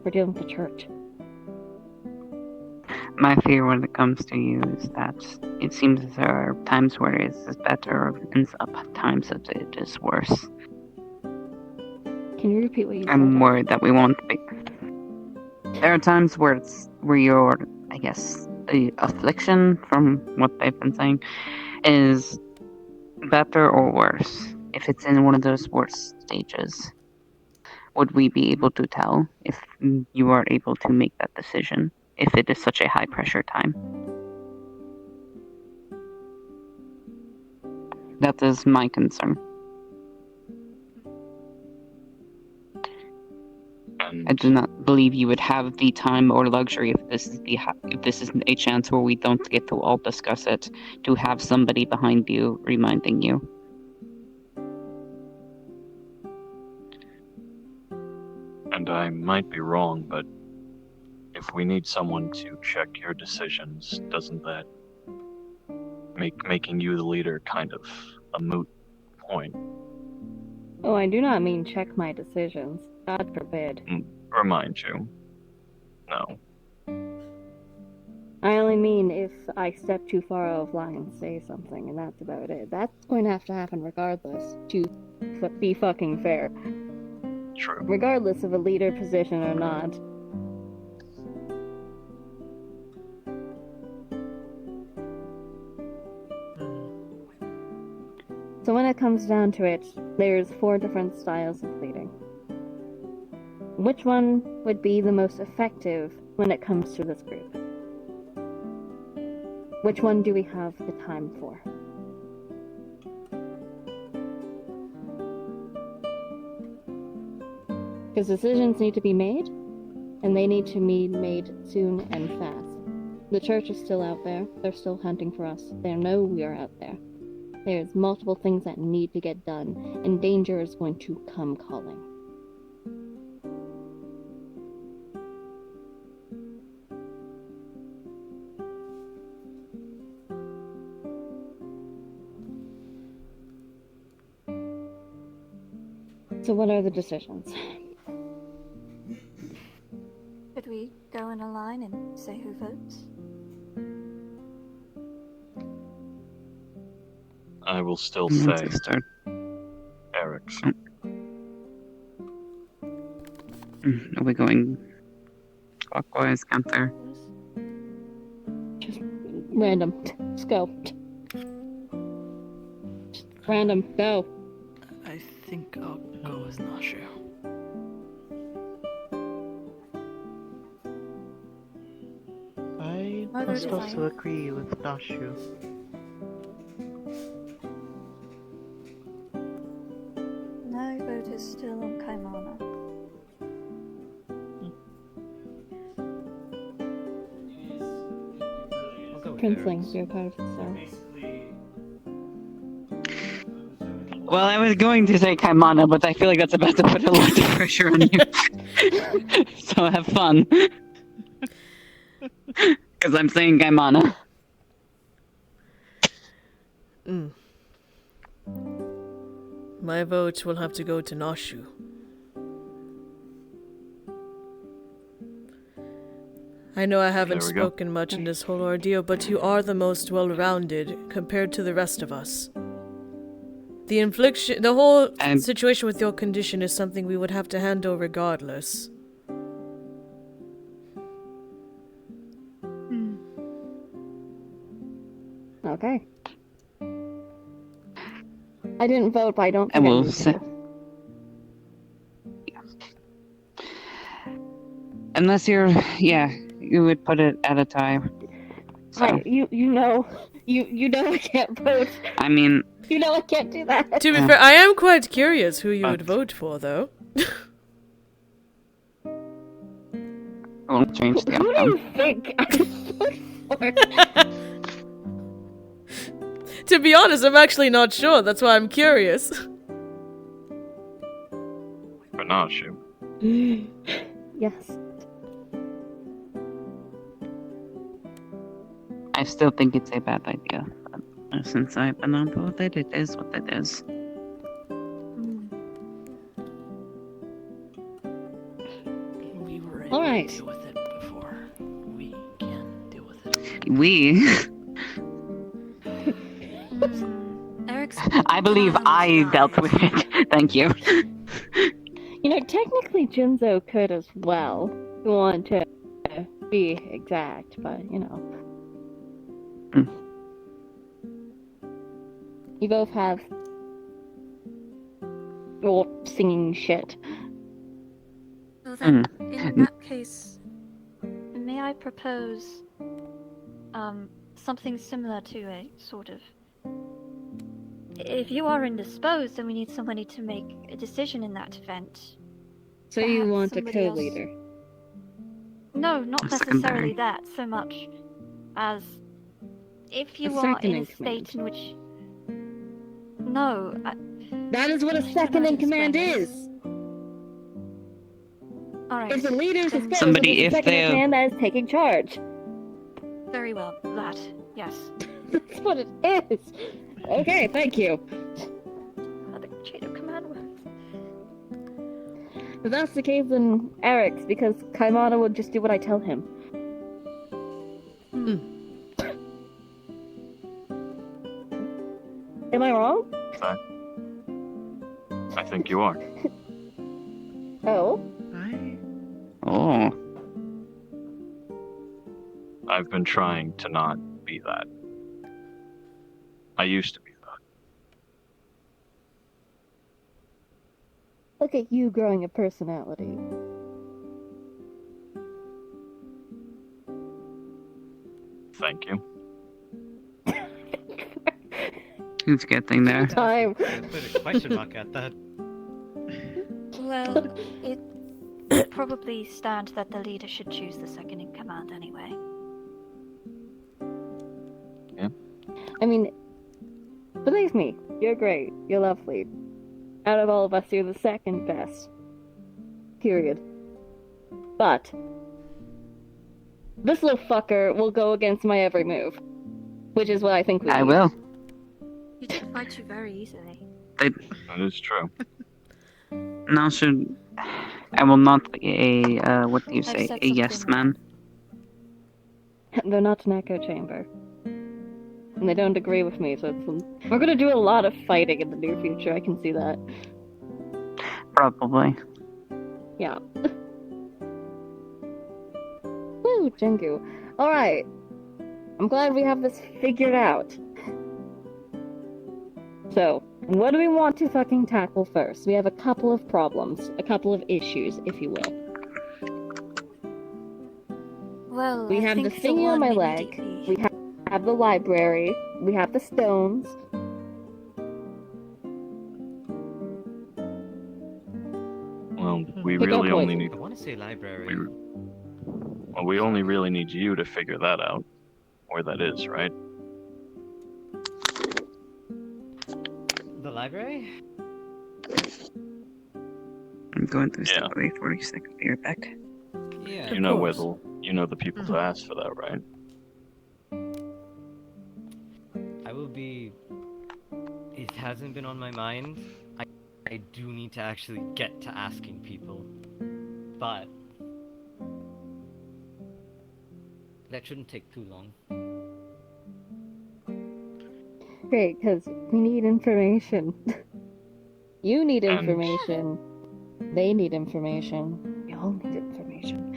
We're dealing with the church. My fear when it comes to you is that it seems there are times where it is better and times that it is worse. Can you repeat what you said? I'm worried that we won't be. There are times where your, I guess, the affliction, from what they've been saying, is better or worse. If it's in one of those worst stages, would we be able to tell if you are able to make that decision, if it is such a high pressure time? That is my concern. I do not believe you would have the time or luxury, if this is a chance where we don't get to all discuss it, to have somebody behind you reminding you. And I might be wrong, but if we need someone to check your decisions, doesn't that make making you the leader kind of a moot point? Oh, I do not mean check my decisions. God forbid. Remind you. No. I only mean if I step too far out of line and say something, and that's about it. That's going to have to happen regardless, to be fucking fair. True. Regardless of a leader position or not. So when it comes down to it, there's 4 different styles of leading. Which one would be the most effective when it comes to this group? Which one do we have the time for? Because decisions need to be made, and they need to be made soon and fast. The church is still out there. They're still hunting for us. They know we are out there. There's multiple things that need to get done, and danger is going to come calling. So what are the decisions? Could we go in a line and say who votes? I will still say Start. Erickson. Are we going clockwise, counter? Just random. Just go. Just random. Go. I think I'll go with Nashu. I I'll must go also design. agree with Nashu. My vote is still on Kaimana. I'll go with Princeling, Eric's. you're part of the cell. Basically, Well, I was going to say Kaimana, but I feel like that's about to put a lot of pressure on you. So have fun. Because I'm saying Kaimana. My vote will have to go to Nashu. I know I haven't There we go. spoken much in this whole ordeal, but you are the most well-rounded compared to the rest of us. The whole And- situation with your condition is something we would have to handle regardless. Okay. I didn't vote, but I don't And think I we'll need see. to. Unless you would put it at a tie. So, You know I can't vote. I mean, You know I can't do that. To be Yeah. fair, I am quite curious who you would vote for, though. I won't change the Who do outcome. you think I vote for? To be honest, I'm actually not sure. That's why I'm curious. For Nashu. Yes. I still think it's a bad idea. But since I've been on both it is what it is. We were able All right. to deal with it before. We can deal with it. We. Eric's. I believe I dealt with it. Thank you. You know, technically Jinzo could as well. If you want to be exact, but you know. You both have singing shit. Well, then, in that case, may I propose something similar to a sort of. If you are indisposed, then we need somebody to make a decision in that event. So you Perhaps want a somebody else- co-leader? No, not A necessarily secondary. that so much as if you A are second in a in state in which. No. That is what a I don't know second how in to explain command this. is. Alright. If the leader is then- disposed, Somebody, it's a if second in they- command that is taking charge. Very well, that. Yes. That's what it is. Okay, thank you. How the chain of command works. If that's the case, then Eric's, because Kaimana would just do what I tell him. Am I wrong? I think you are. Oh? Oh. I've been trying to not be that. I used to be that. Look at you growing a personality. Thank you. Who's getting there? Time. Put a question mark at that. Well, it probably stands that the leader should choose the second in command anyway. I mean, believe me, you're great. You're lovely. Out of all of us, you're the second best. Period. But this little fucker will go against my every move, which is what I think we I need. will. He did fight you very easily. That is true. Now should I will not be a what do you say? said A yes something man. They're not an echo chamber. And they don't agree with me, so it's, we're gonna do a lot of fighting in the near future, I can see that. Probably. Yeah. Woo, Jengu. Alright. I'm glad we have this figured out. So, what do we want to fucking tackle first? We have a couple of problems, a couple of issues, if you will. Well, We I have the think thingy on one my leg. immediately- We have the library. We have the stones. Well, we Pick up really only poison. need. I want to say library. Well, we only really need you to figure that out, where that is, right? The library? I'm going through Yeah. stuff. Wait 40 seconds. Be right back. Yeah. You know where course. you know the people to ask for that, right? I will be. It hasn't been on my mind. I do need to actually get to asking people. But. That shouldn't take too long. Great, because we need information. You need And- information. They need information. We all need information.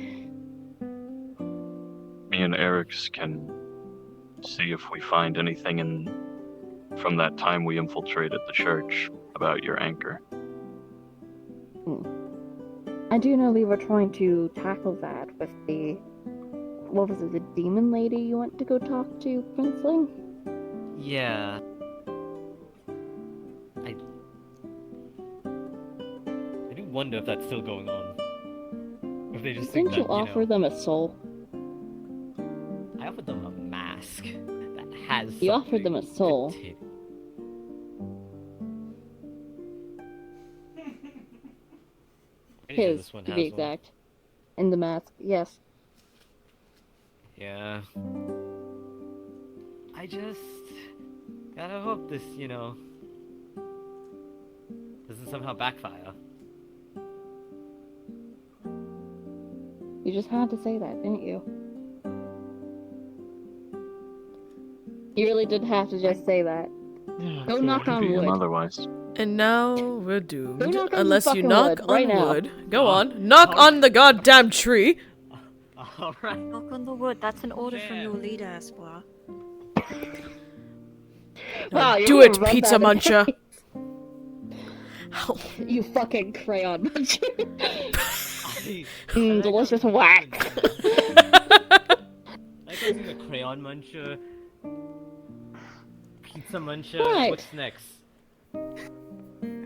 Me and Eric's can see if we find anything in from that time we infiltrated the church about your anchor. I do know we were trying to tackle that with the... What was it, the demon lady you went to go talk to, Princeling? Yeah. I do wonder if that's still going on. If they just think Didn't that, you offer them a soul? I offered them a mask that has You offered them a something soul. to take. Pretty sure His, this one to has be one. exact. In the mask, yes. Yeah. I just gotta hope this, doesn't somehow backfire. You just had to say that, didn't you? You really did have to just say that. Go knock on Maybe wood. otherwise. And now we're doomed. Go knock on Unless you fucking knock wood on right now. wood. Go on. Knock on the goddamn tree! Alright. Knock on the wood. That's an order from your leader, Espoir. Wow, you Do even it, rubbed pizza that in muncher! You fucking crayon muncher. I Delicious wax. Like I was in the crayon muncher. Pizza muncher. Right. What's next?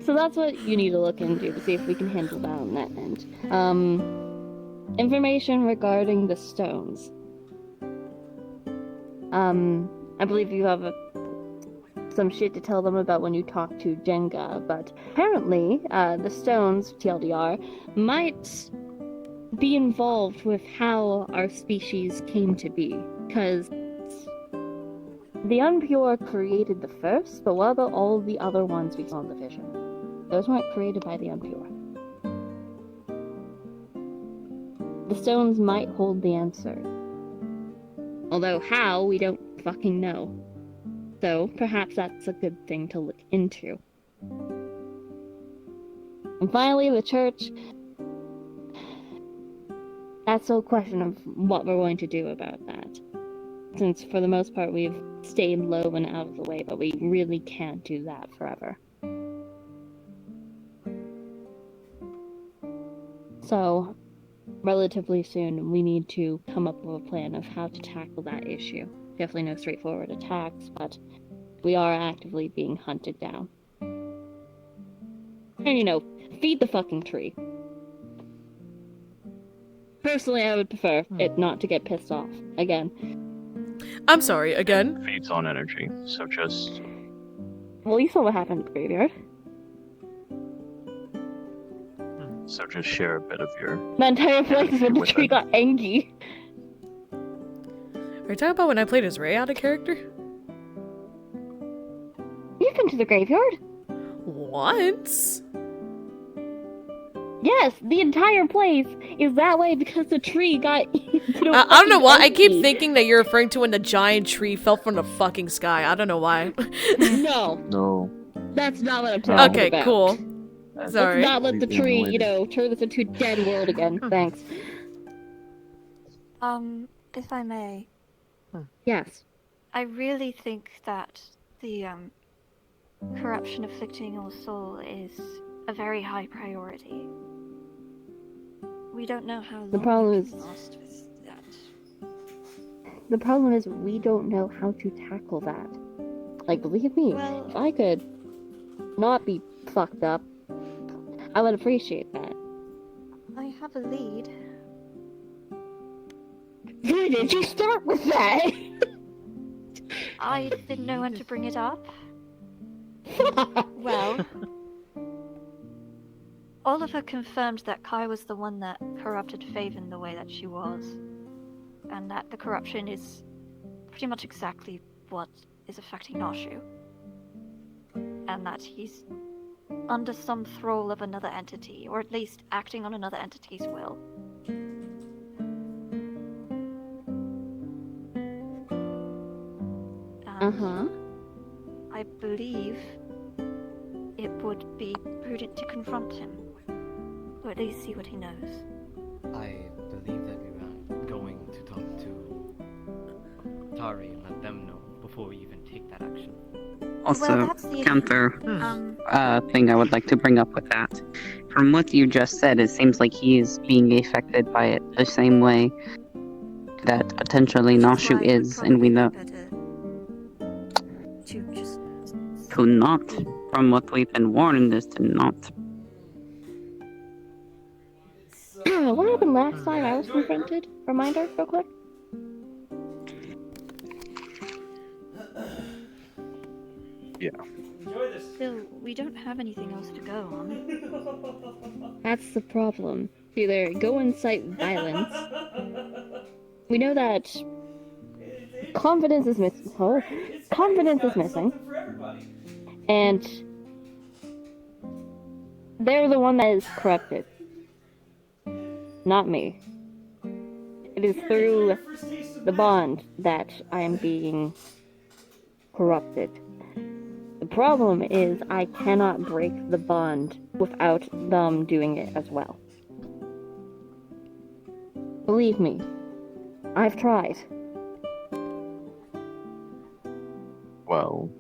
So that's what you need to look into to see if we can handle that on that end. Information regarding the stones. I believe you have some shit to tell them about when you talk to Jenga, but apparently, the stones, TLDR, might be involved with how our species came to be, because the Unpure created the first, but what about all the other ones we saw in the vision? Those weren't created by the Unpure. The stones might hold the answer. Although how, we don't fucking know. So, perhaps that's a good thing to look into. And finally, the church. That's the question of what we're going to do about that. Since, for the most part, we've stayed low and out of the way, but we really can't do that forever. So, relatively soon, we need to come up with a plan of how to tackle that issue. Definitely no straightforward attacks, but we are actively being hunted down. And, feed the fucking tree. Personally, I would prefer it not to get pissed off. Again. I'm sorry, again? Feeds on energy, so just... Well, you saw what happened at the graveyard. So just share a bit of your... The entire place when the with tree it. got angry. Are you talking about when I played as Ray out of character? You've been to the graveyard? Once? Yes, the entire place is that way because the tree got... I don't know why. I keep thinking that you're referring to when the giant tree fell from the fucking sky. I don't know why. No, No. that's not what I'm talking about. Okay, cool. Sorry. Let's not let the tree, Completely turn this into a dead world again. Thanks. If I may, Yes. I really think that the corruption afflicting your soul is a very high priority. We don't know how long The problem we is- can last with that. The problem is we don't know how to tackle that. Like, believe me, Well- if I could not be fucked up, I would appreciate that. I have a lead. Why did you start with that? I didn't know when to bring it up. Well, Oliver confirmed that Kai was the one that corrupted Faven the way that she was, and that the corruption is pretty much exactly what is affecting Nashu, and that he's under some thrall of another entity, or at least acting on another entity's will. Uh-huh. I believe it would be prudent to confront him, or at least see what he knows. I believe that we were going to talk to Tari and let them know before we even take that action. Also, that's the counter issue. thing I would like to bring up with that. From what you just said, it seems like he is being affected by it the same way that potentially Which Nashu why it would is, and we probably be know better to just to not, from what we've been warned, is to not. What happened last time I was confronted? Reminder, real quick. Yeah. Enjoy this. Still, we don't have anything else to go on. That's the problem. Either go incite violence. We know that confidence is missing. Oh, confidence is missing. And they're the one that is corrupted. Not me. It is through the bond that I am being corrupted. The problem is I cannot break the bond without them doing it as well. Believe me, I've tried. Well,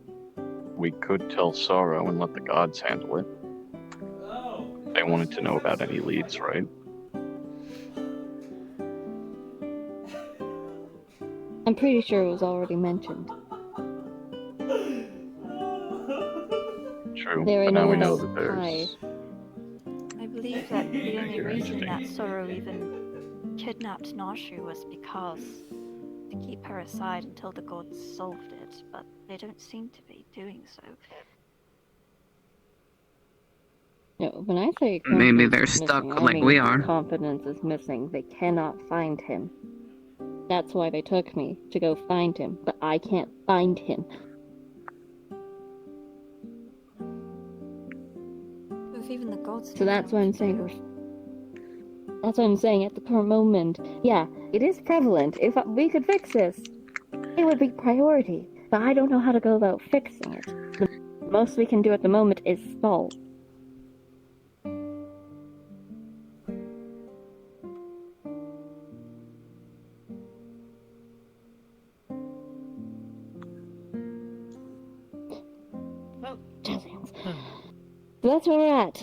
we could tell Sorrow and let the gods handle it. They wanted to know about any leads, right? I'm pretty sure it was already mentioned. True, There but are now no we know other that there's... ties. I believe that the only You're reason interesting. that Sorrow even kidnapped Nashu was because to keep her aside until the gods solved it, but they don't seem to be doing so. No, when I say Maybe confidence they're is stuck missing, I like mean we are. confidence is missing. They cannot find him. That's why they took me, to go find him, but I can't find him. If even the gods So that's what I'm saying. That's what I'm saying at the current moment. Yeah, it is prevalent. If we could fix this, it would be priority. But I don't know how to go about fixing it. The most we can do at the moment is stall. So that's where we're at.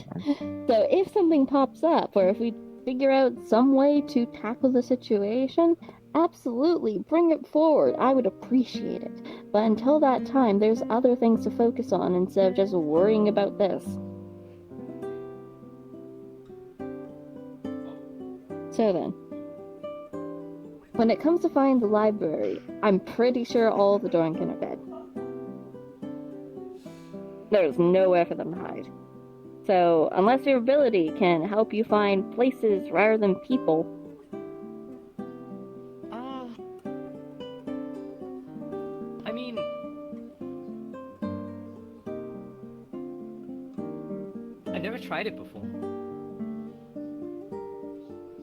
So if something pops up, or if we figure out some way to tackle the situation, absolutely, bring it forward. I would appreciate it. But until that time, there's other things to focus on instead of just worrying about this. So then, when it comes to finding the library, I'm pretty sure all of the Dorinkin are dead. There's nowhere for them to hide. So, unless your ability can help you find places rather than people... I mean... I've never tried it before.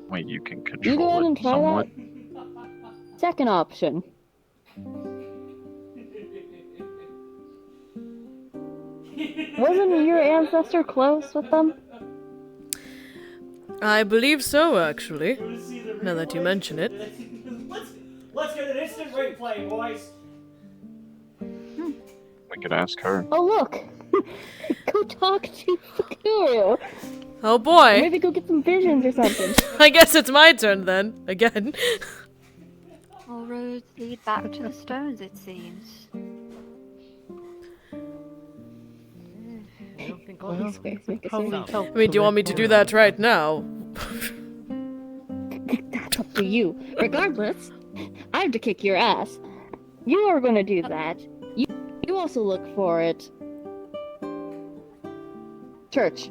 Wait, you can You go control ahead it and try somewhat? that. Second option. Wasn't your ancestor close with them? I believe so, actually. Now that you mention it. Let's get an instant replay, boys. We could ask her. Oh, look! Go talk to Sakuru! Oh boy! Maybe go get some visions or something. I guess it's my turn then, again. All roads lead back to the stones, it seems. I don't think Well, all squares make a Probably circle. help I mean, do you want me to do that right now? That's up to you. Regardless, I have to kick your ass. You are gonna do that. You also look for it. Church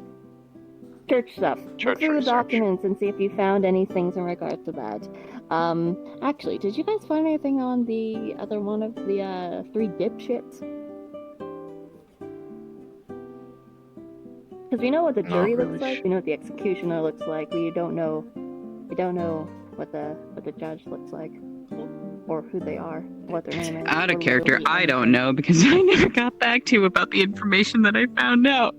stuff. Church Look through the research. documents and see if you found any things in regards to that. Actually, did you guys find anything on the other one of the 3 dipshits? Because we know what the Not jury really looks like. We know what the executioner looks like. We don't know what the judge looks like, or who they are, what their name is. Out of or character, literally I don't anything. know because I never got back to you about the information that I found out.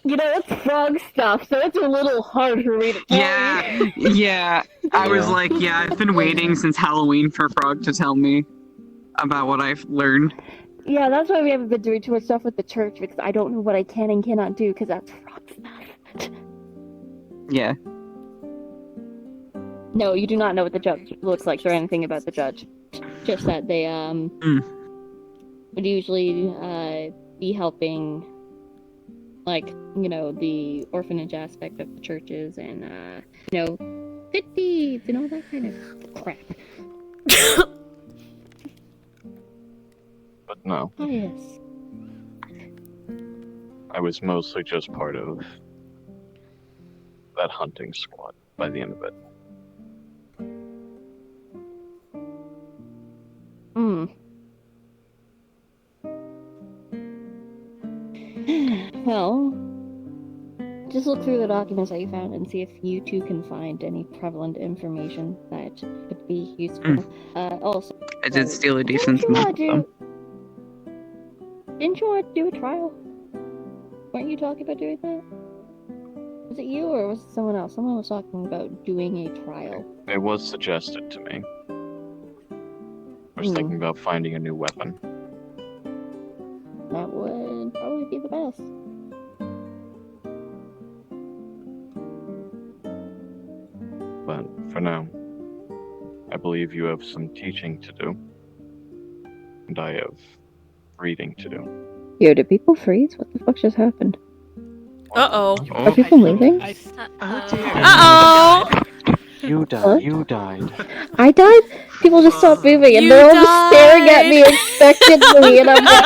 You know, it's frog stuff, so it's a little hard for me to tell you. Yeah. I was Yeah. like, yeah, I've been waiting since Halloween for Frog to tell me. about what I've learned. Yeah, that's why we haven't been doing too much stuff with the church, because I don't know what I can and cannot do, because that's frog stuff. Yeah. No, you do not know what the judge looks like or anything about the judge. Just that they, would usually, be helping, like, you know, the orphanage aspect of the churches and, you know, fit deeds and all that kind of crap. But no, Oh, yes. I was mostly just part of that hunting squad by the end of it. Well, just look through the documents that you found and see if you too can find any prevalent information that could be useful. Also, I did steal a decent amount of them. Didn't you want to do a trial? Weren't you talking about doing that? Was it you or was it someone else? Someone was talking about doing a trial. It was suggested to me. I was thinking about finding a new weapon. That would probably be the best. But for now, I believe you have some teaching to do. And I have reading to do. Yo, did people freeze? What the fuck just happened? Uh-oh. Are people leaving? Uh-oh! You died. What? You died. I died? People just stopped moving and You they're all just staring at me expectantly and I'm like,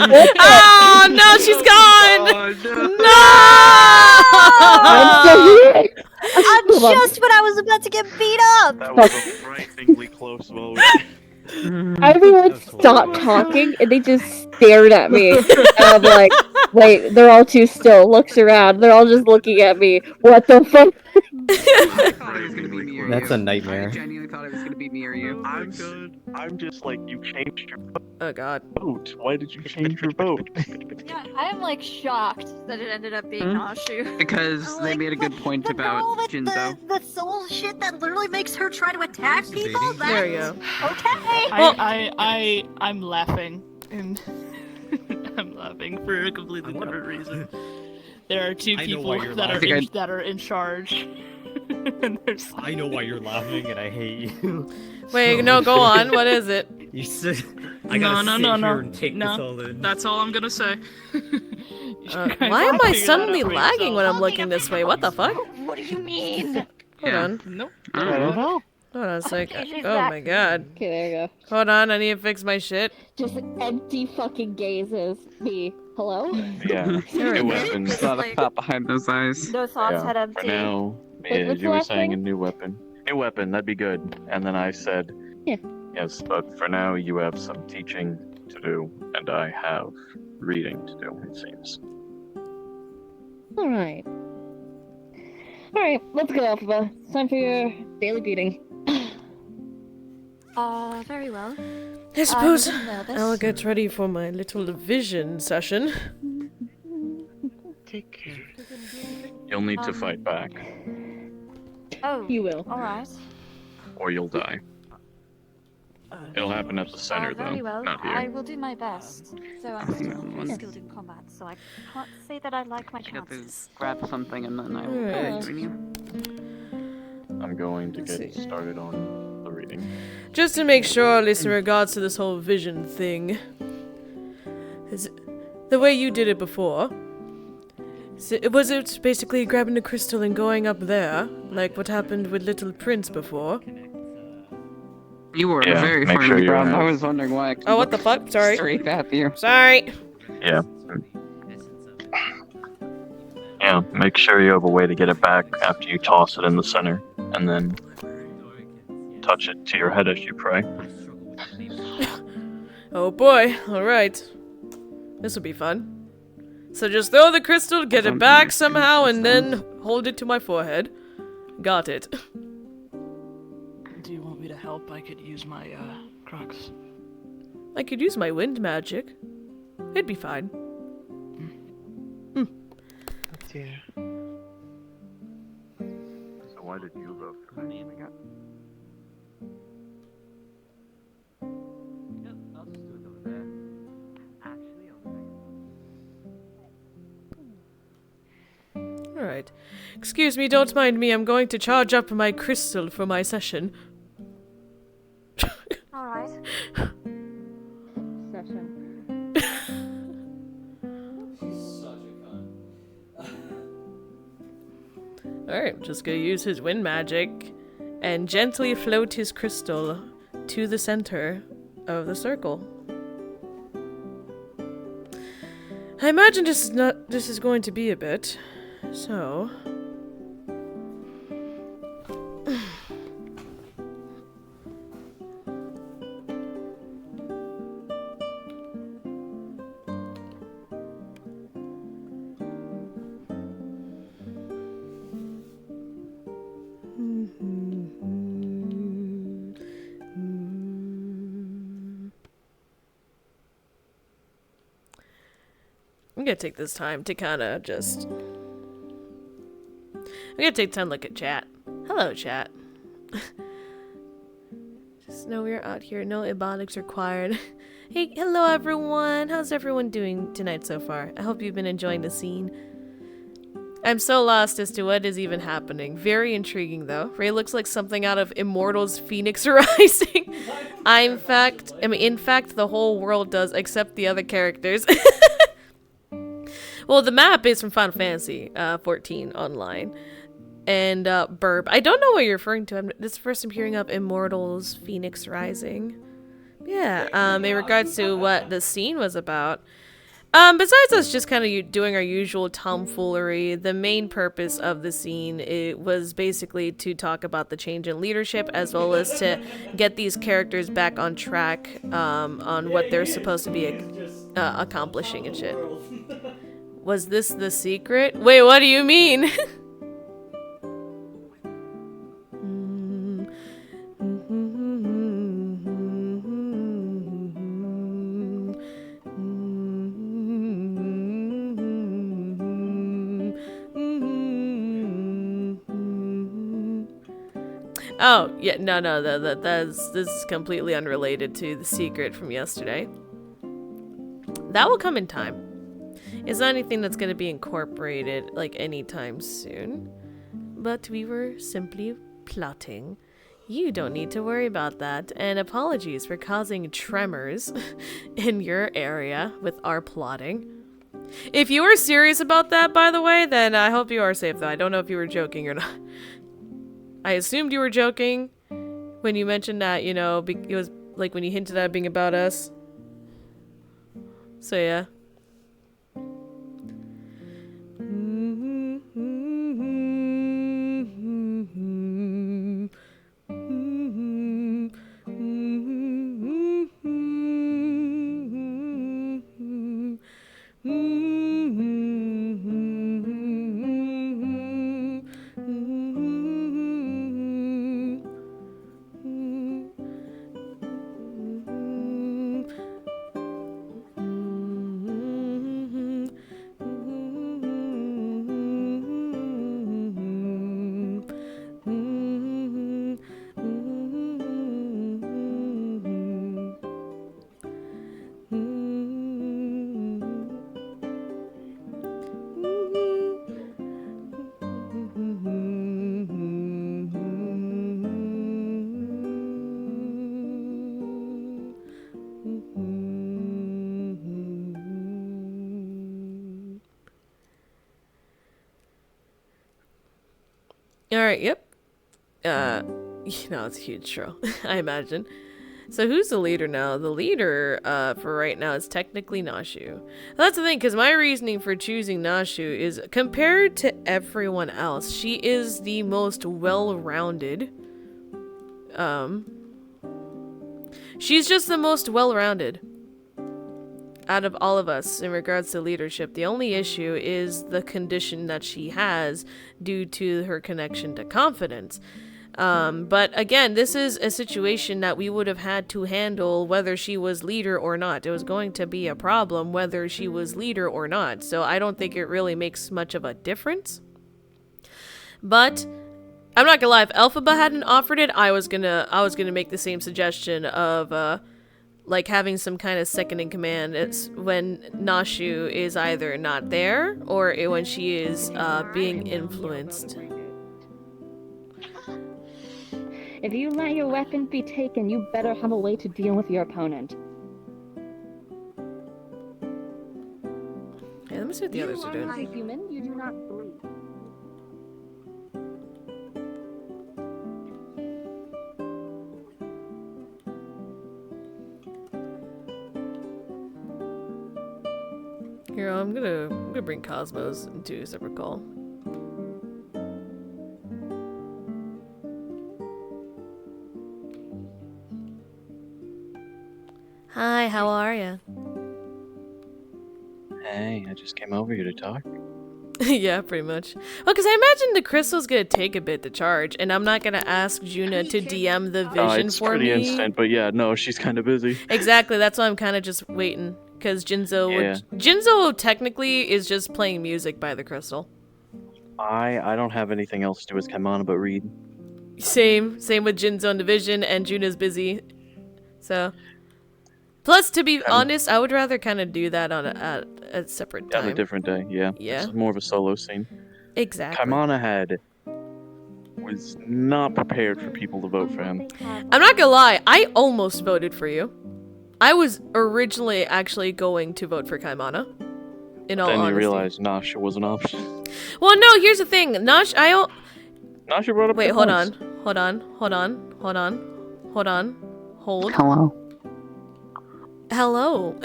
what the? Oh, no, she's gone! I'm still here! I'm Hold on. just when I was about to get beat up! That was a frighteningly close moment. Everyone stopped talking and they just stared at me. And I'm like, wait, they're all too still. Looks around. They're all just looking at me. What the fuck? I thought it was gonna be near That's you. a nightmare. I genuinely thought it was gonna be near you. I'm good. I'm just like, you changed your Oh, God. boat. Why did you change your boat? Yeah, I'm like shocked that it ended up being Nashu. Because I'm they like, made a good point the about girl with Jinzo. the soul shit that literally makes her try to attack people? That's There you go. okay. I'm laughing, and I'm laughing for a completely different reason. There are two I know people why you're that are in charge. And there's I know why you're laughing, and I hate you. Wait, no, go on. What is it? You said I gotta sit here and take this all in. That's all I'm gonna say. Why am I suddenly lagging when I'm looking this way? What the fuck? What do you mean? Hold on. Nope. I don't know. Hold on a sec. Okay, she's Oh back. my god. Okay, there you go. Hold on, I need to fix my shit. Just empty fucking gazes. Me. Hello? Yeah. There we New go. weapons. There's a lot of thought behind those eyes. No thoughts Yeah. had For empty. now, Wait, what's the you were last saying thing? a new weapon. New weapon, that'd be good. And then I said, Yeah. yes, but for now you have some teaching to do, and I have reading to do, it seems. Alright. Alright, let's go, Alpha. It's time for your daily beating. Very well. I suppose I'm nervous. I'll get ready for my little vision session. Take care. You'll need to fight back, Oh, You will. alright. or you'll die. It'll happen at the center, Very though, well. not I here. will do my best. So I'm still very skilled in combat, so I can't say that I like my I got to chances. grab something and then I will Alright. join you. I'm going to Let's get see. started on the reading. Just to make sure, at least in regards to this whole vision thing. Is the way you did it before. Was it basically grabbing the crystal and going up there? Like what happened with Little Prince before? You were Yeah, very make far sure in the you ground. have- I was wondering why. I Oh, what the fuck? Sorry. Straight at you. Sorry. Yeah. Yeah, make sure you have a way to get it back after you toss it in the center, and then touch it to your head as you pray. Oh boy. Alright. This will be fun. So just throw the crystal, get it back somehow, and then hold it to my forehead. Got it. Do you want me to help? I could use my crocs. I could use my wind magic. It'd be fine. Yeah. So why did you vote for me? Alright. Excuse me, don't mind me. I'm going to charge up my crystal for my session. Alright. Session. She's such a cunt. Alright, just gonna use his wind magic and gently float his crystal to the center of the circle. I imagine this is going to be a bit, so... I'm gonna take this time to kind of just... I'm gonna take time to look at chat. Hello, chat. Just know we're out here. No ebonics required. Hey, hello everyone. How's everyone doing tonight so far? I hope you've been enjoying the scene. I'm so lost as to what is even happening. Very intriguing, though. Ray looks like something out of Immortals Phoenix Rising. In fact, the whole world does, except the other characters. Well, the map is from Final Fantasy 14 online. And Burb. I don't know what you're referring to. This is the first I'm hearing of Immortals Phoenix Rising. Yeah, in regards to what the scene was about. Besides us just kind of doing our usual tomfoolery, the main purpose of the scene was basically to talk about the change in leadership, as well as to get these characters back on track on what they're supposed to be accomplishing and shit. Was this the secret? Wait, what do you mean? Oh, yeah, no, this is completely unrelated to the secret from yesterday. That will come in time. It's not anything that's going to be incorporated, like, anytime soon. But we were simply plotting. You don't need to worry about that, and apologies for causing tremors in your area with our plotting. If you were serious about that, by the way, then I hope you are safe, though. I don't know if you were joking or not. I assumed you were joking when you mentioned that, you know, it was like when you hinted at it being about us. So, yeah. Alright, yep. You know, it's a huge show, I imagine. So who's the leader now? The leader, for right now is technically Nashu. That's the thing, because my reasoning for choosing Nashu is, compared to everyone else, she is the most well-rounded. She's just the most well-rounded out of all of us in regards to leadership. The only issue is the condition that she has due to her connection to confidence. But again, this is a situation that we would have had to handle whether she was leader or not. It was going to be a problem whether she was leader or not. So I don't think it really makes much of a difference. But I'm not gonna lie, if Elphaba hadn't offered it, I was gonna make the same suggestion of like having some kind of second in command. It's when Nashu is either not there or when she is being influenced. If you let your weapon be taken, you better have a way to deal with your opponent. Yeah, let me see what the others are doing. As a human, you do not bleed. Here, I'm gonna bring Cosmos into a separate call. Hi, how are you? Hey, I just came over here to talk. Yeah, pretty much. Well, because I imagine the crystal's gonna take a bit to charge, and I'm not gonna ask Juna to DM the vision It's for pretty me. instant, but yeah, no, she's kind of busy. Exactly, that's why I'm kind of just waiting. Because Jinzo technically is just playing music by the crystal. I don't have anything else to do with Kaimana but read. Same with Jinzo and Division, and Juna's busy. So, plus to be honest, I would rather kind of do that on a separate time. On a different day, yeah. Yeah. It's more of a solo scene. Exactly. Kaimana was not prepared for people to vote for him. I'm not gonna lie, I almost voted for you. I was originally actually going to vote for Kaimana. In all honesty. Then you realized Nasha was an option. Well, no, here's the thing. Nasha brought up. Wait, hold on. Hold. Hello.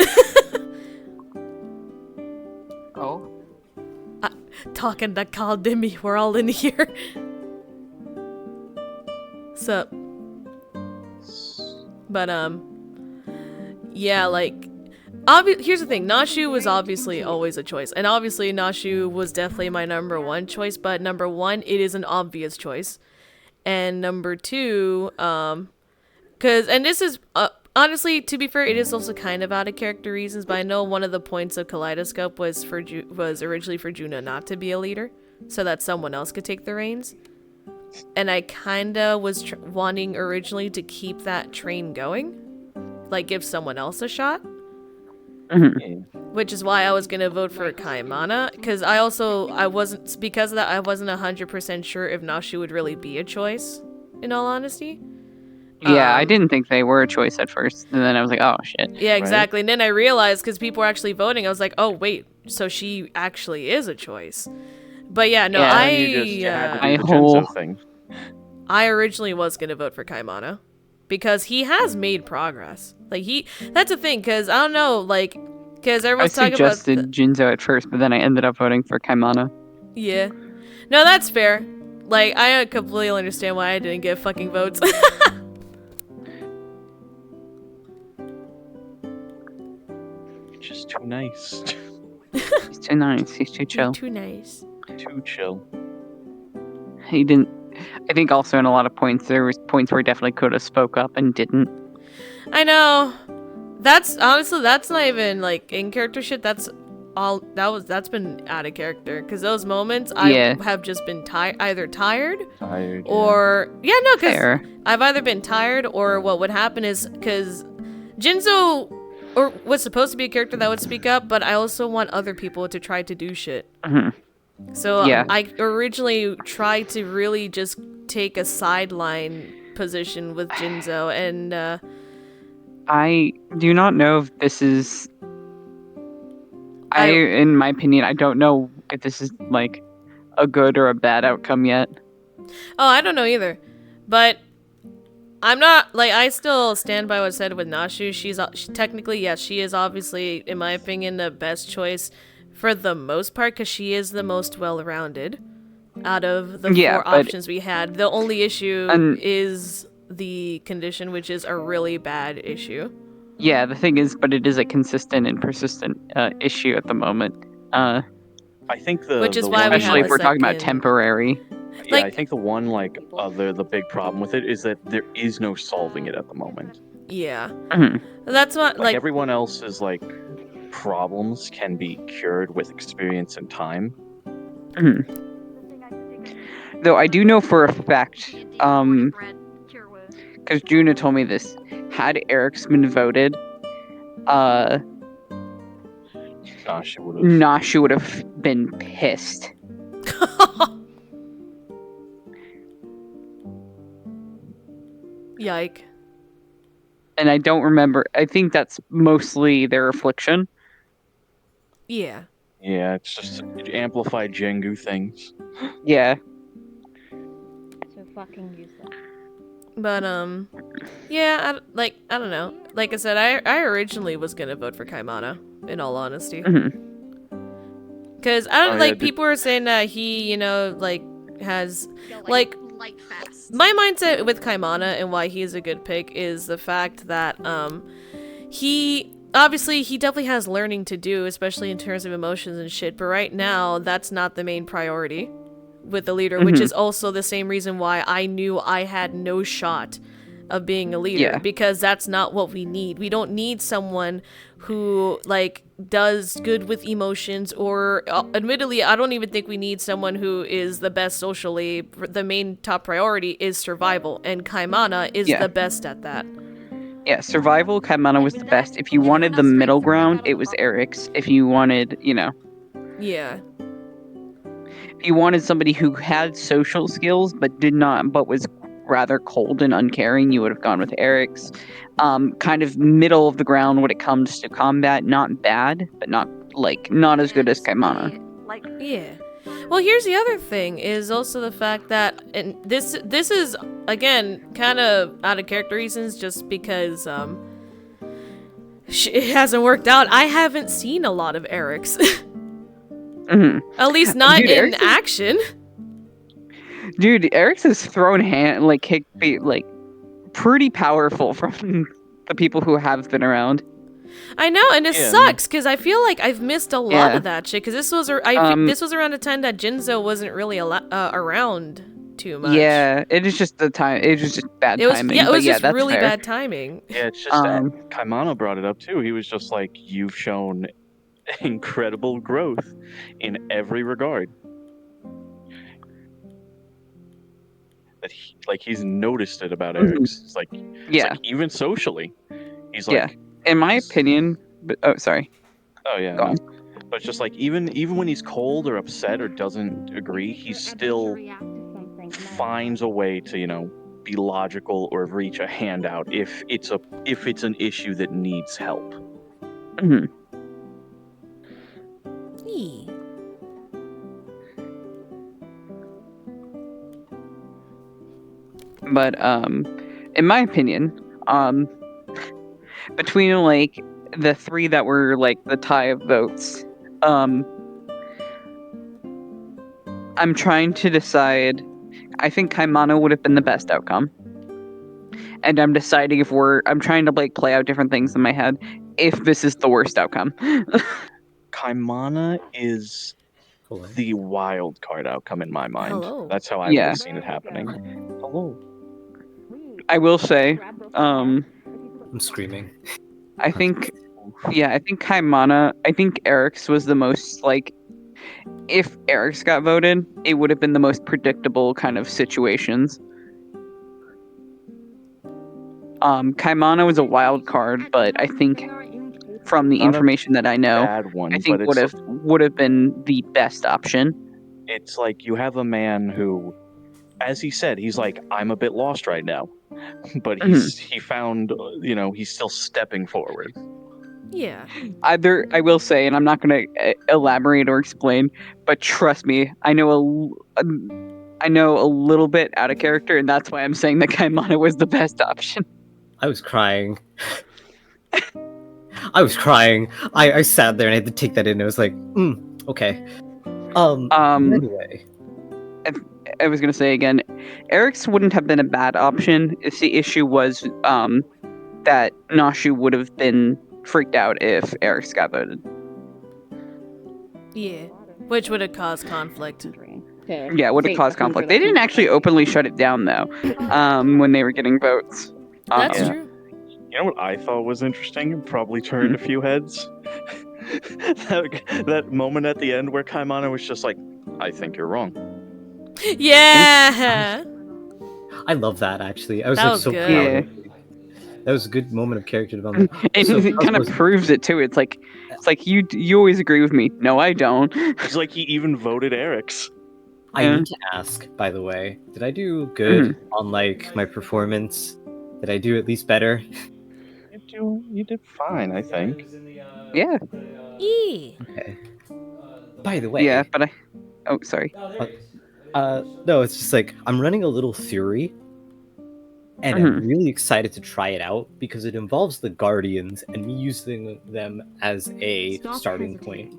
Oh. Talking to Call Dimmy, we're all in here. Sup? But yeah, like, here's the thing. Nashu was obviously always a choice, and obviously Nashu was definitely my number one choice. But number one, it is an obvious choice, and number two, and this is honestly, to be fair, it is also kind of out of character reasons. But I know one of the points of Kaleidoscope was originally for Juna not to be a leader, so that someone else could take the reins. And I kinda was wanting originally to keep that train going. Like, give someone else a shot. Mm-hmm. Which is why I was gonna vote for Kaimana, because because of that, I wasn't 100% sure if Nashu would really be a choice, in all honesty. Yeah, I didn't think they were a choice at first, and then I was like, oh, shit. Yeah, exactly, right? And then I realized, because people were actually voting, I was like, oh, wait, so she actually is a choice. But yeah, no, I originally was gonna vote for Kaimana. Because he has made progress. Like, that's the thing, because, I don't know, like, because everyone's talking about... I suggested Jinzo at first, but then I ended up voting for Kaimana. Yeah. No, that's fair. Like, I completely understand why I didn't get fucking votes. Just too nice. He's too nice. He's too chill. Too nice. Too chill. He didn't... I think also in a lot of points, there was points where he definitely could have spoke up and didn't. I know. That's not even like in character shit. That's been out of character. Because those moments I have just been either tired or because I've either been tired or what would happen is because Jinzo was supposed to be a character that would speak up, but I also want other people to try to do shit. Mm-hmm. So I originally tried to really just take a sideline position with Jinzo, and I do not know if this is... in my opinion, I don't know if this is, like, a good or a bad outcome yet. Oh, I don't know either. But I'm not, like, I still stand by what I said with Nashu. She's technically, yes, she is obviously, in my opinion, the best choice for the most part, because she is the most well-rounded out of the four options we had. The only issue is the condition, which is a really bad issue. Yeah, the thing is, but it is a consistent and persistent issue at the moment. I think which is why especially if we're talking about temporary. Yeah, I think the one the big problem with it is that there is no solving it at the moment. Yeah, mm-hmm. That's what like everyone else's problems can be cured with experience and time. Mm-hmm. Though I do know for a fact, because Juna told me this, had Eric's been voted, Nashu would have been pissed. Yike. And I don't remember. I think that's mostly their affliction. Yeah. Yeah, it's just amplified Jengu things. Yeah. So fucking useless. But yeah, I don't know. Like I said, I originally was gonna vote for Kaimana, in all honesty. Because I don't like people are saying that he, like has like light fast. my mindset with Kaimana and why he's a good pick is the fact that he definitely has learning to do, especially in terms of emotions and shit, but right now that's not the main priority with the leader, which is also the same reason why I knew I had no shot of being a leader, because that's not what we need. We don't need someone who like does good with emotions, or admittedly I don't even think we need someone who is the best socially. The main top priority is survival, and Kaimana is the best at that. Yeah, survival, Kaimana was the best. If you wanted the middle ground, it was Eric's. If you wanted, Yeah. If you wanted somebody who had social skills but was rather cold and uncaring, you would have gone with Eric's. Kind of middle of the ground when it comes to combat, not bad, but not as good as Kaimana. Yeah. Well, here's the other thing, is also the fact that, and this is, again, kind of out of character reasons, just because, it hasn't worked out. I haven't seen a lot of Eric's. At least not in action. Dude, Eric's has thrown kick feet, pretty powerful from the people who have been around. I know, and it sucks because I feel like I've missed a lot of that shit. Because this was this was around the time that Jinzo wasn't really around too much. Yeah, it is just the time. It was just bad timing. Yeah, it was just that's really fair. bad timing. Yeah, it's just that Kaimana brought it up too. He was just like, "You've shown incredible growth in every regard." That he's noticed it about Eric's. It's like, even socially, he's like, in my opinion. Sorry. Oh yeah. No. But it's just like even when he's cold or upset or doesn't agree, he still finds a way to be logical or reach a hand out if it's an issue that needs help. But in my opinion, between the three that were the tie of votes, I'm trying to decide. I think Kaimana would have been the best outcome, and I'm deciding I'm trying to play out different things in my head if this is the worst outcome. Kaimana is the wild card outcome in my mind. Hello. That's how I would have seen it happening. Hello. I will say, I'm screaming. I think Kaimana. I think Eric's was the most if Eric's got voted, it would have been the most predictable kind of situations. Kaimana was a wild card, but I think from the information that I know, I think would have been the best option. It's like you have a man who, as he said, he's like, I'm a bit lost right now, but he found, he's still stepping forward. Yeah. I will say, and I'm not going to elaborate or explain, but trust me, I know a little bit out of character, and that's why I'm saying that Kaimana was the best option. I was crying. I sat there and I had to take that in. I was like, okay. Anyway. I was going to say again, Eric's wouldn't have been a bad option if the issue was that Nashu would have been freaked out if Eric's got voted. Yeah, which would have caused conflict. Yeah, would have caused conflict. They didn't actually openly shut it down, though, when they were getting votes. That's true. You know what I thought was interesting and probably turned a few heads? that moment at the end where Kaimana was just like, I think you're wrong. Yeah! I love that, actually. I was that was so good. proud. That was a good moment of character development. And So, it kind of Cosmos- proves it too. It's like you always agree with me. No, I don't. It's like he even voted Eric's. I Yeah. need to ask, by the way, did I do good on like my performance? Did I do at least better? You did fine, I think. It was in the, Yeah. Eee. Okay. By the way, Yeah, but I. Oh, sorry. Oh, there he is. no, it's just like I'm running a little theory, and I'm really excited to try it out because it involves the Guardians and me using them as a starting point.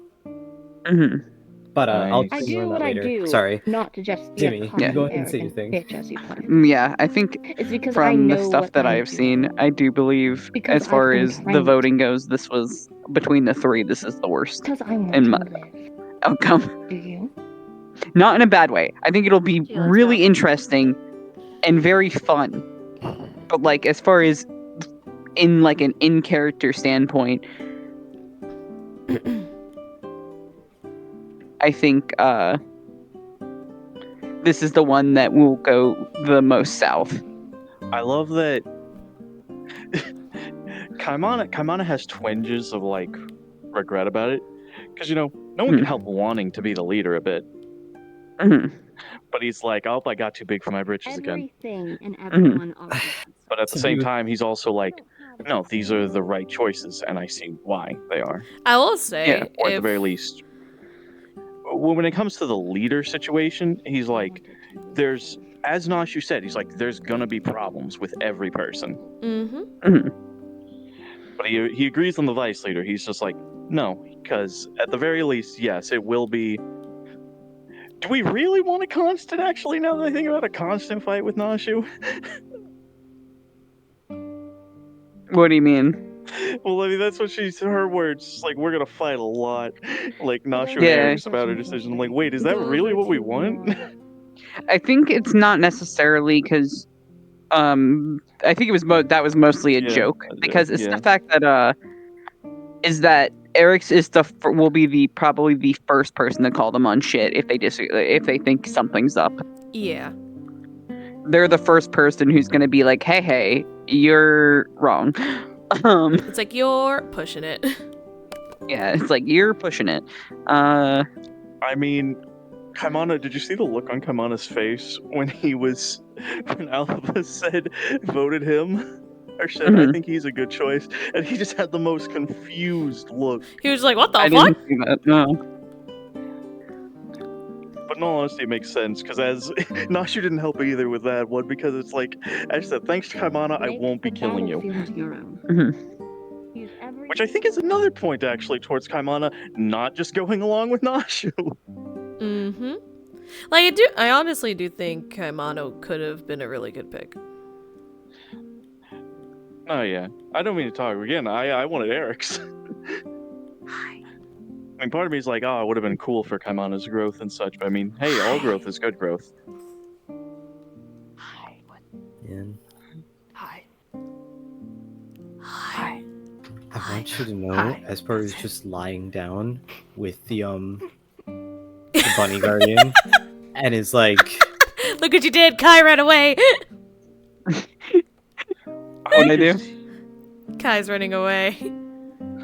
But I'll I explain do more on what that I later. do. Sorry. Not to just be Jimmy, a you constant go ahead and say your arrogant thing. bitch as you put it. Yeah, I think It's because I from know the stuff what that I'm I've seen, I do believe, Because as far I've been as the trained. voting goes, this was between the three. This is the worst. Because I want in to my live. outcome. Do you? Not in a bad way. I think it'll be Yeah, let's really go. interesting and very fun. But like, as far as in like an in-character standpoint, I think this is the one that will go the most south. I love that Kaimana has twinges of like regret about it, because no one can help wanting to be the leader a bit. But he's like, oh, I got too big for my britches again. Everything and everyone But at the same time, he's also like, no, these are the right choices, and I see why they are. I will say, Or at the very least, when it comes to the leader situation, he's like, there's, as Nashu said, he's like, there's gonna be problems with every person. But he agrees on the vice leader. He's just like, no, because at the very least, yes, it will be. Do we really want a constant, actually, now that I think about a constant fight with Nashu? What do you mean? Well, I mean, that's what her words. Like, we're gonna fight a lot. Like, Nashu and Yeah. Eric's about her decision. I'm like, wait, is that really what we want? I think it's not necessarily because I think it was that was mostly a joke, because it's the fact that is that Eric's is will be probably the first person to call them on shit if they think something's up. Yeah. They're the first person who's going to be like, hey, you're wrong. It's like, you're pushing it. Yeah, it's like, you're pushing it. I mean, Kaimana, did you see the look on Kaimana's face when Alpha said, voted him? Or said, I think he's a good choice. And he just had the most confused look. He was like, what the I fuck? didn't see that, no. But in all honesty, it makes sense, because as Nashu didn't help either with that one, because it's like, as I said, thanks to Kaimana, I won't be killing you. Which I think is another point, actually, towards Kaimana not just going along with Nashu. Like, I honestly do think Kaimano could have been a really good pick. Oh, yeah. I don't mean to talk again. I wanted Eric's. I mean, part of me is like, oh, it would have been cool for Kaimana's growth and such, but I mean, hey, all growth is good growth. Man. Hi. I want you to know, Esper is just lying down with the bunny guardian, and is like, look what you did, Kai ran away. What'd I do? Kai's running away.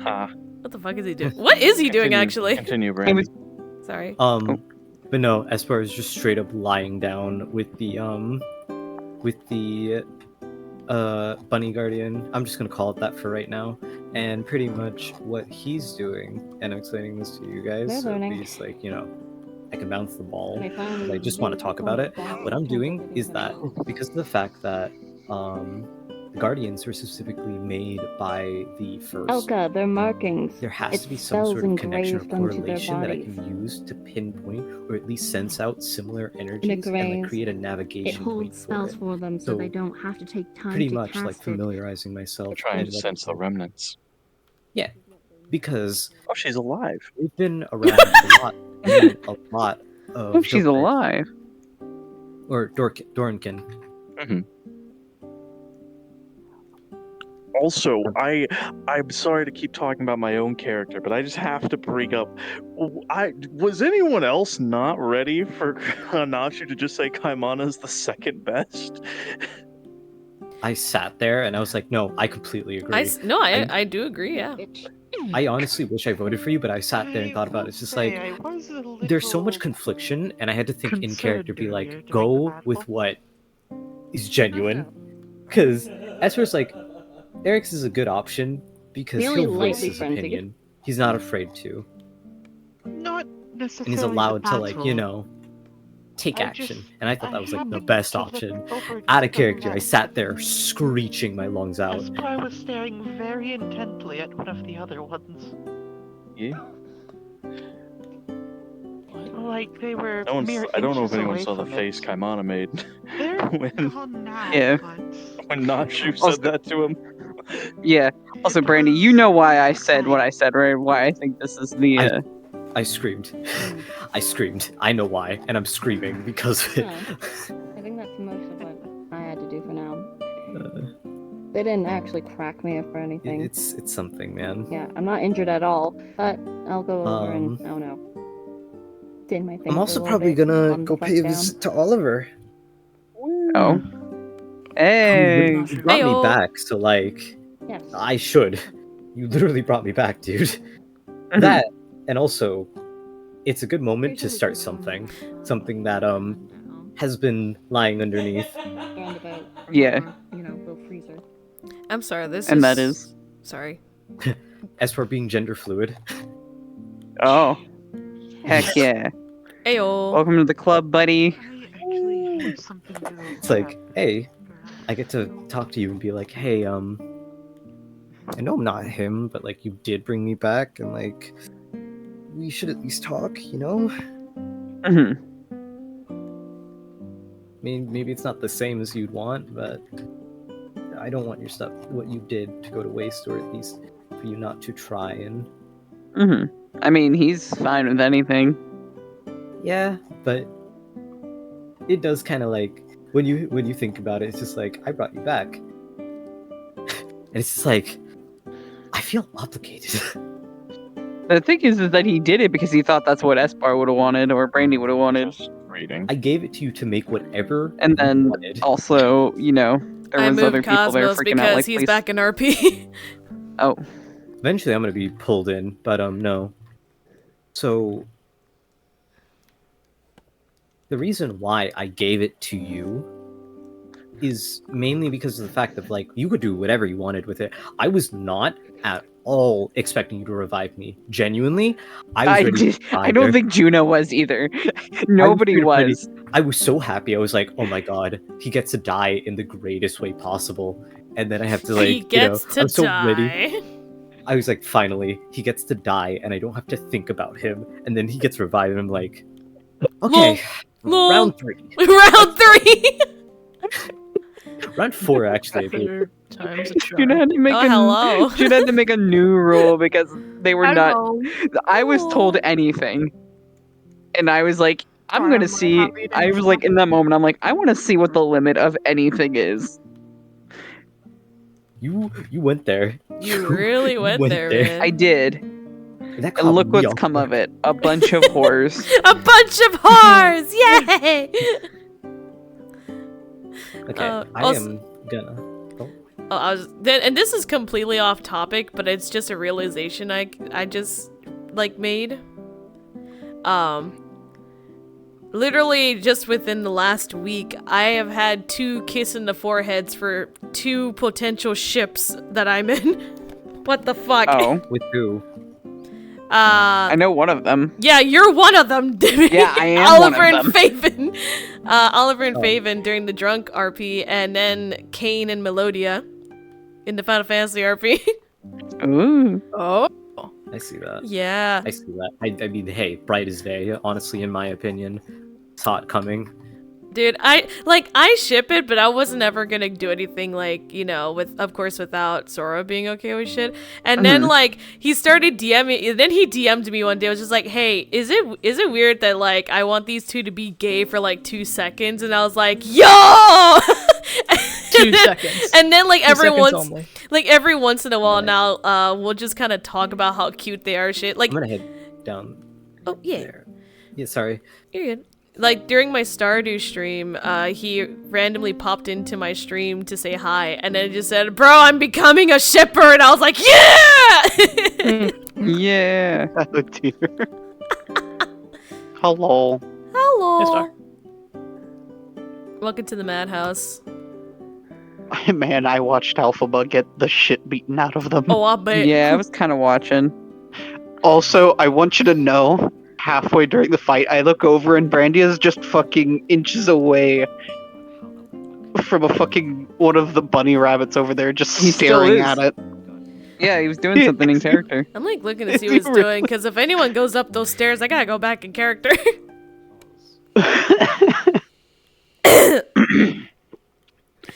Ha. What the fuck is he doing? What is he doing, actually? Continue, Brandy. Sorry. But no, Esper is just straight up lying down with the bunny guardian. I'm just gonna call it that for right now. And pretty much what he's doing, and I'm explaining this to you guys, so at least, like, I can bounce the ball, because I just want to talk about it. What I'm doing is that, because of the fact that the Guardians were specifically made by the first. Elka, their markings. There has to be some sort of connection or correlation that I can use to pinpoint, or at least sense out similar energies and like create a navigation It point holds spells for them, so they don't have to take time pretty to much cast like familiarizing myself. Trying to sense the remnants. Yeah, because she's alive. We've been around a lot of. Oh, she's alive. Or Dorinkin. Also, I'm sorry to keep talking about my own character, but I just have to bring up. Was anyone else not ready for Nashu to just say Kaimana is the second best? I sat there and I was like, no, I completely agree. I do agree. Yeah. I honestly wish I voted for you, but I sat there and thought about it. It's just like there's so much confliction, and I had to think in character, be like, go with what is genuine. Because as far as like, Eric's is a good option because The only he'll voice likely his friend to opinion. He's not afraid to, Not necessarily. and he's allowed to like battle. take I action. just- And I thought that was like the happened best to look option. over to Out of the character, I left. sat there screeching my lungs out. Esper, I was staring very intently at one of the other ones. Yeah. Like they were. No one's, mere I don't know if inches anyone away saw the from it. face Kaimana made They're when gone now, Yeah. but when Nashu Also- said that to him. Yeah. Also, Brandy, you know why I said what I said, right? Why I think this is the. I screamed. I screamed. I know why, and I'm screaming because of it. I think that's most of what I had to do for now. They didn't actually crack me up or anything. It's something, man. Yeah, I'm not injured at all, but I'll go over and, I don't know, din my thing. I'm also probably gonna go pay a visit to Oliver. Oh. Hey. You brought me Heyo. back, so like, Yes. I should. You literally brought me back, dude. That, and also, it's a good moment to start something. Something that has been lying underneath. Roundabout. Yeah. You know, little freezer. I'm sorry. And that is. Sorry. As for being gender fluid. Oh. Heck yeah. Ayo. Welcome to the club, buddy. I actually have something to. It's like, hey, I get to talk to you and be like, hey, I know I'm not him, but like you did bring me back, and like we should at least talk, you know? Mm-hmm. I mean, maybe it's not the same as you'd want, but I don't want your stuff, what you did, to go to waste, or at least for you not to try and. Mm-hmm. I mean, he's fine with anything. Yeah, but it does kind of like when you think about it, it's just like I brought you back, and it's just like I feel obligated. The thing is that he did it because he thought that's what Espar would have wanted, or Brandy would have wanted. Just reading. I gave it to you to make whatever. And then you wanted. also, you know, there I was moved other people there Cosmos freaking because out like, he's please. back in RP. Oh. Eventually, I'm gonna be pulled in, but no. So the reason why I gave it to you is mainly because of the fact that like you could do whatever you wanted with it. I was not at all expecting you to revive me. Genuinely, I don't think Juno was either. Nobody was. I was so happy. I was like, oh my god, he gets to die in the greatest way possible, and then I have to like, he gets to I'm so die. ready. I was like, finally, he gets to die, and I don't have to think about him. And then he gets revived, and I'm like, okay, Lol. round 3. Round 3. Round 4, actually. I think. Times a Juno had to make hello. Juno had to make a new rule because they were not. I was told anything, and I was like, I'm gonna see. I was like, in that moment, I'm like, I want to see what the limit of anything is. You went there. You really went there, man. I did. That And look caught me what's off come guard. of it. A bunch of whores. A bunch of whores! Yay! Okay, I also- am gonna. Oh, and this is completely off topic, but it's just a realization I just like made. Literally just within the last week, I have had 2 kiss in the foreheads for 2 potential ships that I'm in. What the fuck? Oh, with who? I know one of them. Yeah, you're one of them, Dimmy. Yeah, I am Oliver one of and Faven. Oliver and Oh. Faven during the drunk RP, and then Kane and Melodia in the Final Fantasy RP. Ooh. Oh. I see that. Yeah. I see that. I mean, hey, bright as day, honestly, in my opinion. Saw it coming. Dude, I ship it, but I wasn't ever gonna do anything like, you know, of course without Sora being okay with shit. And then like he started DMing, then he DM'd me one day. I was just like, hey, is it weird that like I want these 2 to be gay for like 2 seconds? And I was like, yo. 2 seconds. And then like 2 seconds every only. once in a while now, we'll just kind of talk about how cute they are, shit. Like, I'm gonna head down oh yeah, there. Yeah, sorry. you're good. like during my Stardew stream, he randomly popped into my stream to say hi, and then just said, "Bro, I'm becoming a shipper," and I was like, "Yeah!" Yeah. Oh dear. Hello. Hello. Star. Welcome to the madhouse. Man, I watched Alphaba get the shit beaten out of them. Oh, I bet. Yeah, I was kind of watching. Also, I want you to know, halfway during the fight, I look over and Brandy is just fucking inches away from a fucking one of the bunny rabbits over there, just He still staring is. at it. Yeah, he was doing something in character. I'm like looking to see what he's doing, because if anyone goes up those stairs, I gotta go back in character.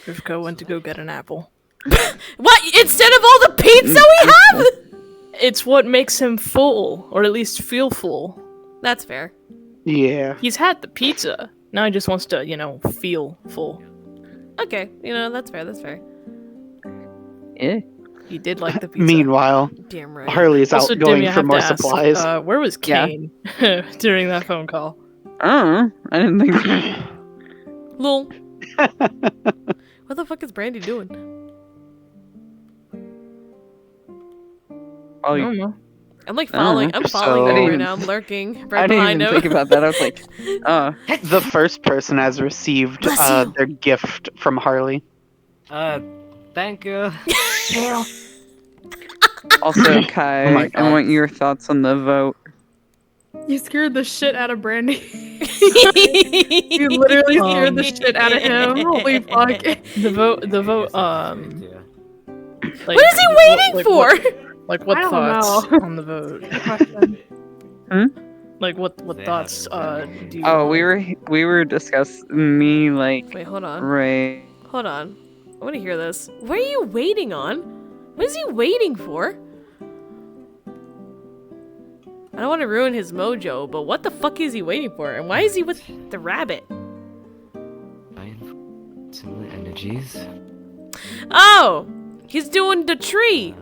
Rivka went to go get an apple. What? Instead of all the pizza we have? It's what makes him full, or at least feel full. That's fair. Yeah. He's had the pizza. Now he just wants to, feel full. Okay, that's fair, that's fair. Yeah. He did like the pizza. Meanwhile, Damn right. Harley's out Also, going Dimmy, I for have more to ask, supplies. where was Yeah. Kane during that phone call? I don't know. I didn't think. Lol. What the fuck is Brandy doing? Oh, I don't know. I'm like I don't following. know. I'm following So- him right now. I'm lurking right I didn't behind even him. think about that. I was like, The first person has received Bless you. their gift from Harley. Thank you. also, Kai, Oh my I God. want your thoughts on the vote. You scared the shit out of Brandy. you You literally scared the shit out of him. Holy fuck. The vote, Yeah. like, What is he waiting for? What I don't thoughts know. on the vote? Good question. Like, what They thoughts, haven't do you Oh, want? we were discussing me like Wait, hold on. Ray. Hold on. I want to hear this. What are you waiting on? What is he waiting for? I don't want to ruin his mojo, but what the fuck is he waiting for? And why is he with the rabbit? Similar energies. Oh! He's doing the tree!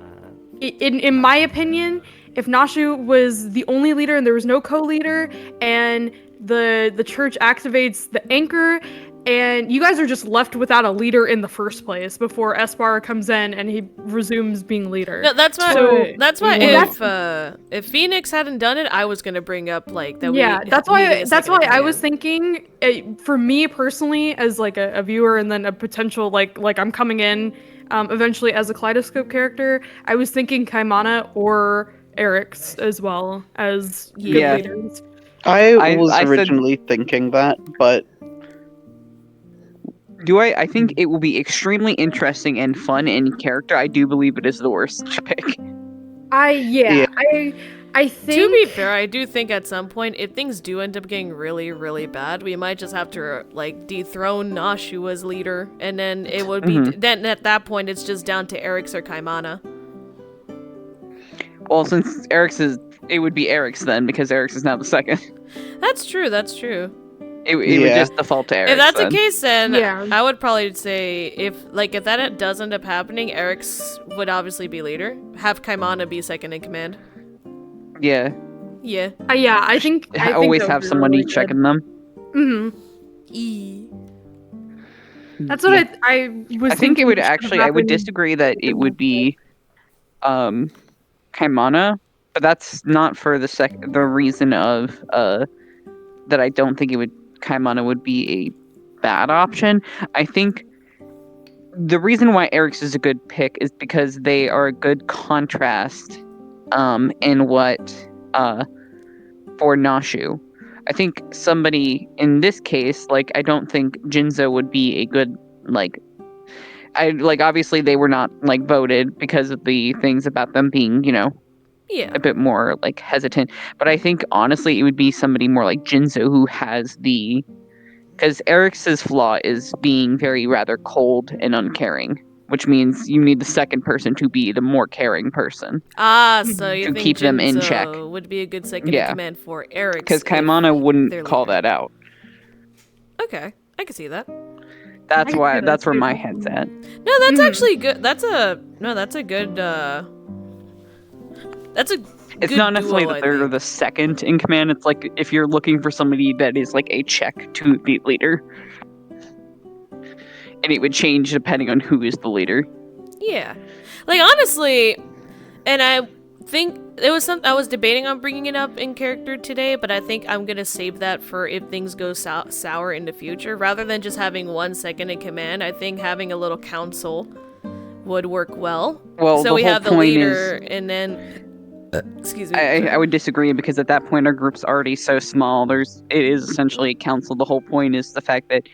In my opinion, if Nashu was the only leader and there was no co-leader, and the church activates the anchor, and you guys are just left without a leader in the first place before Esbar comes in and he resumes being leader. No, that's why. So- that's why. Well, If Phoenix hadn't done it, I was gonna bring up like that. Yeah, we that's needed why. a That's second why in I was command. thinking, for me personally, as like a viewer, and then a potential like I'm coming in, eventually as a Kaleidoscope character. I was thinking Kaimana or Eric's as well as good Yeah. leaders. I was I said- originally thinking that, but I think it will be extremely interesting and fun in character. I do believe it is the worst pick. I think To be fair, I do think at some point, if things do end up getting really, really bad, we might just have to like dethrone Nashu as leader, and then it would be then at that point it's just down to Eric's or Kaimana. Well, since Eric's it would be Eric's then, because Eric's is now the second. That's true. That's true. It would Yeah. just default to Eric's. If that's then. the case, then Yeah. I would probably say if that does end up happening, Eric's would obviously be leader. Have Kaimana be second in command. Yeah. Yeah. yeah, I think I always have somebody checking them. Mm-hmm. That's what I was. I think it thinking would should actually. I would happen. disagree that it would be, Kaimana, but that's not for the reason of that I don't think Kaimana would be a bad option. I think the reason why Eric's is a good pick is because they are a good contrast, in what for Nashu. I think somebody in this case, like, I don't think Jinzo would be a good, like, obviously they were not, like, voted because of the things about them being, Yeah. a bit more, like, hesitant. But I think, honestly, it would be somebody more like Jinzo who has because Eric's flaw is being very rather cold and uncaring, which means you need the second person to be the more caring person. So you To think keep them in Jinzo check. would be a good second in Yeah. command for Eric's? Because if Kaimana they're wouldn't call leader. that out. Okay, I can see that. That's can why. see that That's where too. my head's at. No, that's actually good. That's a good. It's good not necessarily duo, that I they're think. the second in command. It's like if you're looking for somebody that is like a check to the leader, and it would change depending on who is the leader. Yeah. Like, honestly, and I think it was something I was debating on bringing it up in character today, but I think I'm gonna save that for if things go sour in the future. Rather than just having one second in command, I think having a little council would work well. Well, So the we whole have the point leader, is, and then excuse me. I would disagree because at that point our group's already so small. It is essentially a council. The whole point is the fact that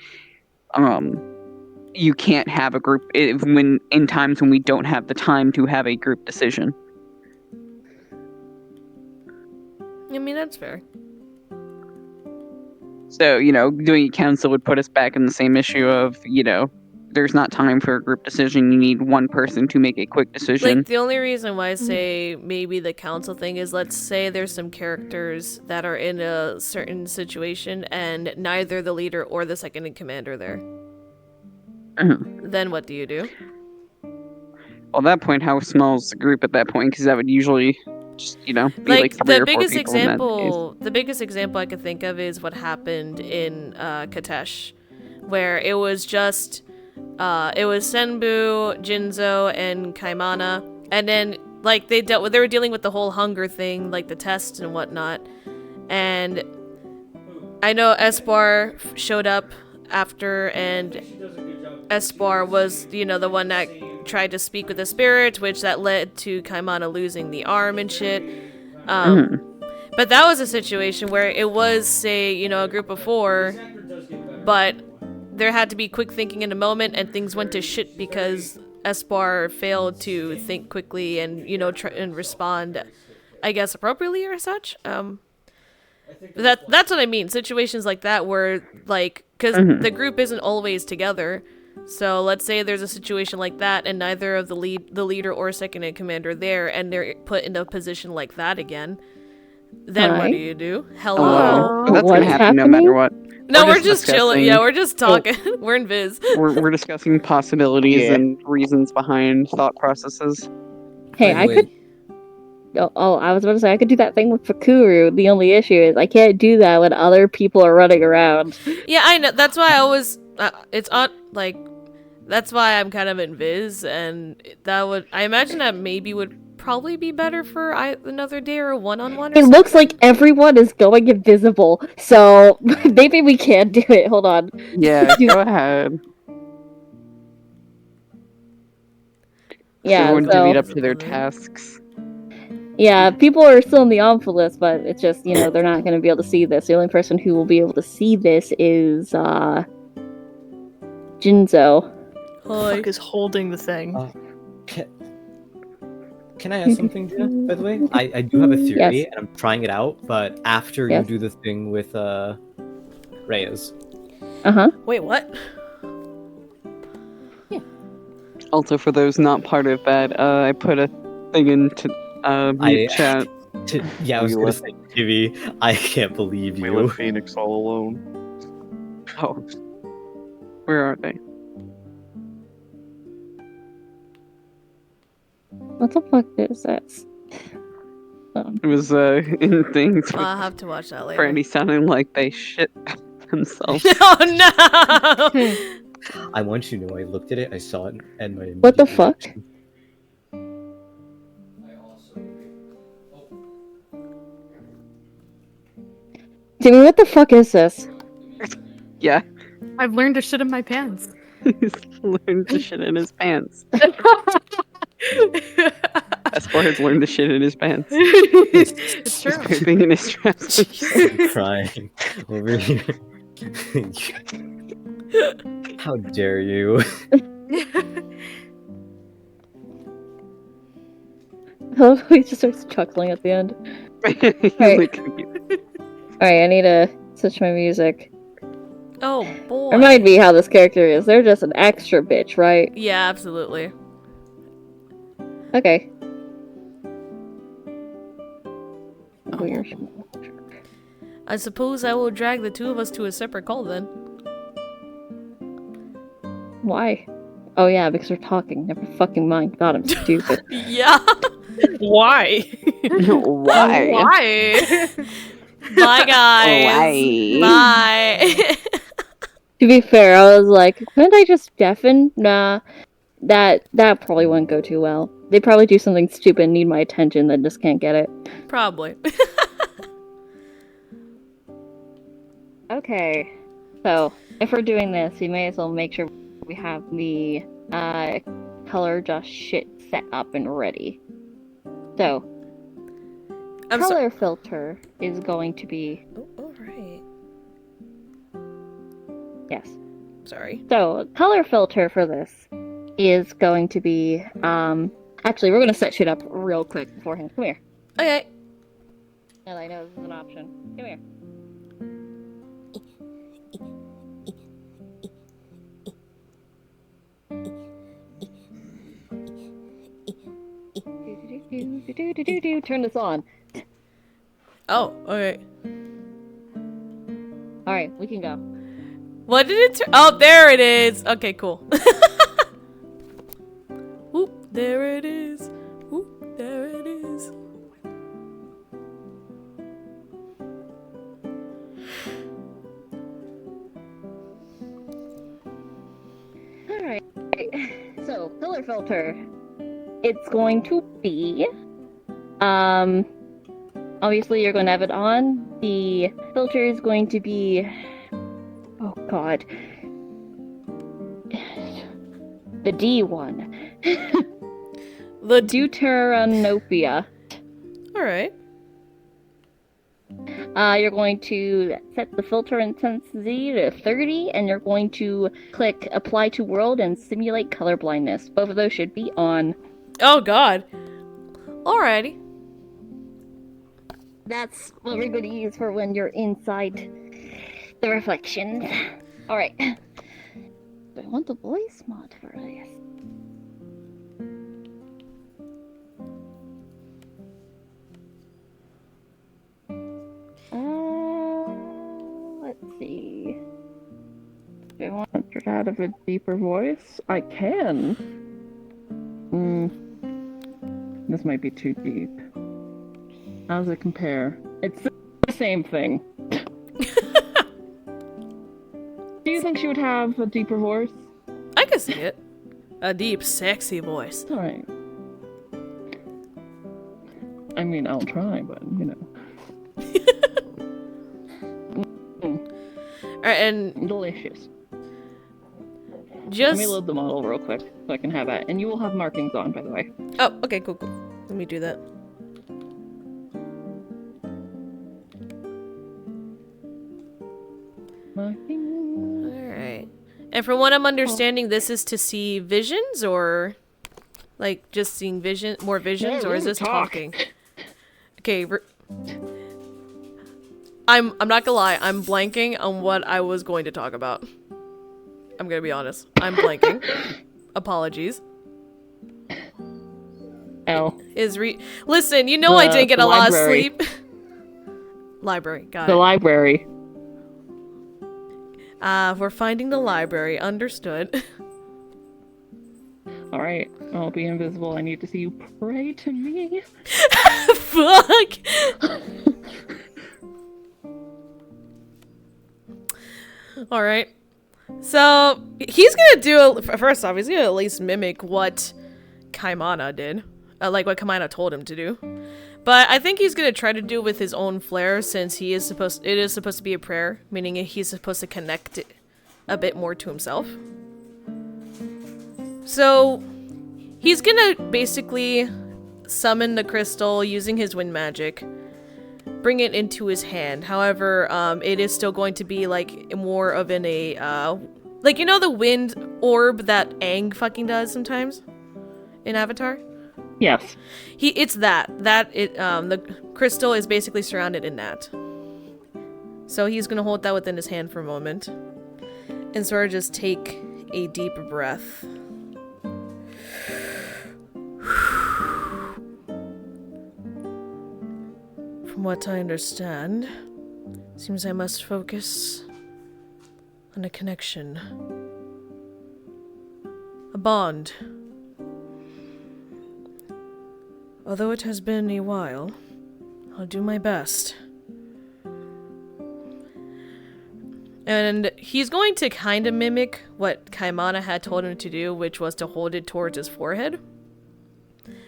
you can't have a group when in times when we don't have the time to have a group decision. I mean, that's fair. So, doing a council would put us back in the same issue of, there's not time for a group decision. You need one person to make a quick decision. Like, the only reason why I say maybe the council thing is, let's say there's some characters that are in a certain situation and neither the leader or the second in command are there. Then what do you do? Well, at that point, how small is the group at that point? Because that would usually just, be like 3 the or 4 biggest people in that example, the biggest example I could think of is what happened in Katesh, where it was just it was Senbu, Jinzo, and Kaimana, and then like they were dealing with the whole hunger thing, like the tests and whatnot, and I know Esbar showed up after, and Esbar was the one that tried to speak with the spirit, which that led to Kaimana losing the arm and shit. But that was a situation where it was, say, a group of 4, but there had to be quick thinking in the moment, and things went to shit because Esbar failed to think quickly and try and respond, I guess, appropriately or such. That's what I mean. Situations like that where, like, because the group isn't always together. So let's say there's a situation like that, and neither of the leader or second in command are there, and they're put in a position like that again. Then what do you do? Hello. That's gonna happen no matter what. No, we're just chilling. Yeah, we're just talking. We're in Viz. We're discussing possibilities and reasons behind thought processes. Hey, I could. Oh, I was about to say I could do that thing with Fakuru. The only issue is I can't do that when other people are running around. Yeah, I know. That's why I always. It's on like. That's why I'm kind of in Viz, and I imagine that maybe would probably be better for another day or a one-on-one. It looks like everyone is going invisible, so maybe we can do it. Hold on. Yeah, go ahead. Yeah, everyone divvied up to their tasks. Yeah, people are still in the Omphal list, but it's just, they're not going to be able to see this. The only person who will be able to see this is, Jinzo. The fuck is holding the thing? Can I ask something, Gina, by the way? I do have a theory, Yes. and I'm trying it out, but after Yes. you do the thing with Reyes. Wait, what? Also, for those not part of that, I put a thing into chat. I was gonna say, Kiwi, I can't believe you. We left Phoenix all alone. Oh. Where are they? What the fuck is this? It was in things. I'll have to watch that later. Brandy sounding like they shit themselves. Oh no! I want you to know, I looked at it, I saw it, and my What the fuck? Jimmy, what the fuck is this? Yeah. I've learned to shit in my pants. He's learned to shit in his pants. Esper has learned to shit in his pants. It's true. He's pooping in his trousers. I'm crying over here. How dare you? Oh, he just starts chuckling at the end. Alright, I need to switch my music. Oh boy. Remind me how this character is. They're just an extra bitch, right? Yeah, absolutely. Okay. Weird. I suppose I will drag the two of us to a separate call then. Why? Oh yeah, because we're talking. Never fucking mind. God, I'm stupid. Yeah. Why? Why? Why? Bye, guys. Why? Bye. To be fair, I was like, couldn't I just deafen? Nah, that probably wouldn't go too well. They probably do something stupid and need my attention, then just can't get it. Probably. Okay, so if we're doing this, we may as well make sure we have the color just shit set up and ready. So, color filter is going to be. Oh, all right. Yes. Sorry. So, color filter for this is going to be. Actually, we're gonna set shit up real quick beforehand. Come here. Okay. And I know this is an option. Come here. Turn this on. Oh, okay. Alright, we can go. What did it turn? Oh, there it is. Okay, cool. Oop, there it is. Oop, there it is. Alright, so color filter. It's going to be, obviously you're going to have it on. The filter is going to be, oh god, the D one. The Deuteranopia. Alright. You're going to set the filter intensity to 30, and you're going to click Apply to World and Simulate Color Blindness. Both of those should be on. Oh god. Alrighty. That's what we're going to use for when you're inside the reflections. Alright. I want the voice mod for this. Let's see. Do I want to add a deeper voice? I can. This might be too deep. How does it compare? It's the same thing. Do you think she would have a deeper voice? I can see it. A deep, sexy voice. Alright. I mean, I'll try, but, you know. Alright, and delicious. Just let me load the model real quick so I can have it. And you will have markings on, by the way. Oh, okay, cool. Let me do that. Alright. And from what I'm understanding, this is to see visions, or like just seeing more visions, or is this talking? Okay, I'm not gonna lie, I'm blanking on what I was going to talk about. I'm gonna be honest. I'm blanking. Apologies. Listen, you know I didn't get a lot of sleep. Library, got it. The library. We're finding the library. Understood. Alright, I'll be invisible. I need to see you pray to me. Fuck! Alright. So, he's gonna do first off, he's gonna at least mimic what Kaimana did. Like what Kaimana told him to do. But I think he's gonna try to do it with his own flair, since it is supposed to be a prayer, meaning he's supposed to connect it a bit more to himself. So he's gonna basically summon the crystal using his wind magic, bring it into his hand. However, it is still going to be like more of like, you know the wind orb that Aang fucking does sometimes in Avatar? Yes. It's the crystal is basically surrounded in that. So he's gonna hold that within his hand for a moment. And sort of just take a deep breath. From what I understand, seems I must focus on a connection. A bond. Although it has been a while, I'll do my best. And he's going to kind of mimic what Kaimana had told him to do, which was to hold it towards his forehead.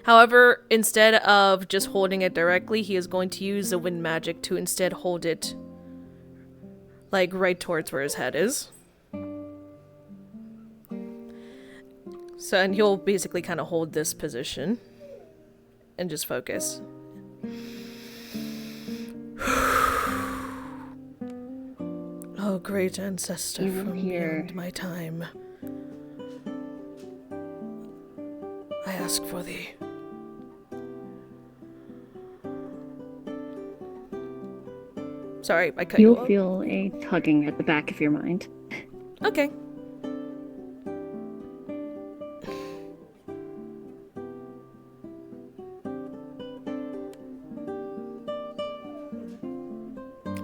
However, instead of just holding it directly, he is going to use the wind magic to instead hold it like right towards where his head is. So, and he'll basically kind of hold this position and just focus. Oh, great ancestor from beyond my time, I ask for thee. Sorry, I cut you You'll off. feel a tugging at the back of your mind. Okay.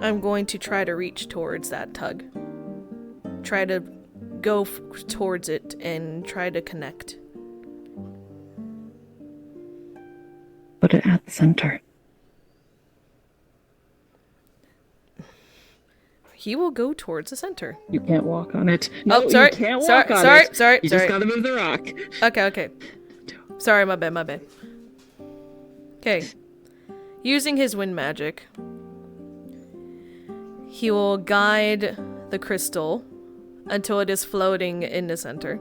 I'm going to try to reach towards that tug. Try to go towards it and try to connect. Put it at the center. He will go towards the center. You can't walk on it. Oh, sorry. You can't sorry, walk on sorry, it. sorry, You sorry. just gotta move the rock. Okay. Sorry, my bad. Okay. Using his wind magic, he will guide the crystal until it is floating in the center.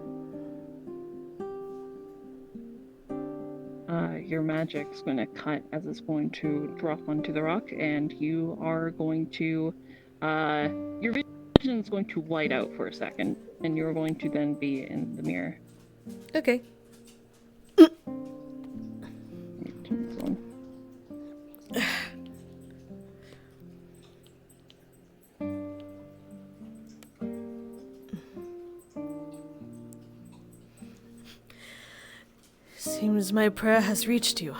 Your magic's going to cut as it's going to drop onto the rock, and you are going to, your vision is going to white out for a second, and you're going to then be in the mirror. Okay. Turn this on. Seems my prayer has reached you.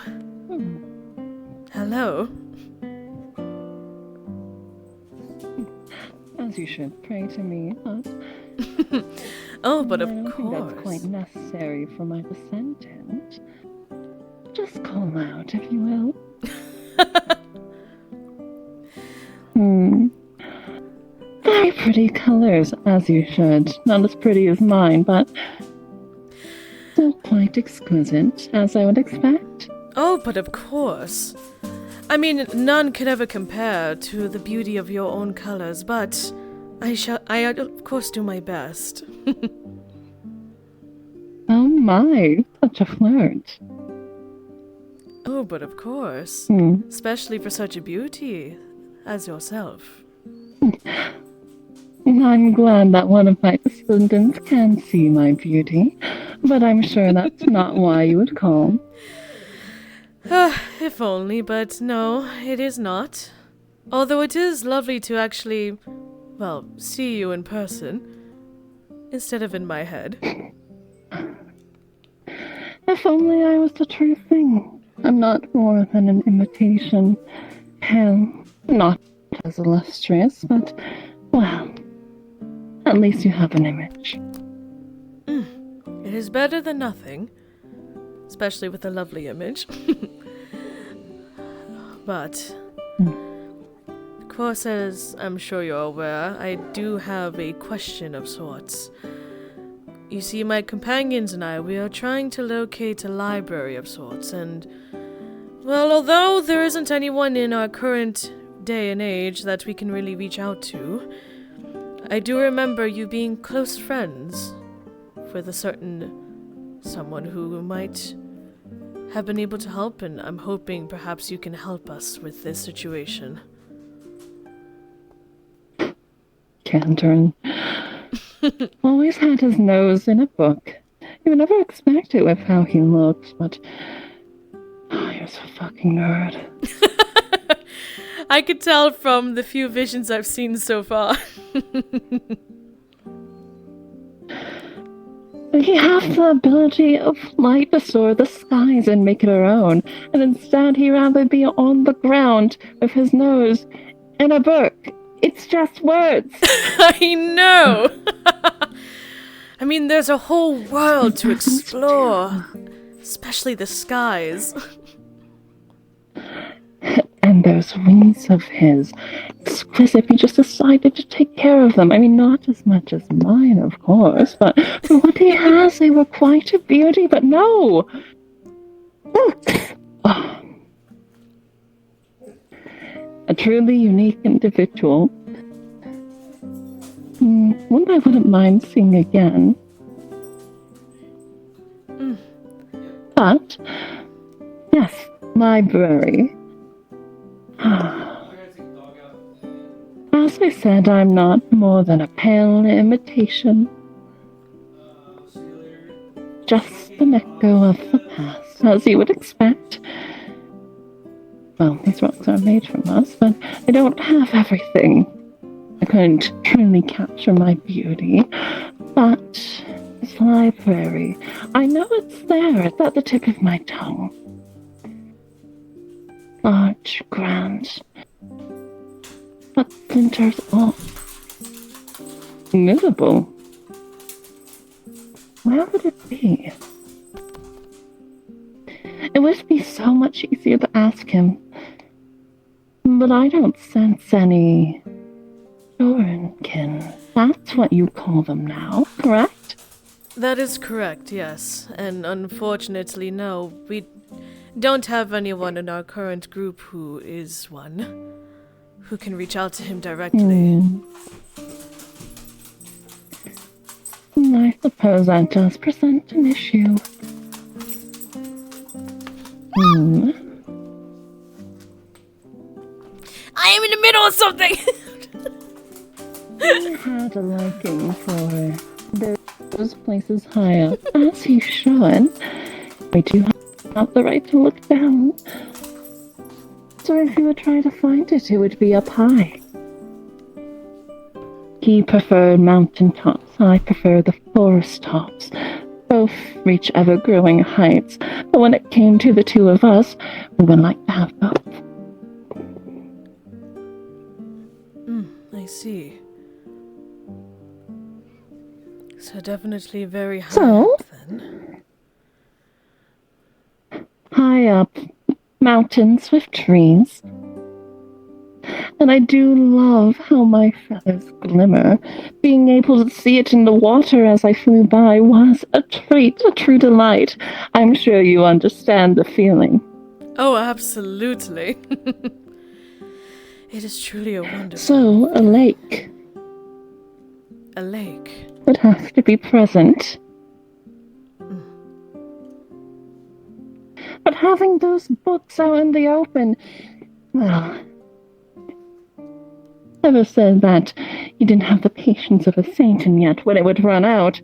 Hello. As you should pray to me, but... Oh, but I of don't think course. that's quite necessary for my descendant. Just call out, if you will. Very pretty colors, as you should. Not as pretty as mine, but still quite exquisite, as I would expect. Oh, but of course. I mean, none could ever compare to the beauty of your own colors, but I of course do my best. Oh my, such a flirt. Oh, but of course. Especially for such a beauty as yourself. I'm glad that one of my descendants can see my beauty, but I'm sure that's not why you would call. If only, but no, it is not. Although it is lovely to actually, well, see you in person, instead of in my head. If only I was the true thing. I'm not more than an imitation. Hell, not as illustrious, but, well, at least you have an image. It is better than nothing, especially with a lovely image. But, of course, as I'm sure you're aware, I do have a question of sorts. You see, my companions and I, we are trying to locate a library of sorts, and, well, although there isn't anyone in our current day and age that we can really reach out to, I do remember you being close friends with a certain someone who might have been able to help, and I'm hoping perhaps you can help us with this situation. Cantorn. Always had his nose in a book. You would never expect it with how he looks, but... Oh, you're so fucking nerd. I could tell from the few visions I've seen so far. He has the ability of light to soar the skies and make it our own, and instead he'd rather be on the ground with his nose in a book. It's just words. I know! I mean, there's a whole world to explore, especially the skies. And those wings of his, it's as if he just decided to take care of them. I mean, not as much as mine, of course, but for what he has, they were quite a beauty. But no! Look! Oh. A truly unique individual. One I wouldn't mind seeing again. But, yes, library. As I said, I'm not more than a pale imitation. Just an echo of the past, as you would expect. Well, these rocks are made from us, but I don't have everything. I couldn't truly capture my beauty, but this library, I know it's there. It's at the tip of my tongue. Large, grand, but splinters all. Invisible. Where would it be? It would be so much easier to ask him. But I don't sense any Dorankin. That's what you call them now, correct? That is correct, yes. And unfortunately, no, we don't have anyone in our current group who is one, who can reach out to him directly. I suppose that does present an issue. I am in the middle of something! I had a liking for those places high up, as you should. We do have the right to look down. So if you would try to find it, it would be up high. He preferred mountain tops, I prefer the forest tops. Both reach ever-growing heights, but when it came to the two of us, we would like to have both. I see. So definitely very high So, up, then. High up, mountains with trees. And I do love how my feathers glimmer. Being able to see it in the water as I flew by was a treat, a true delight. I'm sure you understand the feeling. Oh, absolutely. It is truly a wonderful. So, a lake. A lake. Would have to be present. But having those books out in the open, well, never said that you didn't have the patience of a saint, and yet when it would run out,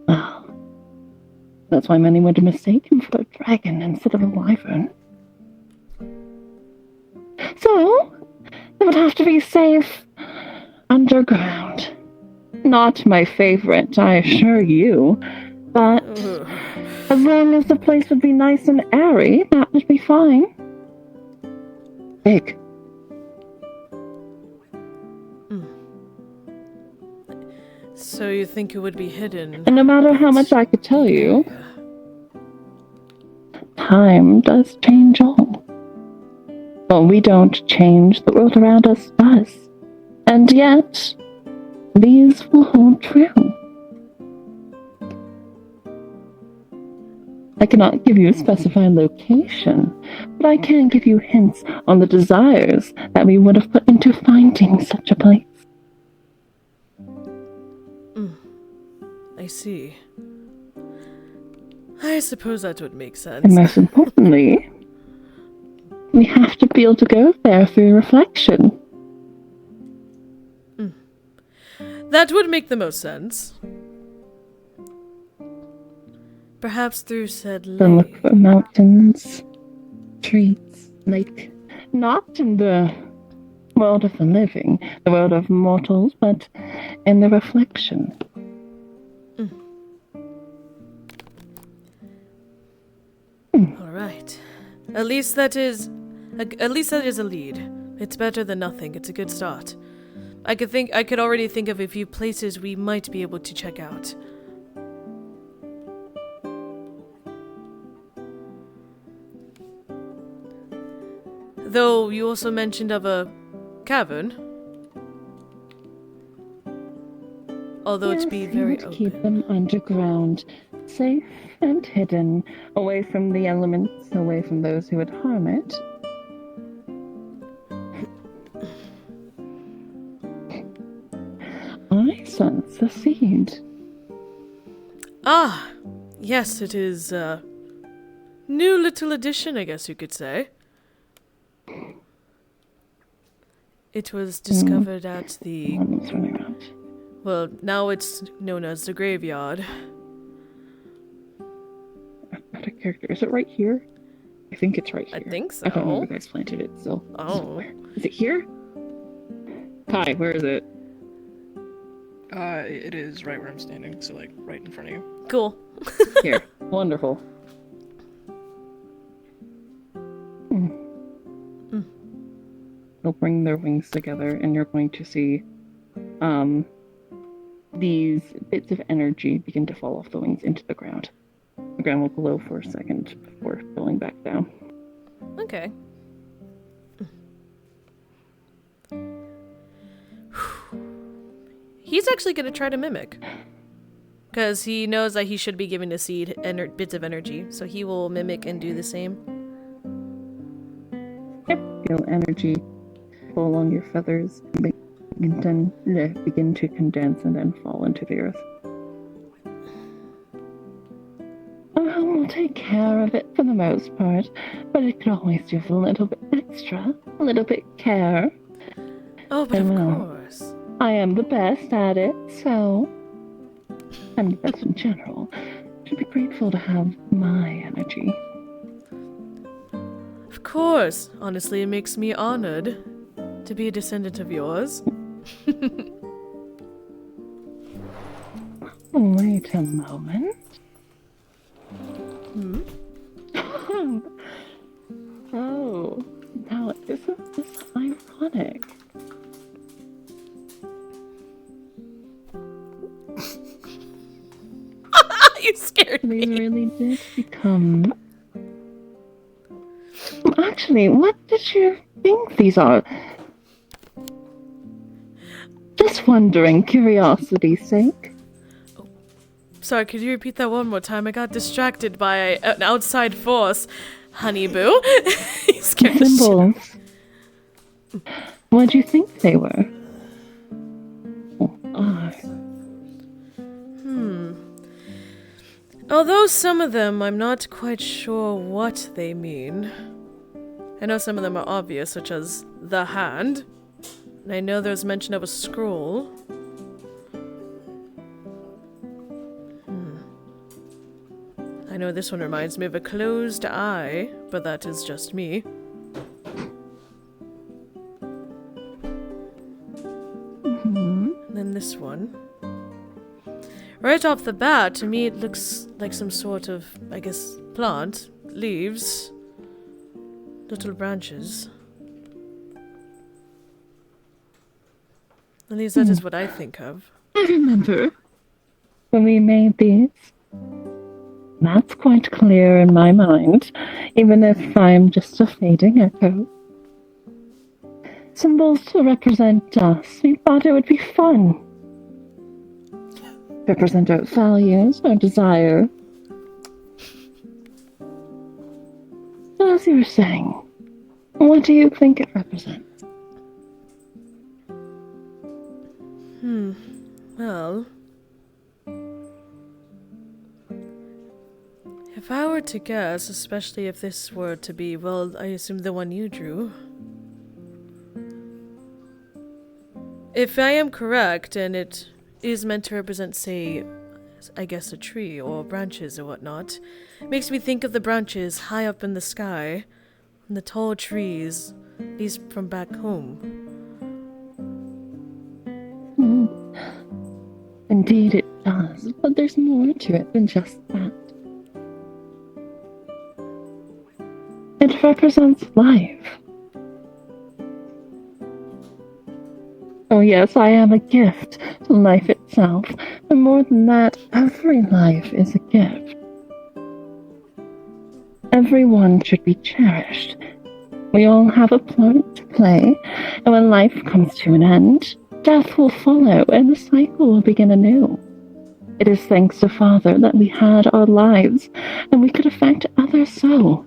well, that's why many would mistake him for a dragon instead of a wyvern. So, it would have to be safe underground. Not my favorite, I assure you, but as long as the place would be nice and airy, that would be fine. Big. So you think it would be hidden? And no matter how much I could tell you, time does change all. Well, we don't change, the world around us does. And yet, these will hold true. I cannot give you a specified location, but I can give you hints on the desires that we would have put into finding such a place. I see. I suppose that would make sense. And most importantly, we have to be able to go there through reflection. That would make the most sense. Perhaps through said lake. So look for mountains, trees, lake. Not in the world of the living, the world of mortals, but in the reflection. All right. At least that is a lead. It's better than nothing. It's a good start. I could already think of a few places we might be able to check out. Though you also mentioned of a cavern. Although Yes, it'd be he very would open. keep them underground, safe and hidden, away from the elements, away from those who would harm it. I sense a seed. Ah, yes, it is a new little addition, I guess you could say. It was discovered at the... Someone's running out. Well, now it's known as the graveyard. Out of character. Is it right here? I think it's right here. I think so. I don't know if you guys planted it still. Oh. Somewhere. Is it here? Kai, where is it? It is right where I'm standing, so like right in front of you. Cool. Here. Wonderful. They'll bring their wings together, and you're going to see these bits of energy begin to fall off the wings into the ground. The ground will glow for a second before falling back down. Okay. He's actually going to try to mimic. Because he knows that he should be giving the seed bits of energy, so he will mimic and do the same. Yep. Feel energy flow along your feathers and begin to condense and then fall into the earth. We'll take care of it for the most part, but it could always do with a little bit extra, a little bit care. Oh, but and, of course. I am the best at it, so I'm the best in general. Should be grateful to have my energy. Of course. Honestly, it makes me honored to be a descendant of yours. Wait a moment. Oh, now isn't this ironic? You scared me. They really did become... Actually, what did you think these are? Just wondering, curiosity's sake. Sorry, could you repeat that one more time? I got distracted by an outside force. Honey boo. You scared the shit out of me. Symbols. What do you think they were? Although some of them I'm not quite sure what they mean. I know some of them are obvious, such as the hand. And I know there's mention of a scroll. I know this one reminds me of a closed eye, but that is just me. And then this one. Right off the bat, to me it looks like some sort of, I guess, plant. Leaves. Little branches. At least that is what I think of. I remember when we made these. That's quite clear in my mind, even if I'm just a fading echo. Symbols to represent us. We thought it would be fun. Represent our values, our desire. As you were saying, what do you think it represents? Well... if I were to guess, especially if this were to be, well, I assume the one you drew. If I am correct, and it is meant to represent, say, I guess a tree or branches or whatnot, it makes me think of the branches high up in the sky, and the tall trees, at least from back home. Indeed it does, but there's more to it than just that. It represents life. Oh yes, I am a gift to life itself, but more than that, every life is a gift. Everyone should be cherished, We all have a part to play, and when life comes to an end, death will follow, and the cycle will begin anew. It is thanks to Father that we had our lives, and we could affect others so.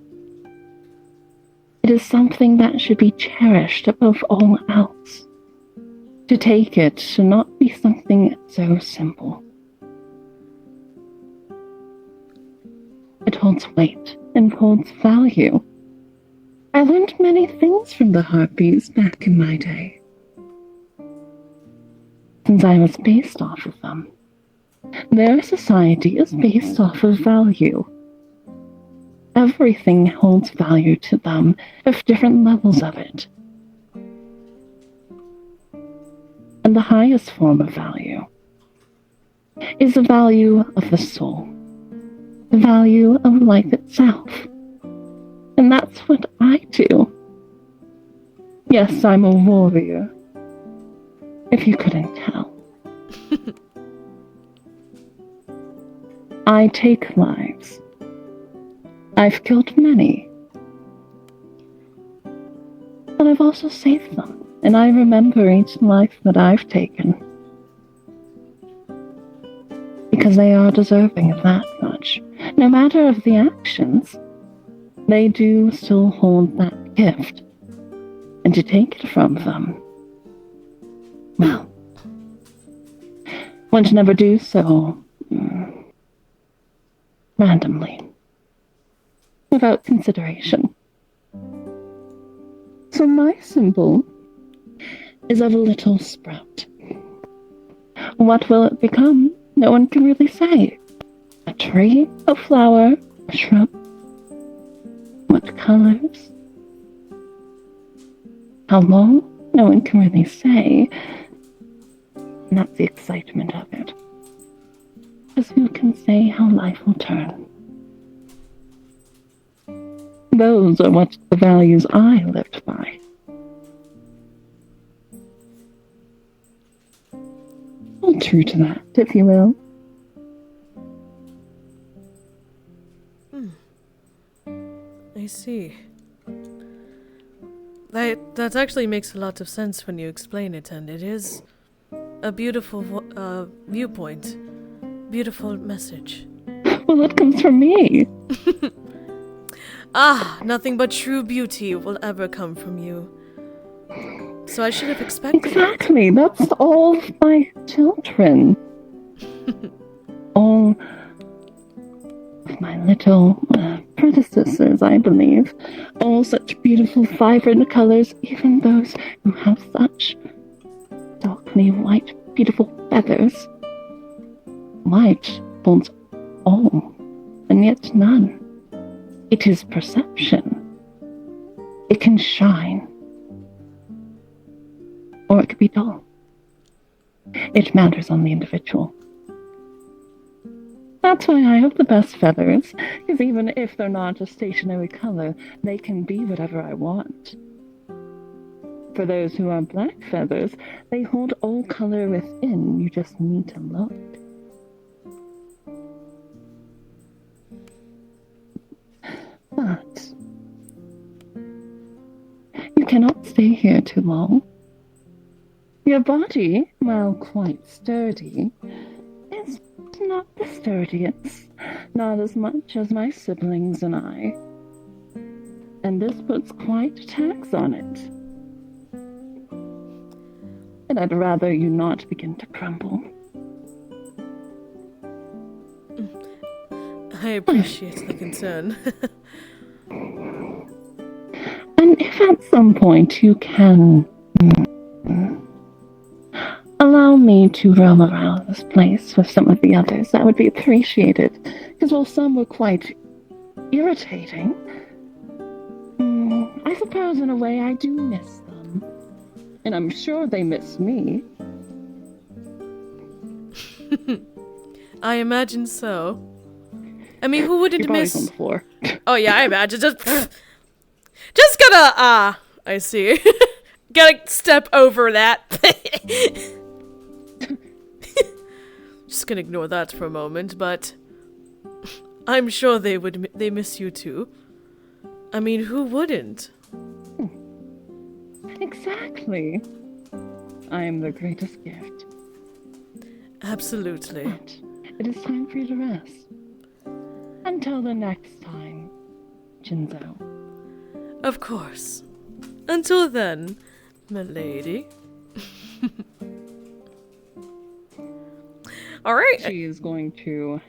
It is something that should be cherished above all else. To take it should not be something so simple. It holds weight and holds value. I learned many things from the Harpies back in my day, since I was based off of them. Their society is based off of value. Everything holds value to them, of different levels of it. And the highest form of value is the value of the soul, the value of life itself. And that's what I do. Yes, I'm a warrior, if you couldn't tell. I take lives. I've killed many. But I've also saved them, and I remember each life that I've taken. Because they are deserving of that much. No matter of the actions, they do still hold that gift. And to take it from them, well, one should never do so randomly, without consideration. So my symbol is of a little sprout. What will it become? No one can really say. A tree, a flower, a shrub. What colors? How long? No one can really say. And that's the excitement of it. Because who can say how life will turn? Those are what the values I lived by. Hold true to that, if you will. I see. That actually makes a lot of sense when you explain it, and it is a beautiful viewpoint. Beautiful message. Well, it comes from me. Nothing but true beauty will ever come from you. So I should have expected Exactly, that's all of my children. All of my little predecessors, I believe. All such beautiful, vibrant colors, even those who have such darkly white, beautiful feathers. Light holds all, and yet none. It is perception. It can shine, or it could be dull. It matters on the individual. That's why I have the best feathers, because even if they're not a stationary color, they can be whatever I want. For those who are black feathers, they hold all color within, you just need to look. But you cannot stay here too long. Your body, while quite sturdy, is not the sturdiest, not as much as my siblings and I. And this puts quite a tax on it. And I'd rather you not begin to crumble. I appreciate the concern. And if at some point you can allow me to roam around this place with some of the others, that would be appreciated. Because while some were quite irritating, I suppose in a way I do miss them. And I'm sure they miss me. I imagine so. I mean, who wouldn't Your body's miss... on the floor. Oh yeah, I imagine. Just gonna, I see. Gotta step over that. Just gonna ignore that for a moment, but I'm sure they miss you too. I mean, who wouldn't? Exactly. I am the greatest gift. Absolutely. But it is time for you to rest. Until the next time, Jinzo. Of course. Until then, milady. Alright. She is going to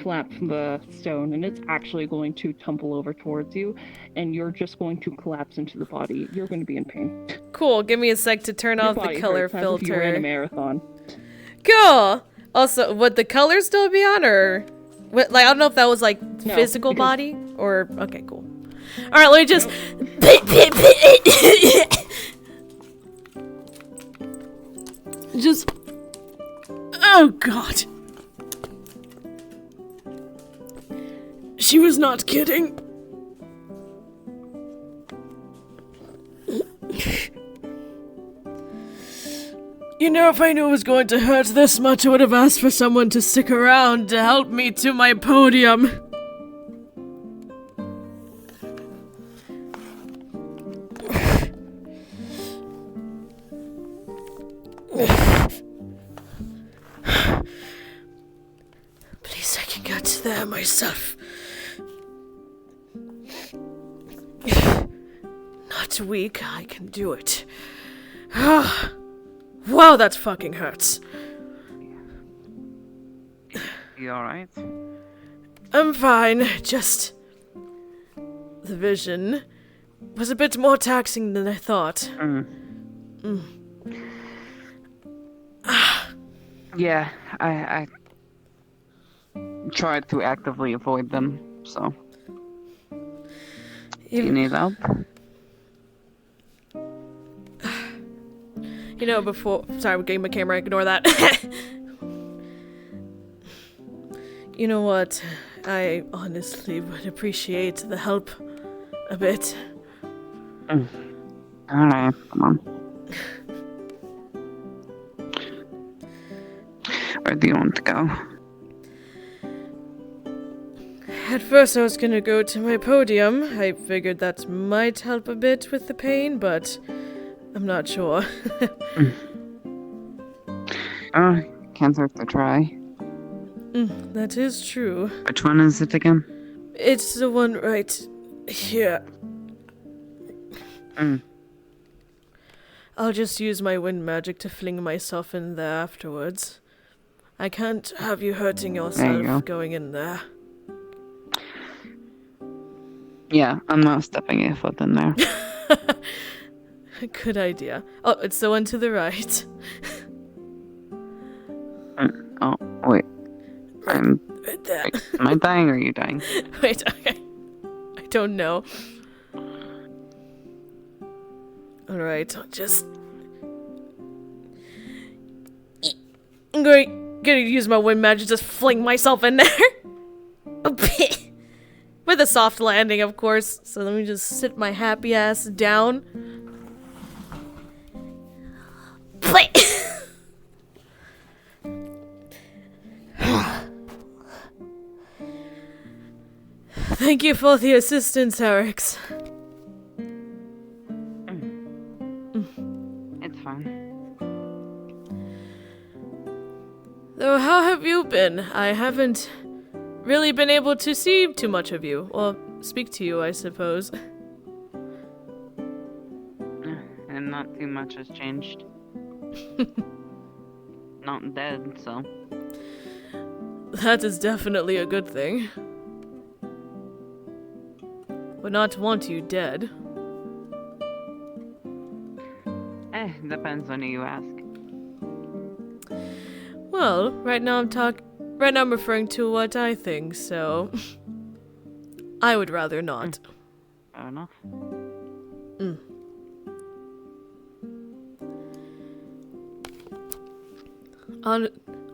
flap the stone, and it's actually going to tumble over towards you, and you're just going to collapse into the body. You're going to be in pain. Cool, give me a sec to turn Your off the body color hurts as if you ran a filter. marathon. Cool! Also, would the color still be on, or... Like, I don't know if that was, like, No, physical because- body, or... Okay, cool. Alright, let me just... Just... Oh, God. She was not kidding. You know, if I knew it was going to hurt this much, I would have asked for someone to stick around to help me to my podium. Please, I can get to there myself. Not weak, I can do it. Wow, that fucking hurts. You alright? I'm fine, just... The vision was a bit more taxing than I thought. Yeah, I tried to actively avoid them, so... Do you need help? You know, before... Sorry, we're getting my camera, ignore that. You know what? I honestly would appreciate the help a bit. Alright, come on. Where do you want to go? At first I was gonna go to my podium. I figured that might help a bit with the pain, but I'm not sure. Oh, can't hurt to try. That is true. Which one is it again? It's the one right here. I'll just use my wind magic to fling myself in there afterwards. I can't have you hurting yourself go. going in there. Yeah, I'm not stepping a foot in there. Good idea. Oh, it's the one to the right. Oh, wait. I'm... Right there. Wait, am I dying or are you dying? Wait, okay. I don't know. Alright, I'll just... I'm gonna use my wind magic to just fling myself in there. With a soft landing, of course. So let me just sit my happy ass down. Play. Thank you for the assistance, Eric's. It's fine. Though, how have you been? I haven't really been able to see too much of you. Or speak to you, I suppose. And not too much has changed. Not dead, so. That is definitely a good thing. Would not want you dead. Depends on who you ask. Well, right now I'm referring to what I think, so I would rather not. Fair enough.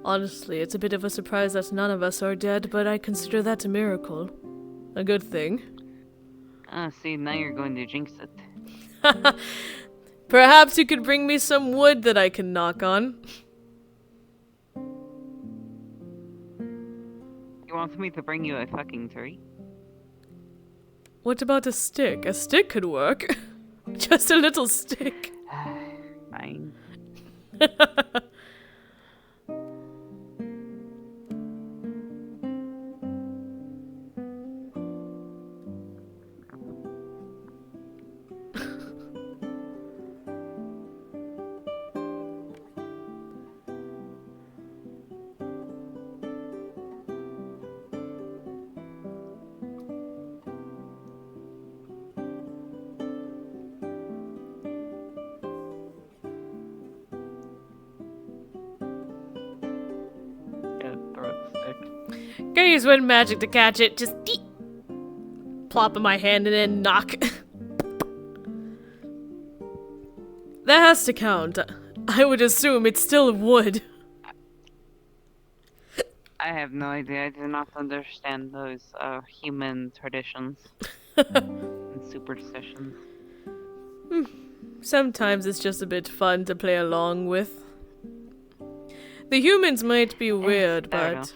Honestly, it's a bit of a surprise that none of us are dead, but I consider that a miracle. A good thing. See, now you're going to jinx it. Perhaps you could bring me some wood that I can knock on. You want me to bring you a fucking tree? What about a stick? A stick could work. Just a little stick. Fine. Gonna use wind magic to catch it. Just plop in my hand and then knock. That has to count. I would assume it's still wood. I have no idea. I do not understand those human traditions and superstitions. Sometimes it's just a bit fun to play along with. The humans might be weird, but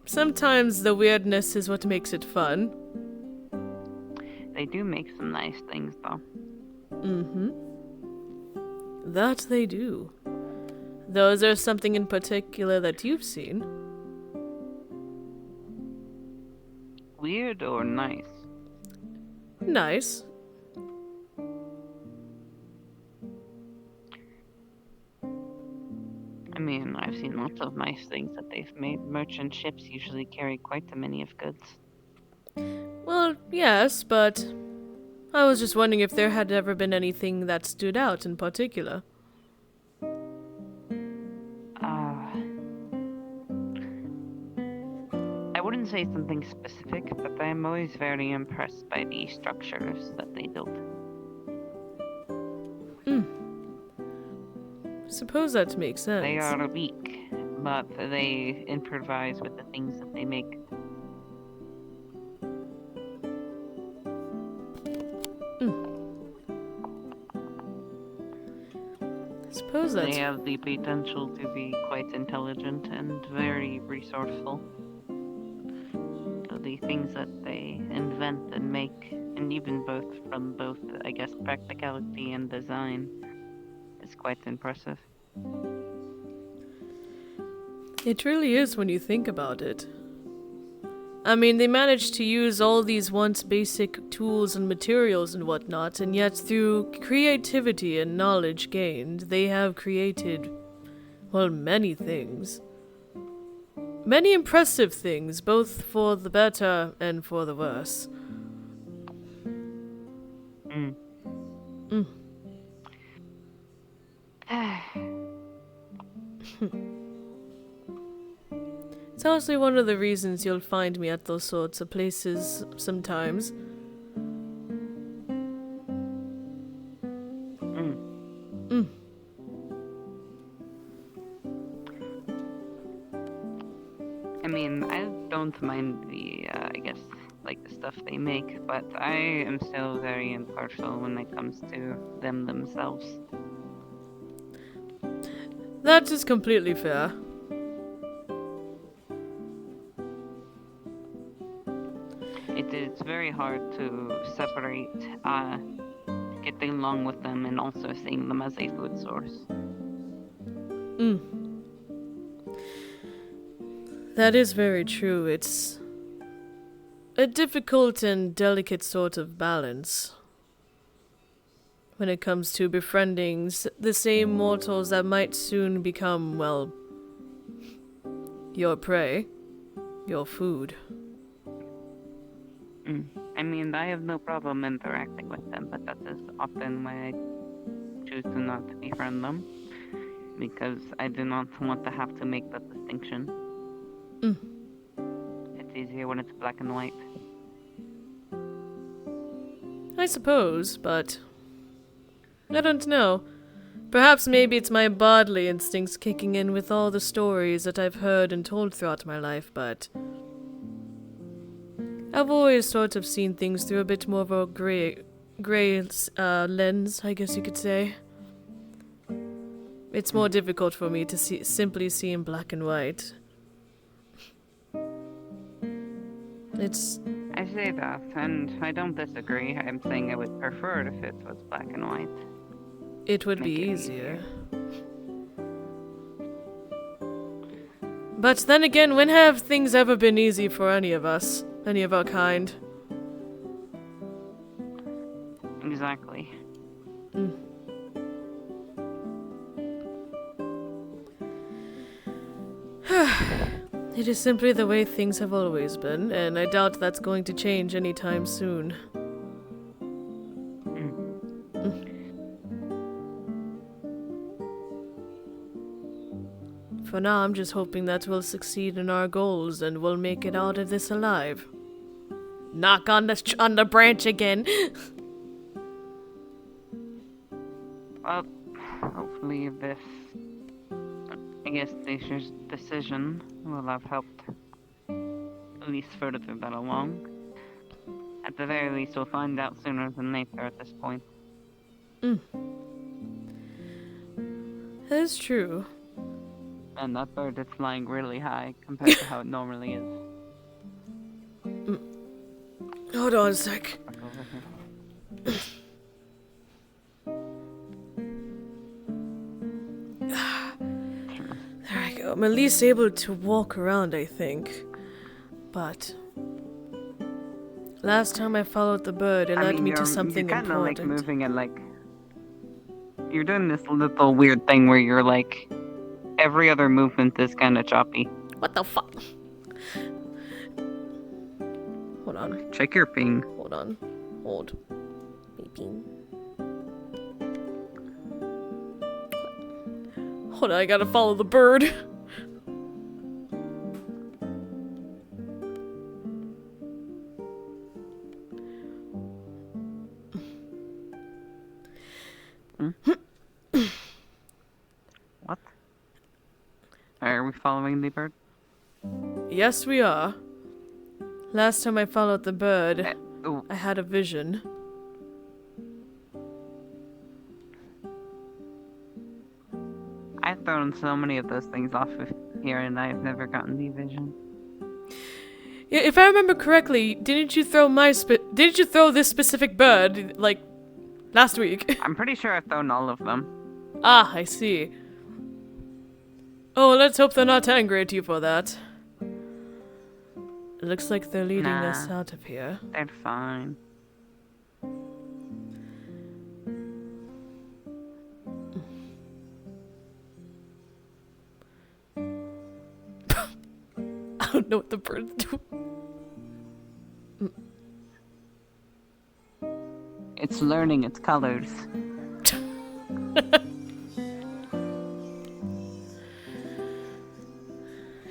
sometimes the weirdness is what makes it fun. They do make some nice things, though. Mm-hmm. That they do. Though, is there something in particular that you've seen? Weird or nice? Nice. I mean, I've seen lots of nice things that they've made. Merchant ships usually carry quite a many of goods. Well, yes, but I was just wondering if there had ever been anything that stood out in particular. I wouldn't say something specific, but I'm always very impressed by the structures that they built. Suppose that makes sense. They are weak, but they improvise with the things that they make. Suppose that's... They have the potential to be quite intelligent and very resourceful. So the things that they invent and make, and even from both, I guess, practicality and design, is quite impressive. It really is when you think about it. I mean, they managed to use all these once basic tools and materials and whatnot, and yet through creativity and knowledge gained, they have created, well, many things. Many impressive things, both for the better and for the worse. It's honestly one of the reasons you'll find me at those sorts of places sometimes. I mean, I don't mind the, I guess, like the stuff they make, but I am still very impartial when it comes to them themselves. That is completely fair. It's very hard to separate getting along with them and also seeing them as a food source. That is very true. It's a difficult and delicate sort of balance when it comes to befriending the same mortals that might soon become, well, your prey, your food. I mean, I have no problem interacting with them, but that is often why I choose to not befriend them, because I do not want to have to make that distinction. It's easier when it's black and white. I suppose, but I don't know. Perhaps maybe it's my bodily instincts kicking in with all the stories that I've heard and told throughout my life, but I've always sort of seen things through a bit more of a gray lens, I guess you could say. It's more difficult for me to simply see in black and white. I say that, and I don't disagree. I'm saying I would prefer it if it was black and white. It would be Make it easier. But then again, when have things ever been easy for any of us? Any of our kind? Exactly. It is simply the way things have always been, and I doubt that's going to change anytime soon. For now, I'm just hoping that we'll succeed in our goals and we'll make it out of this alive. Knock on the branch again. Well, hopefully this, I guess, this decision will have helped at least further that along. At the very least, we'll find out sooner than later at this point. That is true. And that bird is flying really high compared to how it normally is. Hold on a sec. Back over here. There I go. I'm at least able to walk around, I think. But last time I followed the bird, it led me to something you're kinda, important. like moving and like you're doing this little weird thing where you're like every other movement is kind of choppy. What the fuck? Hold on. Check your ping. Hold on. Hold. Ping. Hold on, I gotta follow the bird. What? Are we following the bird? Yes, we are. Last time I followed the bird, I had a vision. I've thrown so many of those things off of here and I've never gotten the vision. Yeah, if I remember correctly, didn't you throw this specific bird, like, last week? I'm pretty sure I've thrown all of them. Ah, I see. Oh, let's hope they're not angry at you for that. It looks like they're leading us out of here. They're fine. I don't know what the birds do. It's learning its colors.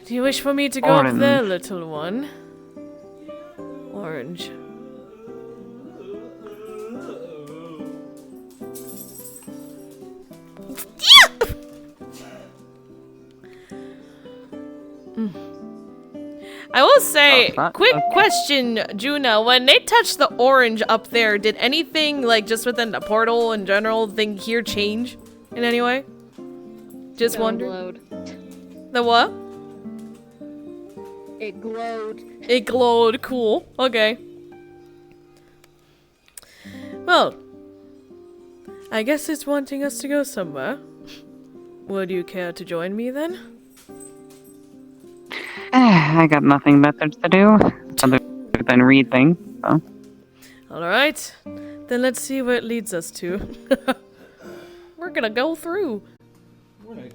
Do you wish for me to go up there, little one? Orange. I will say, quick question, Juna. When they touched the orange up there, did anything, like, just within the portal in general, thing here change in any way? Just wonder. The what? It glowed. It glowed. Cool. Okay. Well, I guess it's wanting us to go somewhere. Would you care to join me then? I got nothing better to do other than reading, so. Alright. Then let's see where it leads us to. We're gonna go through.